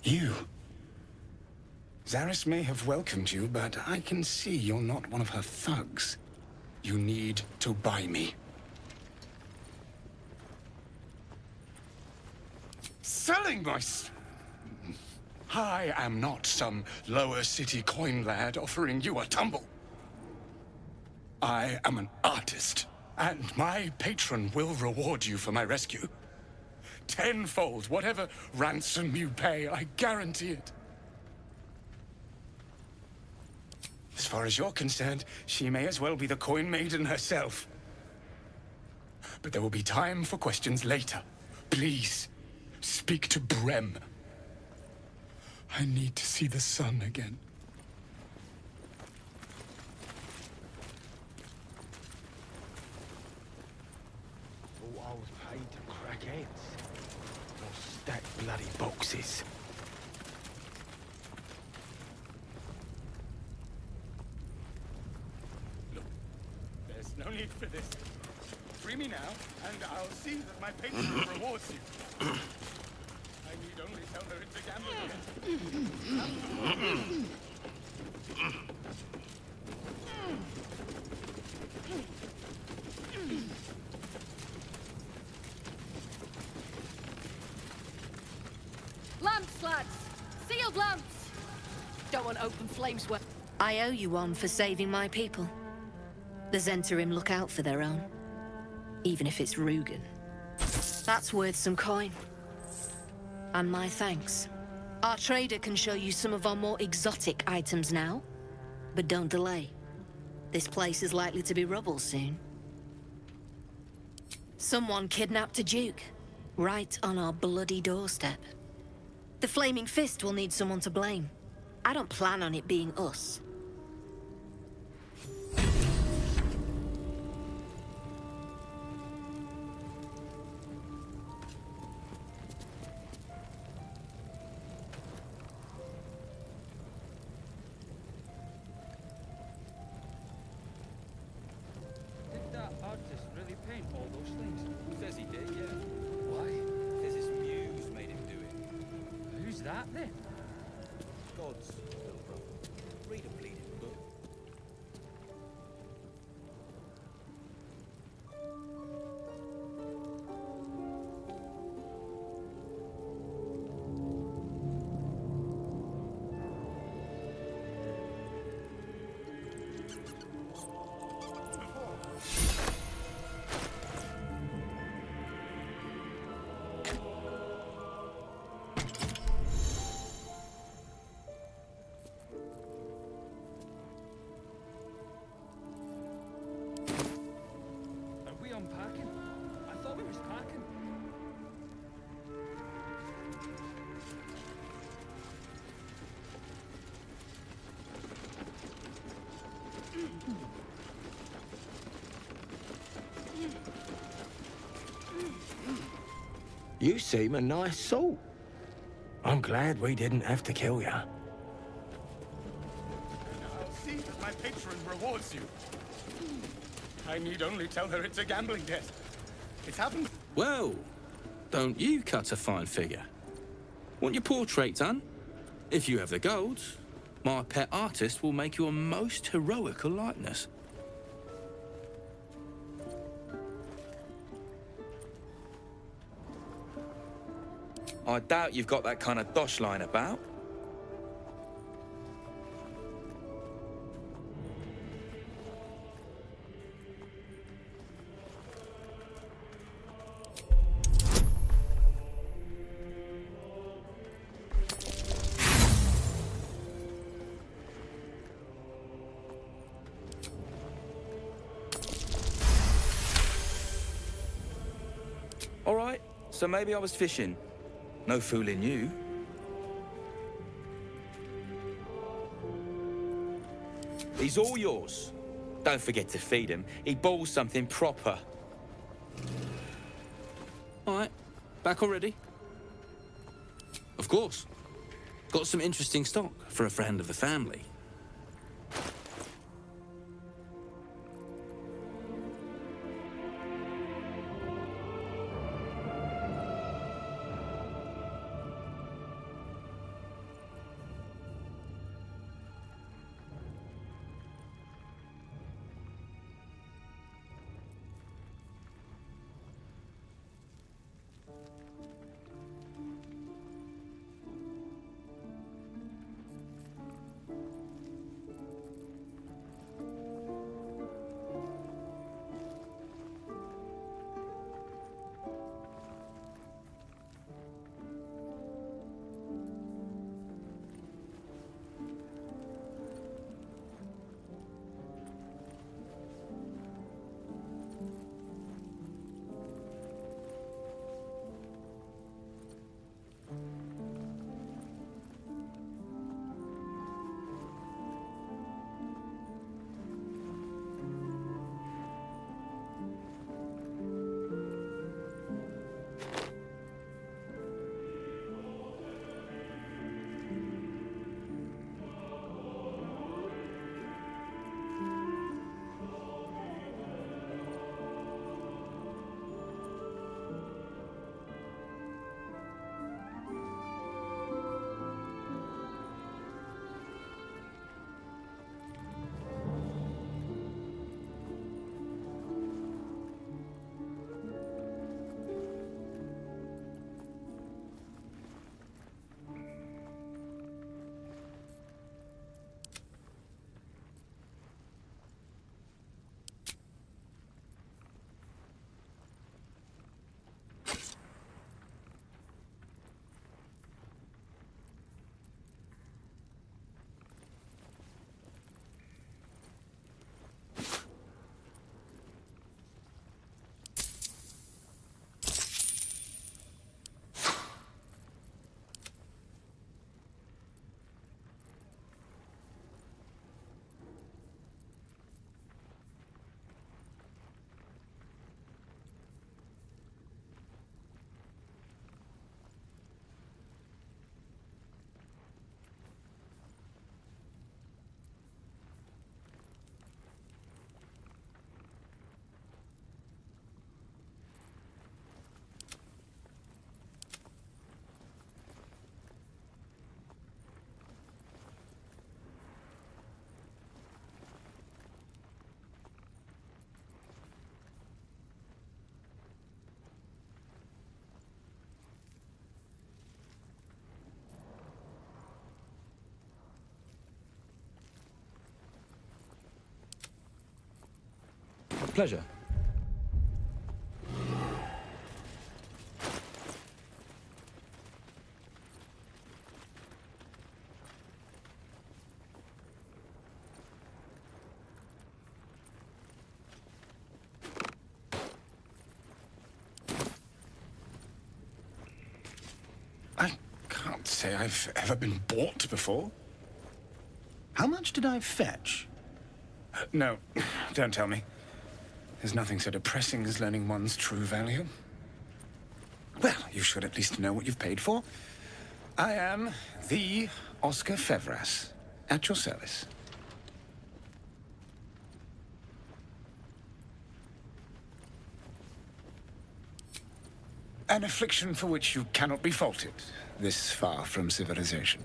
You. Zaris may have welcomed you, but I can see you're not one of her thugs. You need to buy me. Selling my... I am not some lower city coin lad offering you a tumble. I am an artist, and my patron will reward you for my rescue. Tenfold, whatever ransom you pay, I guarantee it. far as you're concerned, she may as well be the coin maiden herself. But there will be time for questions later. Please, speak to Brem. I need to see the sun again. Oh, I was paid to crack heads. Or stack bloody boxes. Look, there's no need for this. Free me now, and I'll see that my patron rewards you. I need only tell her it's a gambling. Lamps, lads! Sealed lamps! Don't want open flames where... I owe you one for saving my people. The Zentarim look out for their own. Even if it's Rugen. That's worth some coin. And my thanks. Our trader can show you some of our more exotic items now. But don't delay. This place is likely to be rubble soon. Someone kidnapped a duke. Right on our bloody doorstep. The Flaming Fist will need someone to blame. I don't plan on it being us. Did that artist really paint all those things? Says he did, yeah. Why? Says his muse made him do it. Who's that then? God's little brother. Read a bleeding book. Unpacking? I thought we was packing. You seem a nice soul. I'm glad we didn't have to kill you. I'll see that my patron rewards you. I need only tell her it's a gambling debt. It's happened. Well, don't you cut a fine figure? Want your portrait done? If you have the gold, my pet artist will make you a most heroical likeness. I doubt you've got that kind of dosh line about. All right, so maybe I was fishing. No fooling you. He's all yours. Don't forget to feed him. He balls something proper. All right, back already? Of course. Got some interesting stock for a friend of the family. Pleasure. I can't say I've ever been bought before. How much did I fetch? No, don't tell me. There's nothing so depressing as learning one's true value. Well, you should at least know what you've paid for. I am the Oscar Fevras, at your service. An affliction for which you cannot be faulted, this far from civilization.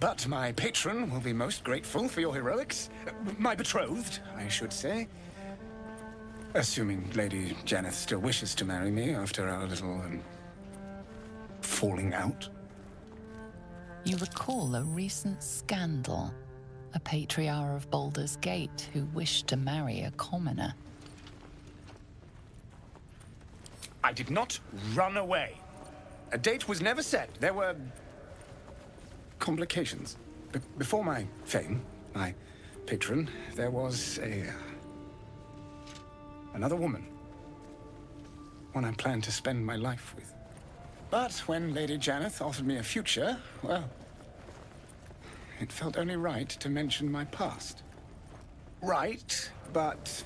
But my patron will be most grateful for your heroics. My betrothed, I should say. Assuming Lady Janeth still wishes to marry me after our little, falling out. You recall a recent scandal. A patriarch of Baldur's Gate who wished to marry a commoner. I did not run away. A date was never set. There were complications. Before my fame, my patron, there was another woman. One I planned to spend my life with. But when Lady Janeth offered me a future, well, it felt only right to mention my past. Right, but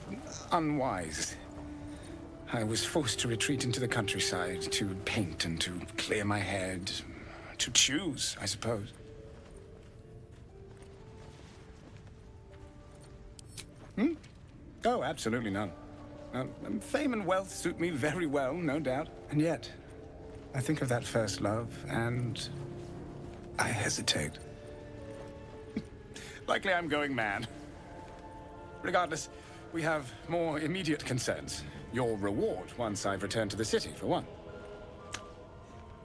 unwise. I was forced to retreat into the countryside, to paint and to clear my head. To choose, I suppose. Oh, absolutely none. Fame and wealth suit me very well, no doubt. And yet, I think of that first love, and I hesitate. Likely I'm going mad. Regardless, we have more immediate concerns. Your reward once I've returned to the city, for one.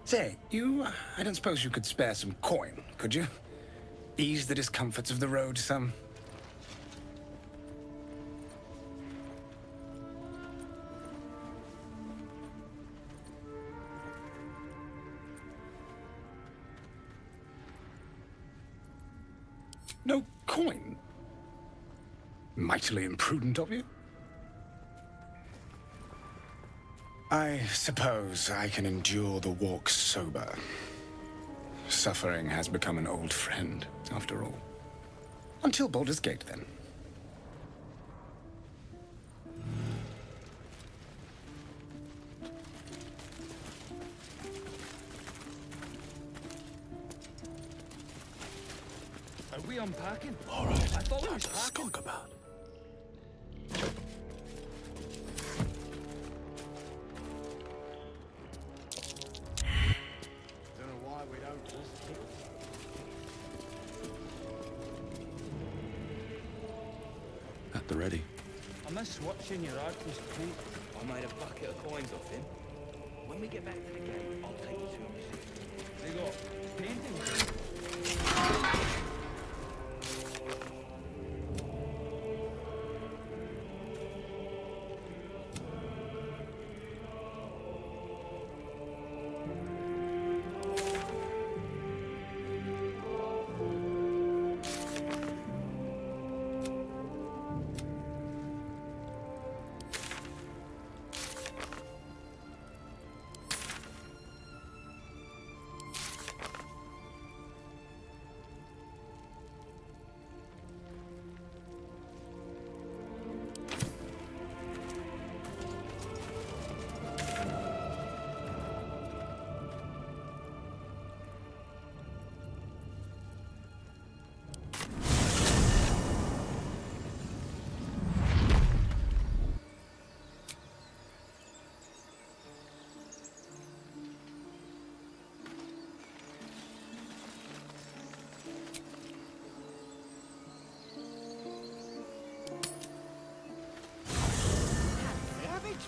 Say, I don't suppose you could spare some coin, could you? Ease the discomforts of the road some. No coin? Mightily imprudent of you. I suppose I can endure the walk sober. Suffering has become an old friend, after all. Until Baldur's Gate, then. Are we unpacking? All right, I thought we were time to packing. skulk about. Don't know why we don't just hit. At the ready. I miss watching your artist paint. I made a bucket of coins off him. When we get back to the gate, I'll take you to him. They got paintings.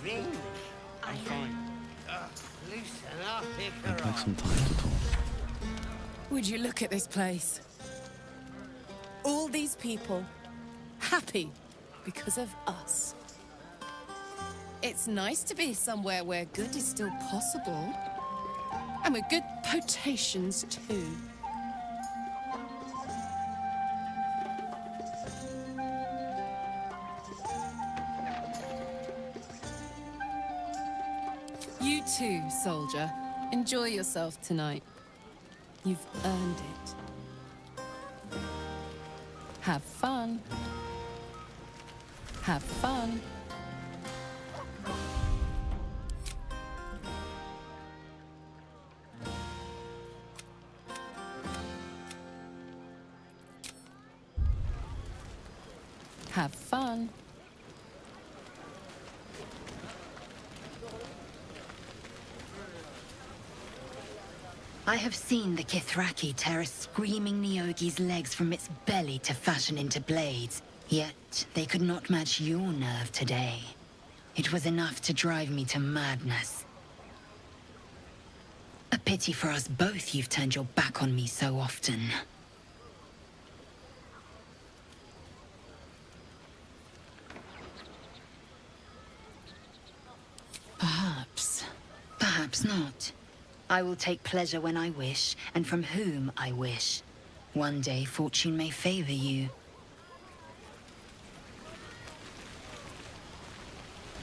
Drink. I'm fine. Loosen up, I'd like some time to talk. Would you look at this place? All these people happy because of us. It's nice to be somewhere where good is still possible. And with good potations, too. You too, soldier. Enjoy yourself tonight. You've earned it. Have fun. Have fun. Have fun. I have seen the Kithraki tear a screaming Neogi's legs from its belly to fashion into blades. Yet they could not match your nerve today. It was enough to drive me to madness. A pity for us both you've turned your back on me so often. Perhaps. Perhaps not. I will take pleasure when I wish, and from whom I wish. One day fortune may favor you.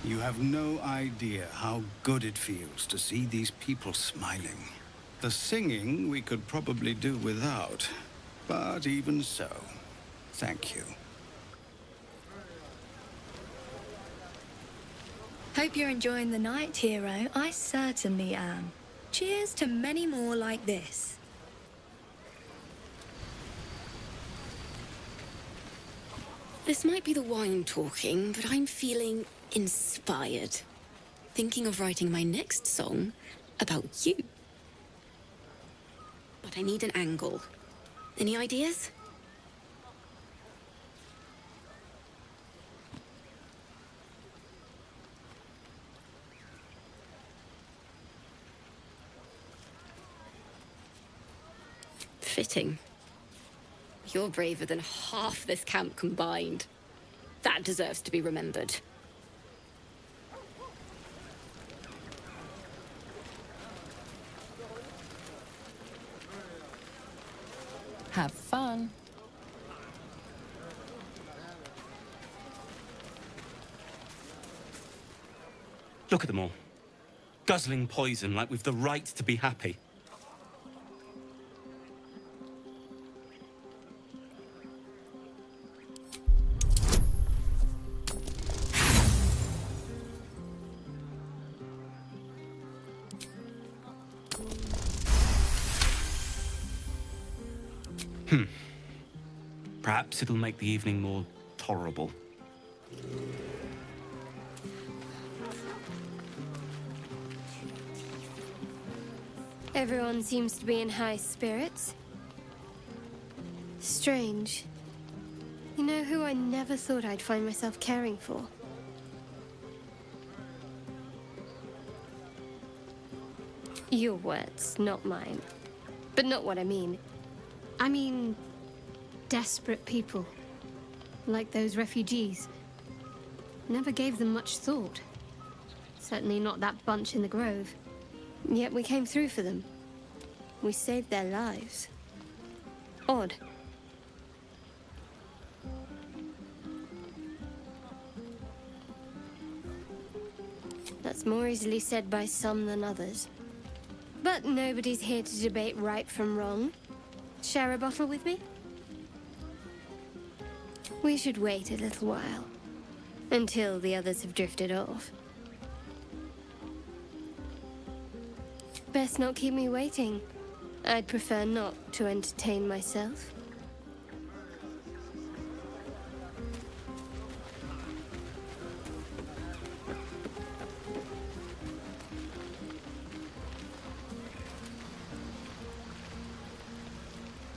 You have no idea how good it feels to see these people smiling. The singing we could probably do without, but even so, thank you. Hope you're enjoying the night, hero. I certainly am. Cheers to many more like this. This might be the wine talking, but I'm feeling inspired. Thinking of writing my next song about you. But I need an angle. Any ideas? Fitting. You're braver than half this camp combined. That deserves to be remembered. Have fun. Look at them all. Guzzling poison like we've the right to be happy. Perhaps it'll make the evening more tolerable. Everyone seems to be in high spirits. Strange. You know who I never thought I'd find myself caring for? Your words, not mine. But not what I mean. I mean, desperate people. Like those refugees. Never gave them much thought. Certainly not that bunch in the grove. Yet we came through for them. We saved their lives. Odd. That's more easily said by some than others. But nobody's here to debate right from wrong. Share a bottle with me? We should wait a little while. Until the others have drifted off. Best not keep me waiting. I'd prefer not to entertain myself.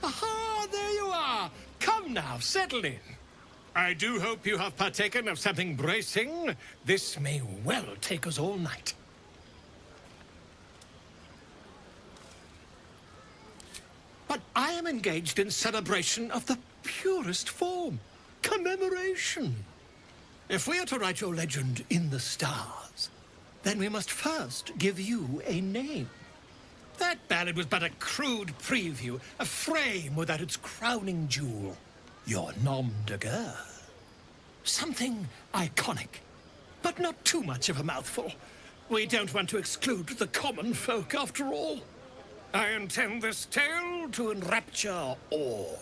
Aha! There you are! Come now, settle in. I do hope you have partaken of something bracing. This may well take us all night. But I am engaged in celebration of the purest form. Commemoration. If we are to write your legend in the stars, then we must first give you a name. That ballad was but a crude preview, a frame without its crowning jewel. Your nom de guerre. Something iconic, but not too much of a mouthful. We don't want to exclude the common folk, after all. I intend this tale to enrapture all.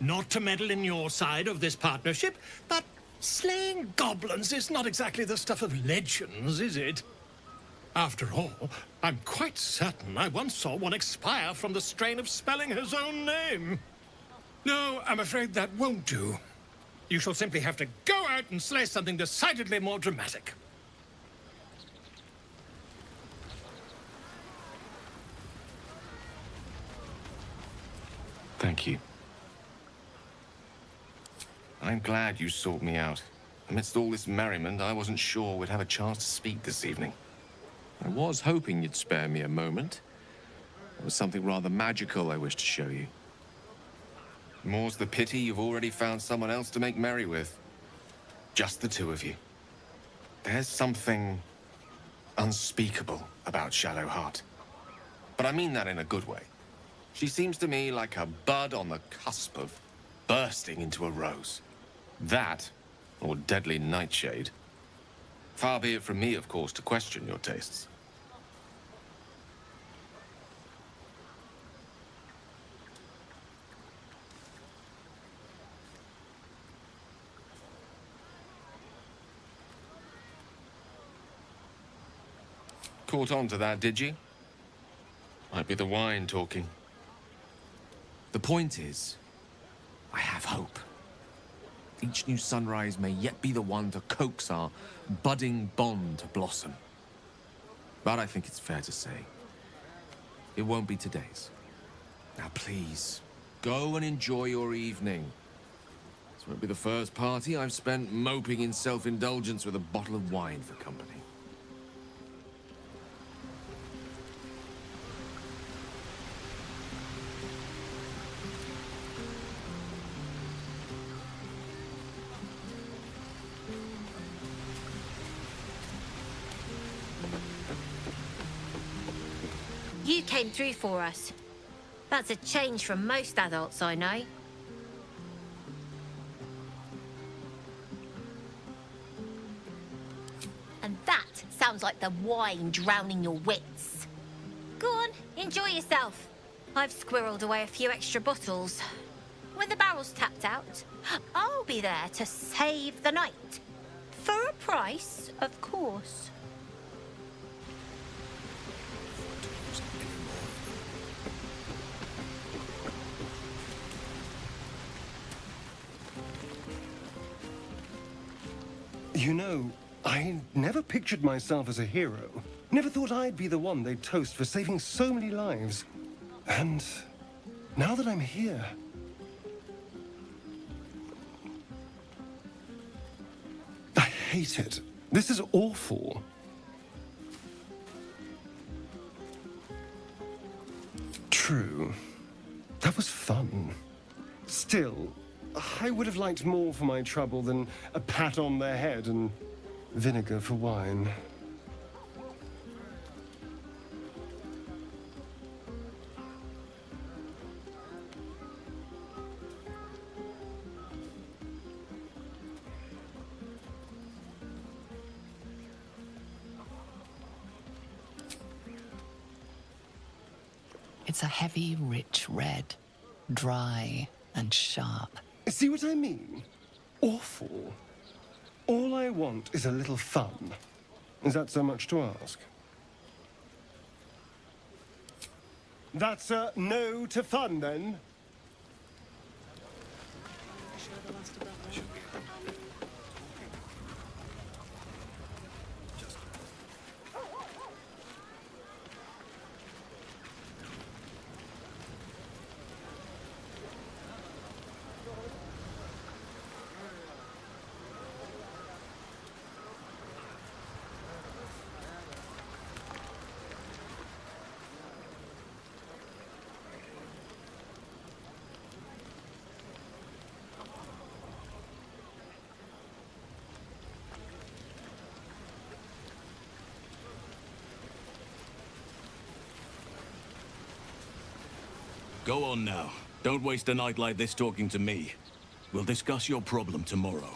Not to meddle in your side of this partnership, but slaying goblins is not exactly the stuff of legends, is it? After all, I'm quite certain I once saw one expire from the strain of spelling his own name. No, I'm afraid that won't do. You shall simply have to go out and slay something decidedly more dramatic. Thank you. I'm glad you sought me out. Amidst all this merriment, I wasn't sure we'd have a chance to speak this evening. I was hoping you'd spare me a moment. There was something rather magical I wished to show you. More's the pity you've already found someone else to make merry with. Just the two of you. There's something unspeakable about Shadowheart. But I mean that in a good way. She seems to me like a bud on the cusp of bursting into a rose. That, or deadly nightshade. Far be it from me, of course, to question your tastes. Caught on to that, did you? Might be the wine talking. The point is, I have hope. Each new sunrise may yet be the one to coax our budding bond to blossom. But I think it's fair to say, it won't be today's. Now please, go and enjoy your evening. This won't be the first party I've spent moping in self-indulgence with a bottle of wine for company. You came through for us. That's a change from most adults I know. And that sounds like the wine drowning your wits. Go on, enjoy yourself. I've squirreled away a few extra bottles. When the barrel's tapped out, I'll be there to save the night. For a price, of course. You know, I never pictured myself as a hero. Never thought I'd be the one they'd toast for saving so many lives. And now that I'm here... I hate it. This is awful. True. That was fun. Still, I would have liked more for my trouble than a pat on the head and vinegar for wine. It's a heavy, rich red, dry and sharp. See what I mean? Awful. All I want is a little fun. Is that so much to ask? That's a no to fun, then? Go on now. Don't waste a night like this talking to me. We'll discuss your problem tomorrow.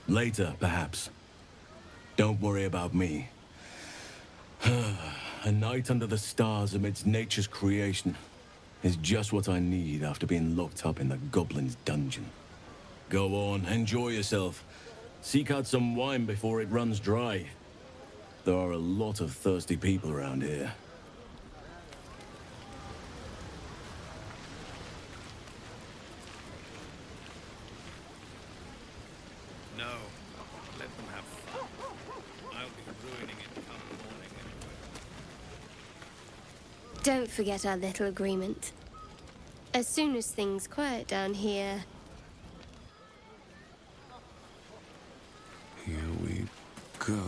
Later, perhaps. Don't worry about me. A night under the stars amidst nature's creation is just what I need after being locked up in the goblin's dungeon. Go on, enjoy yourself. Seek out some wine before it runs dry. There are a lot of thirsty people around here. No, let them have fun. I'll be ruining it come morning anyway. Don't forget our little agreement. As soon as things quiet down here... Here we go.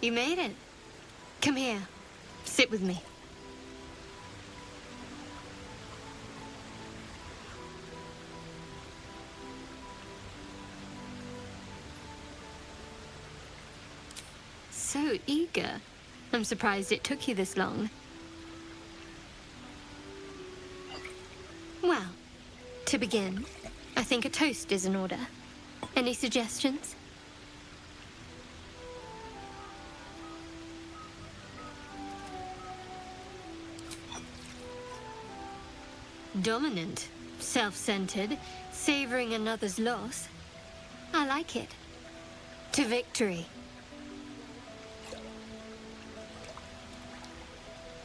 You made it. Come here. Sit with me. So eager. I'm surprised it took you this long. Well, to begin, I think a toast is in order. Any suggestions? Dominant, self-centered, savoring another's loss. I like it. To victory.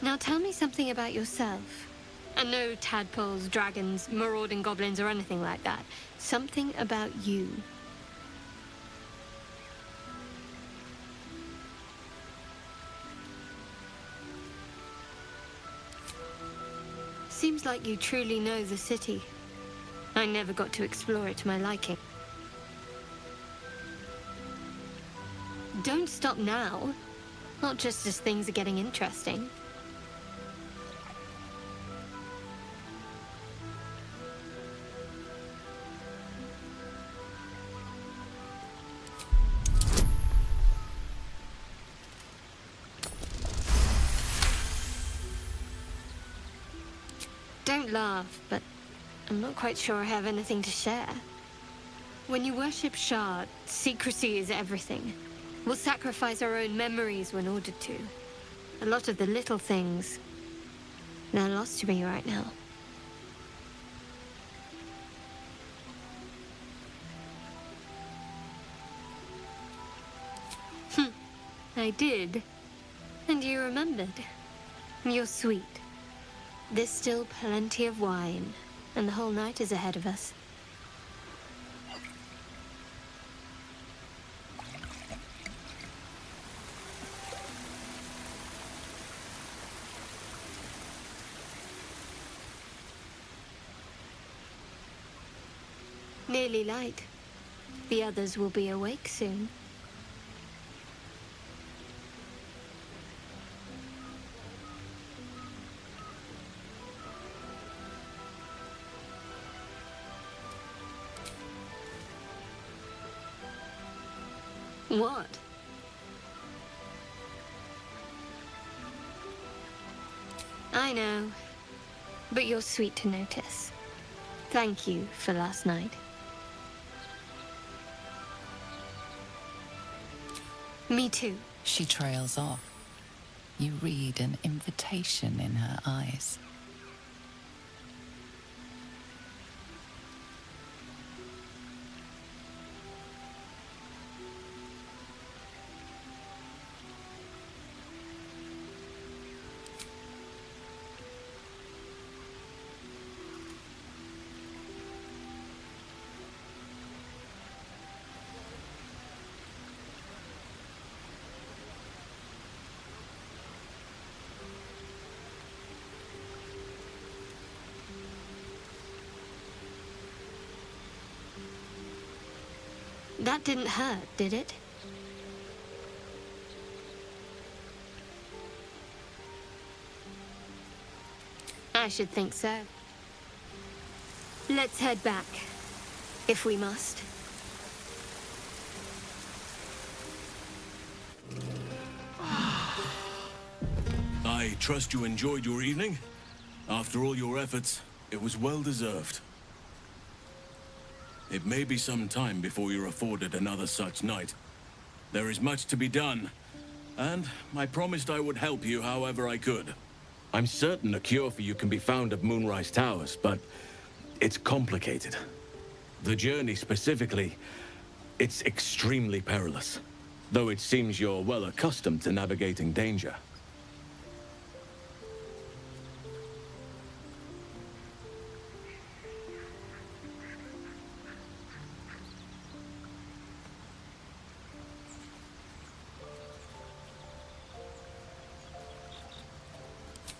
Now tell me something about yourself. And no tadpoles, dragons, marauding goblins, or anything like that. Something about you. Seems like you truly know the city. I never got to explore it to my liking. Don't stop now. Not just as things are getting interesting. Don't laugh, but I'm not quite sure I have anything to share. When you worship Shard, secrecy is everything. We'll sacrifice our own memories when ordered to. A lot of the little things, they're lost to me right now. I did. And you remembered. You're sweet. There's still plenty of wine, and the whole night is ahead of us. Nearly light. The others will be awake soon. What? I know, but you're sweet to notice. Thank you for last night. Me too. She trails off. You read an invitation in her eyes. That didn't hurt, did it? I should think so. Let's head back, if we must. I trust you enjoyed your evening. After all your efforts, it was well deserved. It may be some time before you're afforded another such night. There is much to be done, and I promised I would help you however I could. I'm certain a cure for you can be found at Moonrise Towers, but it's complicated. The journey specifically, it's extremely perilous, though it seems you're well accustomed to navigating danger.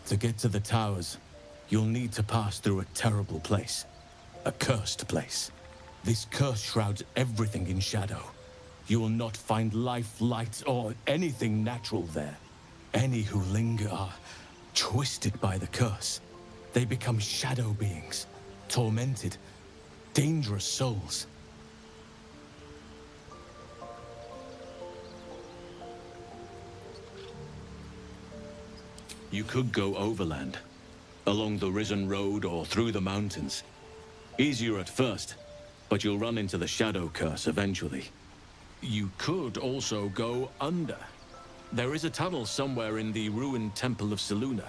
To get to the towers, you'll need to pass through a terrible place. A cursed place. This curse shrouds everything in shadow. You will not find life, light, or anything natural there. Any who linger are twisted by the curse. They become shadow beings, tormented, dangerous souls. You could go overland, along the Risen Road or through the mountains. Easier at first, but you'll run into the Shadow Curse eventually. You could also go under. There is a tunnel somewhere in the ruined Temple of Selûne.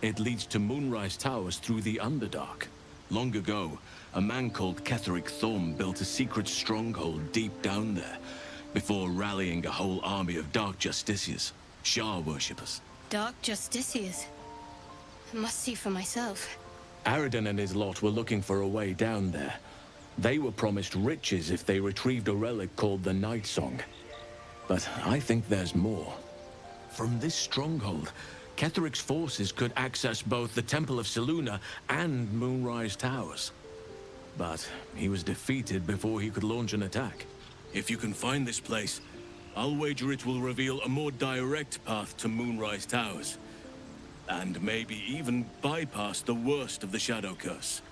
It leads to Moonrise Towers through the Underdark. Long ago, a man called Ketheric Thorm built a secret stronghold deep down there, before rallying a whole army of Dark Justiciars, Shah worshippers. Dark Justiciars. Must see for myself. Aradin and his lot were looking for a way down there. They were promised riches if they retrieved a relic called the Night Song. But I think there's more. From this stronghold, Ketheric's forces could access both the Temple of Selûne and Moonrise Towers. But he was defeated before he could launch an attack. If you can find this place, I'll wager it will reveal a more direct path to Moonrise Towers. And maybe even bypass the worst of the Shadow Curse.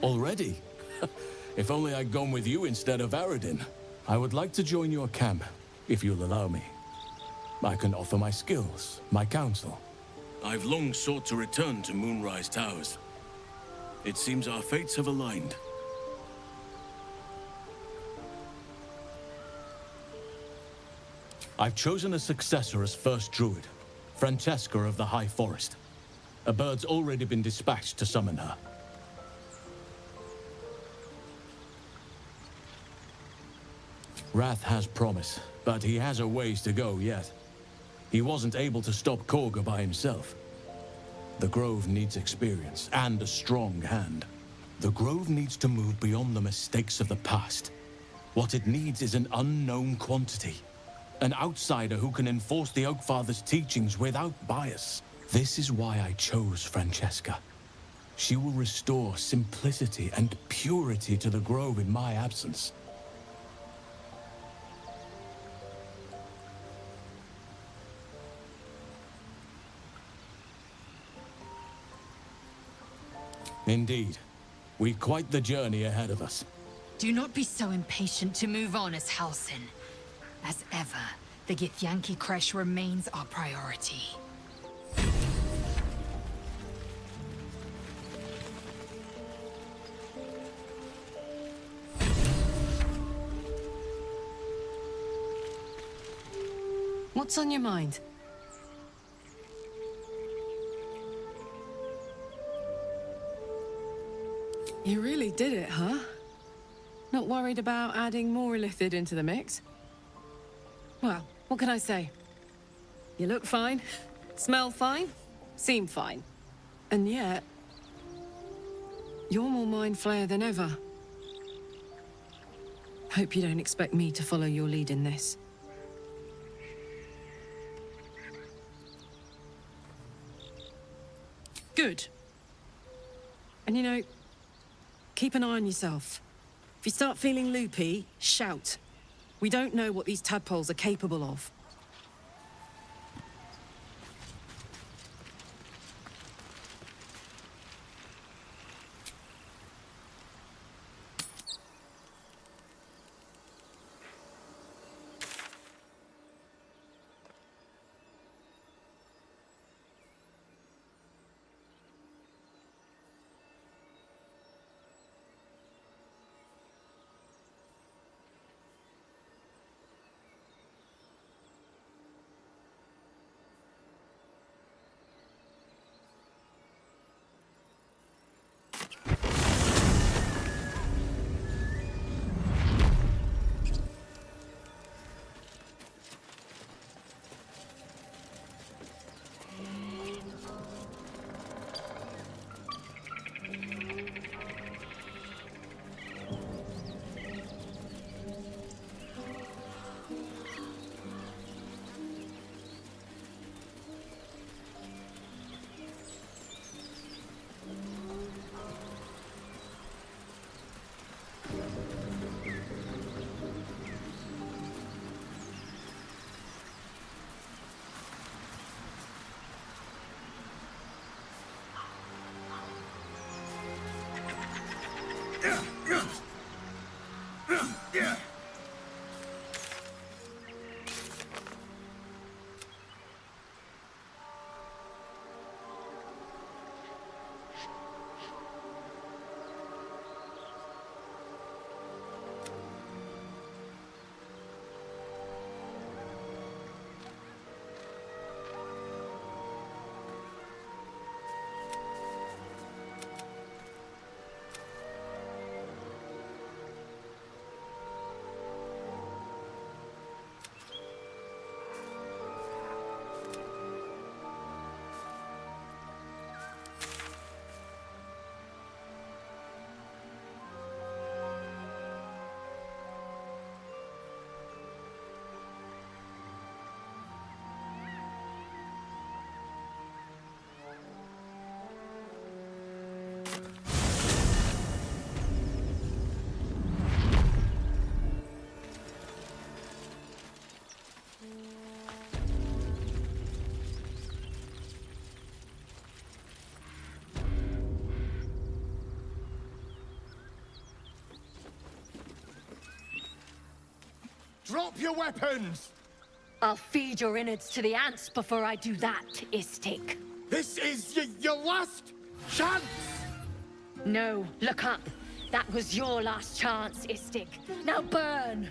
Already? If only I'd gone with you instead of Aradin. I would like to join your camp, if you'll allow me. I can offer my skills, my counsel. I've long sought to return to Moonrise Towers. It seems our fates have aligned. I've chosen a successor as first druid, Francesca of the High Forest. A bird's already been dispatched to summon her. Wrath has promise, but he has a ways to go yet. He wasn't able to stop Korga by himself. The Grove needs experience and a strong hand. The Grove needs to move beyond the mistakes of the past. What it needs is an unknown quantity. An outsider who can enforce the Oakfather's teachings without bias. This is why I chose Francesca. She will restore simplicity and purity to the Grove in my absence. Indeed. We've quite the journey ahead of us. Do not be so impatient to move on as Halsin. As ever, the Githyanki Kresh remains our priority. What's on your mind? You really did it, huh? Not worried about adding more Illithid into the mix? Well, what can I say? You look fine, smell fine, seem fine. And yet, you're more mind flayer than ever. Hope you don't expect me to follow your lead in this. Good. And you know, keep an eye on yourself. If you start feeling loopy, shout. We don't know what these tadpoles are capable of. Drop your weapons! I'll feed your innards to the ants before I do that, Istik. This is your last chance! No, look up. That was your last chance, Istik. Now burn!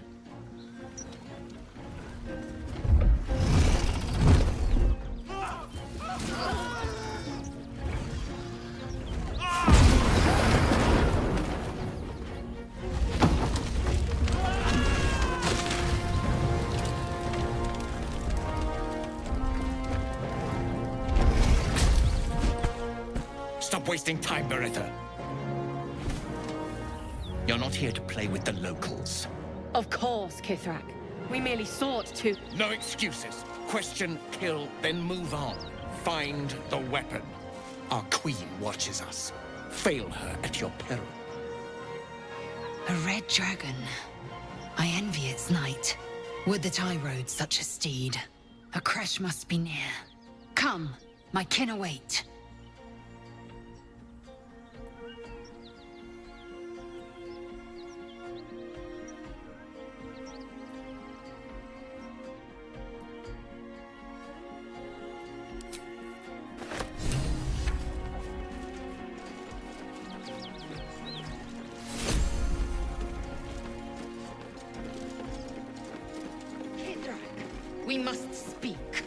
Stop wasting time, Beretta. You're not here to play with the locals. Of course, Kithrak. We merely sought to... No excuses. Question, kill, then move on. Find the weapon. Our queen watches us. Fail her at your peril. A red dragon. I envy its knight. Would that I rode such a steed. A crash must be near. Come, my kin await. We must speak.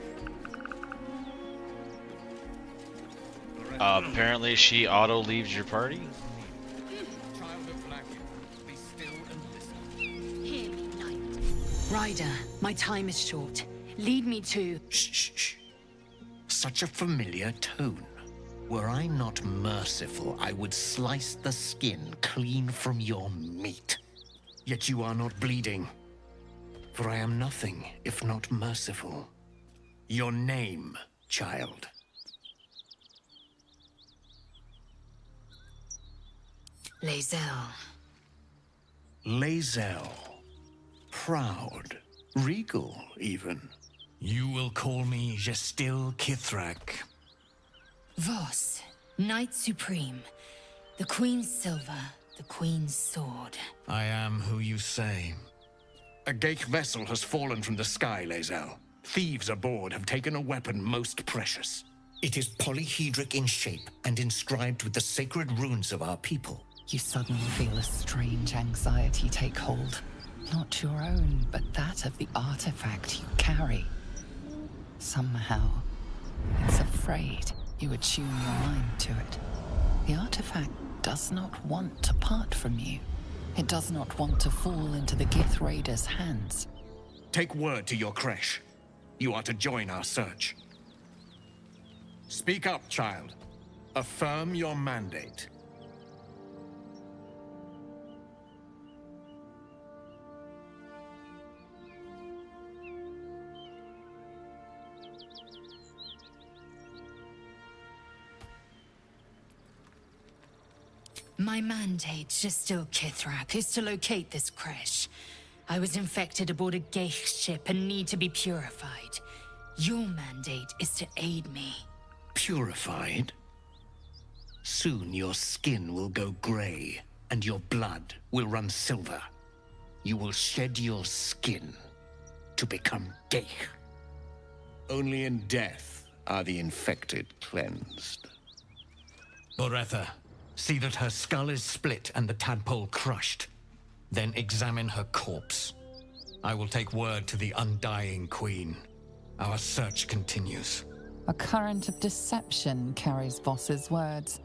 Apparently she auto leaves your party. Hear me, knight. Ryder, my time is short. Lead me to... Shh. Such a familiar tone. Were I not merciful, I would slice the skin clean from your meat. Yet you are not bleeding. For I am nothing if not merciful. Your name, child. Lae'zel. Lae'zel. Proud. Regal, even. You will call me Gestil Kithrak. Voss, Knight Supreme. The Queen's silver, the Queen's sword. I am who you say. A Geich vessel has fallen from the sky, Lae'zel. Thieves aboard have taken a weapon most precious. It is polyhedric in shape and inscribed with the sacred runes of our people. You suddenly feel a strange anxiety take hold. Not your own, but that of the artifact you carry. Somehow, it's afraid you attune your mind to it. The artifact does not want to part from you. It does not want to fall into the Gith Raiders' hands. Take word to your creche. You are to join our search. Speak up, child. Affirm your mandate. My mandate, Gestil Kithrak, is to locate this creche. I was infected aboard a Geich ship and need to be purified. Your mandate is to aid me. Purified? Soon your skin will go grey, and your blood will run silver. You will shed your skin to become Geich. Only in death are the infected cleansed. Boretha, see that her skull is split and the tadpole crushed. Then examine her corpse. I will take word to the undying queen. Our search continues. A current of deception carries Voss's words.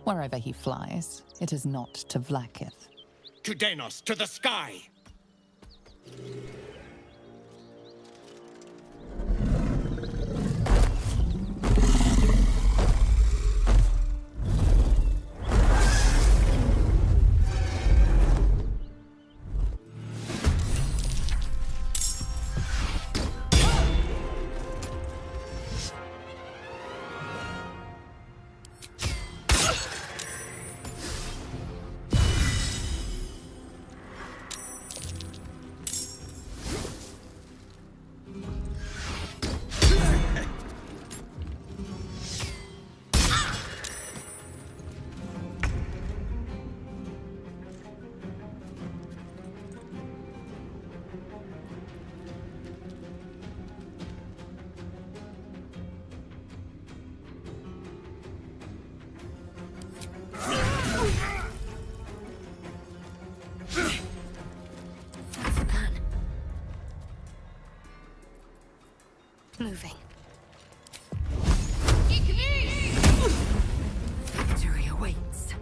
Wherever he flies, it is not to Vlaakith. To Danos, to the sky! Moving. Victory awaits.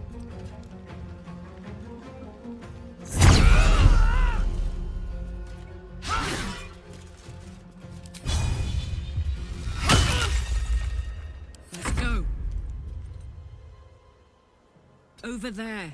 Let's go. Over there.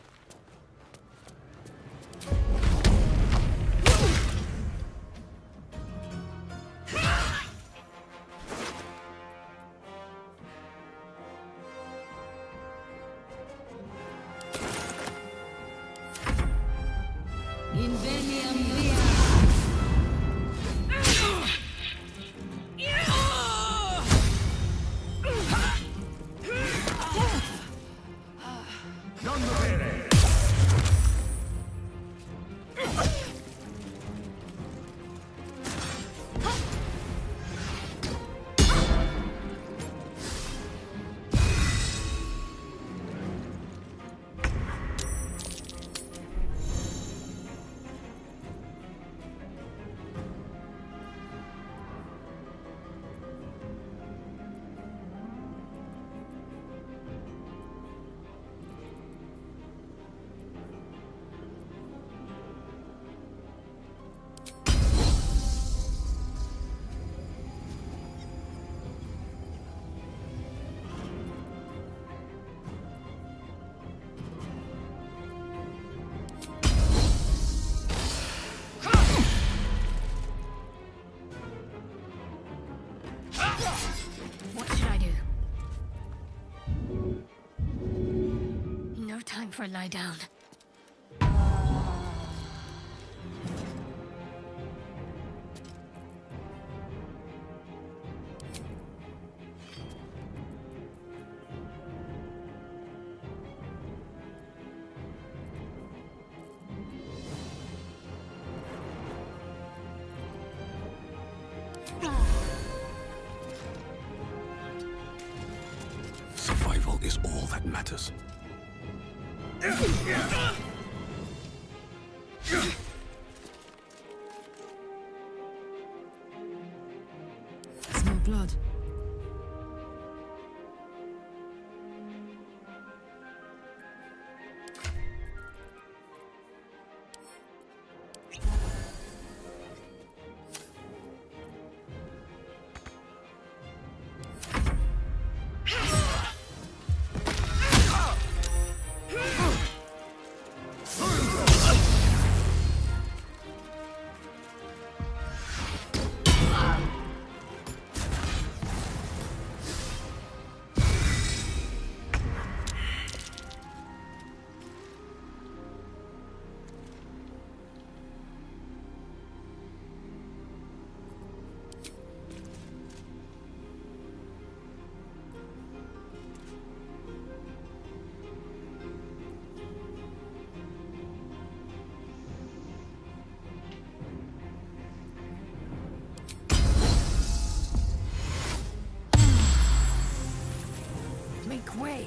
What should I do? No time for a lie down. survival is all that matters. Smell blood. Make way.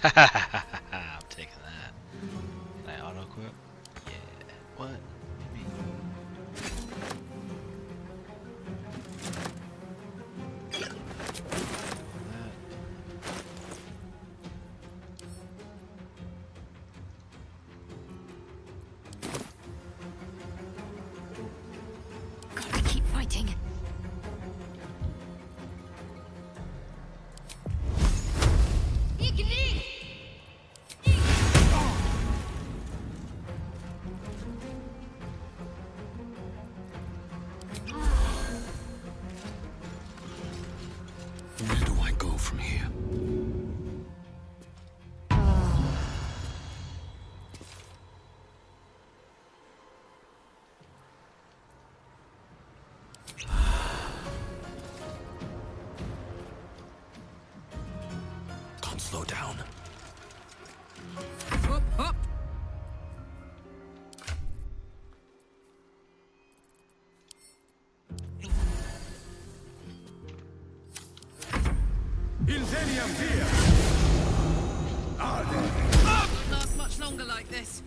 I'm taking that. Can I auto equip? Yeah. What? Me. Gotta keep fighting. Where do I go from here? Can't slow down. Up, up. Incendium here! Won't last much longer like this.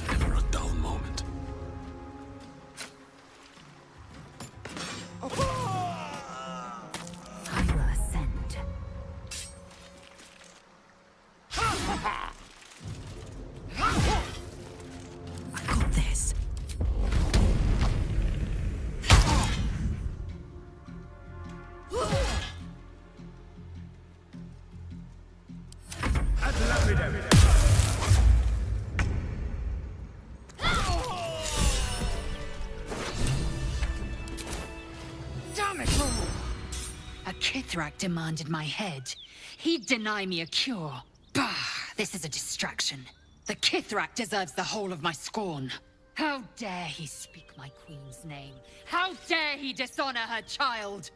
Never a dull moment. I will ascend. I got this. Ad lapidem! Damn it all! A Kithrak demanded my head. He'd deny me a cure. Bah! This is a distraction. The Kithrak deserves the whole of my scorn. How dare he speak my queen's name? How dare he dishonor her child?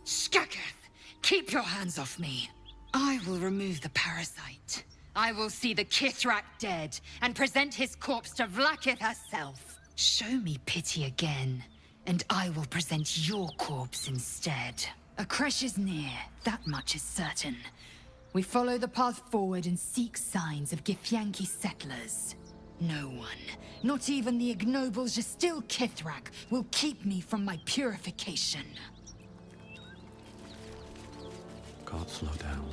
Skaketh! Keep your hands off me. I will remove the parasite. I will see the Kithrak dead and present his corpse to Vlakith herself. Show me pity again, and I will present your corpse instead. Akresh is near, that much is certain. We follow the path forward and seek signs of Githyanki settlers. No one, not even the ignoble Jastil Kithrak, will keep me from my purification. Can't slow down.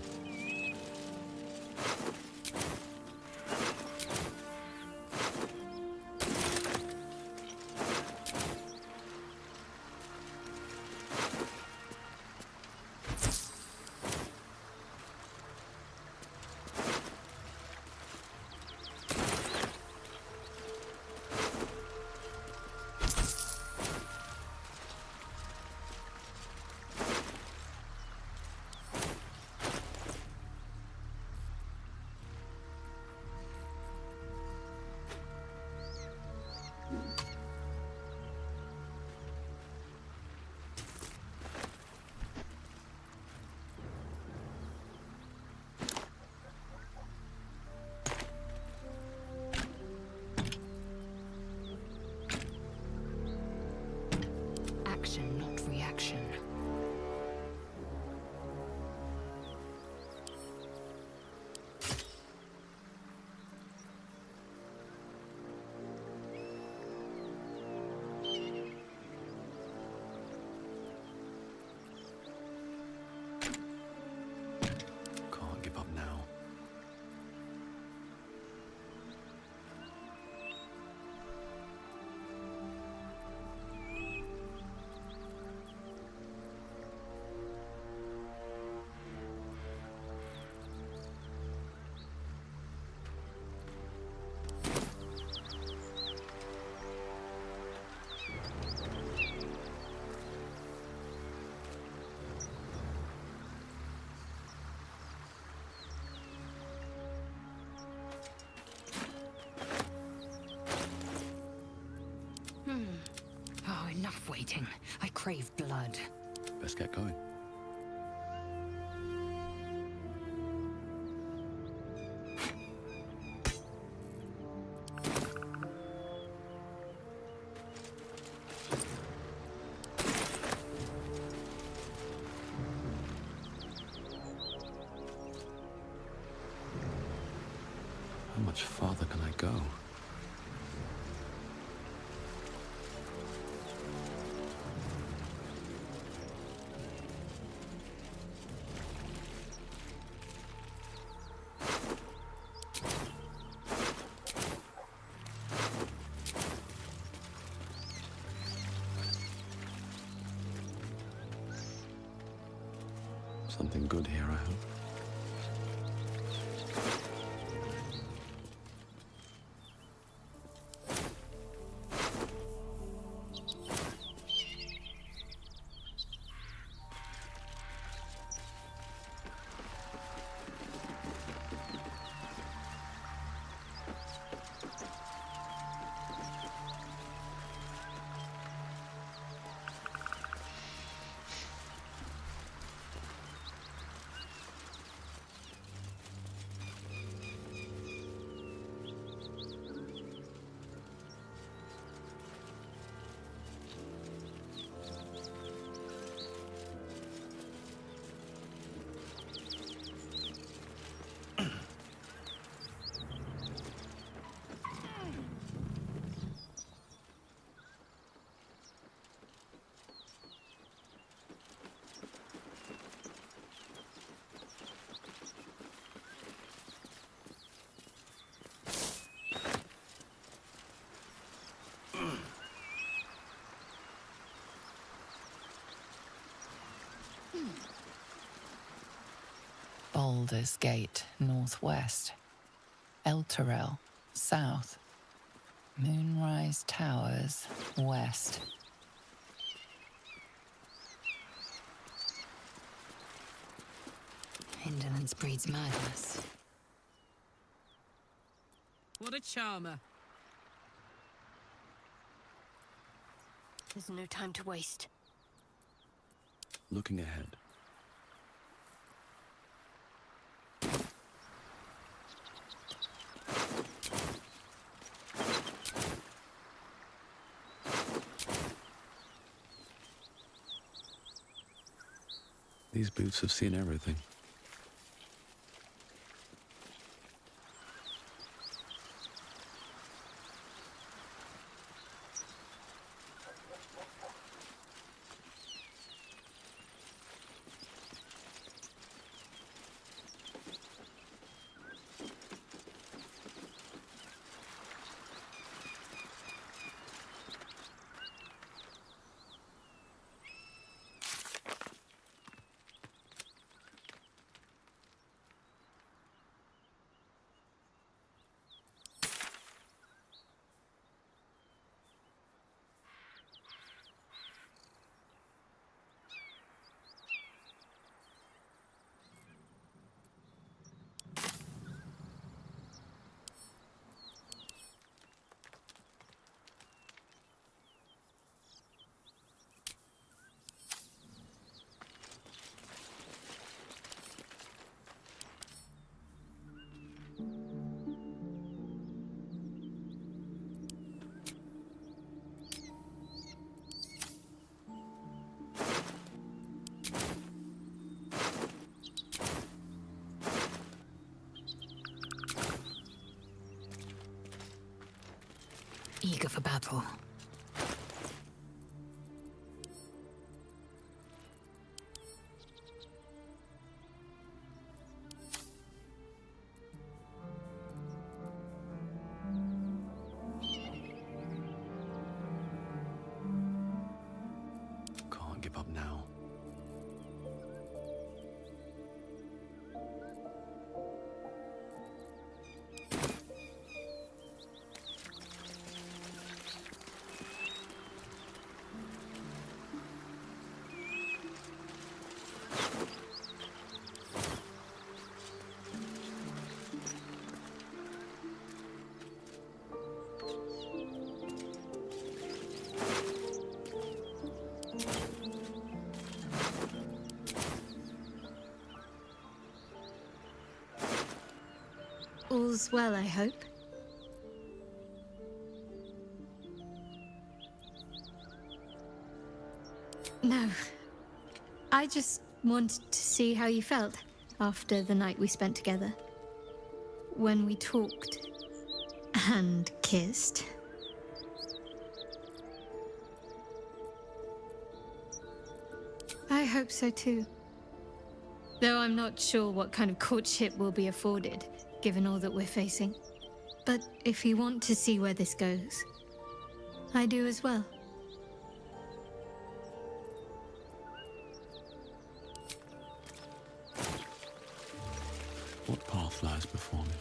waiting. I crave blood. Best get going. How much farther can I go? Something good here, I hope. Baldur's Gate, northwest. Elturel, south. Moonrise Towers, west. Indolence breeds madness. What a charmer. There's no time to waste. Looking ahead. These boots have seen everything. Eager for battle. Can't give up now. all's well, I hope. No. I just wanted to see how you felt after the night we spent together. When we talked and kissed. I hope so too. Though I'm not sure what kind of courtship will be afforded, given all that we're facing. But if you want to see where this goes, I do as well. What path lies before me?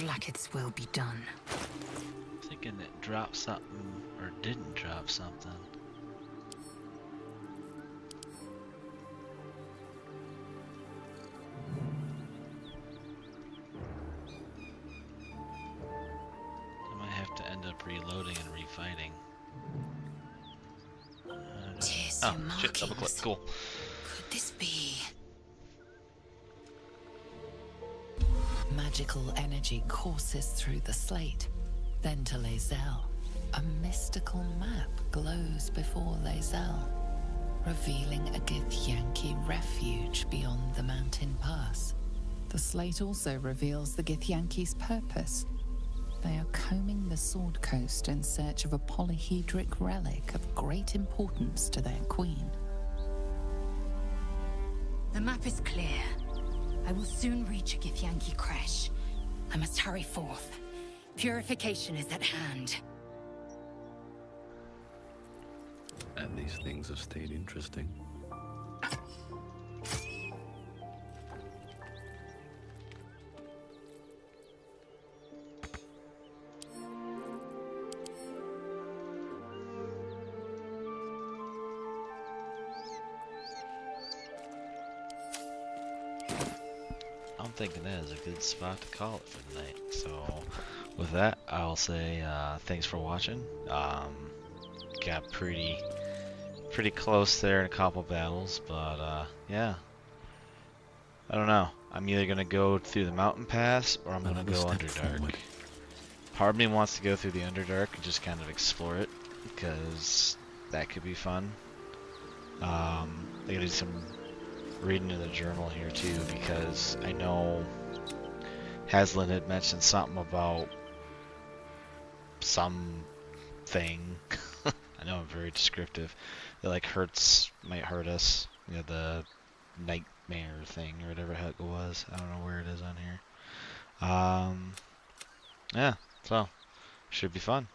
Blacket's will be done. Thinking it dropped something or didn't drop something. I might have to end up reloading and refighting. Oh, shit, double click, cool. Could this be? Magical energy courses through the slate. Then to Lae'zel. A mystical map glows before Lae'zel, revealing a Githyanki refuge beyond the mountain pass. The slate also reveals the Githyanki's purpose. They are combing the Sword Coast in search of a polyhedric relic of great importance to their queen. The map is clear. I will soon reach a Githyanki creche. I must hurry forth. Purification is at hand. And these things have stayed interesting. I'm thinking that is a good spot to call it for the night. So with that, I'll say thanks for watching. Got pretty close there in a couple battles, but yeah. I don't know. I'm either gonna go through the mountain pass or I'm gonna go Underdark. Part of me wants to go through the Underdark and just kind of explore it, because that could be fun. I gotta do some reading in the journal here too, because I know Haslin had mentioned something about something. I know I'm very descriptive. That like might hurt us. You know, the nightmare thing or whatever the heck it was. I don't know where it is on here. Yeah, so should be fun.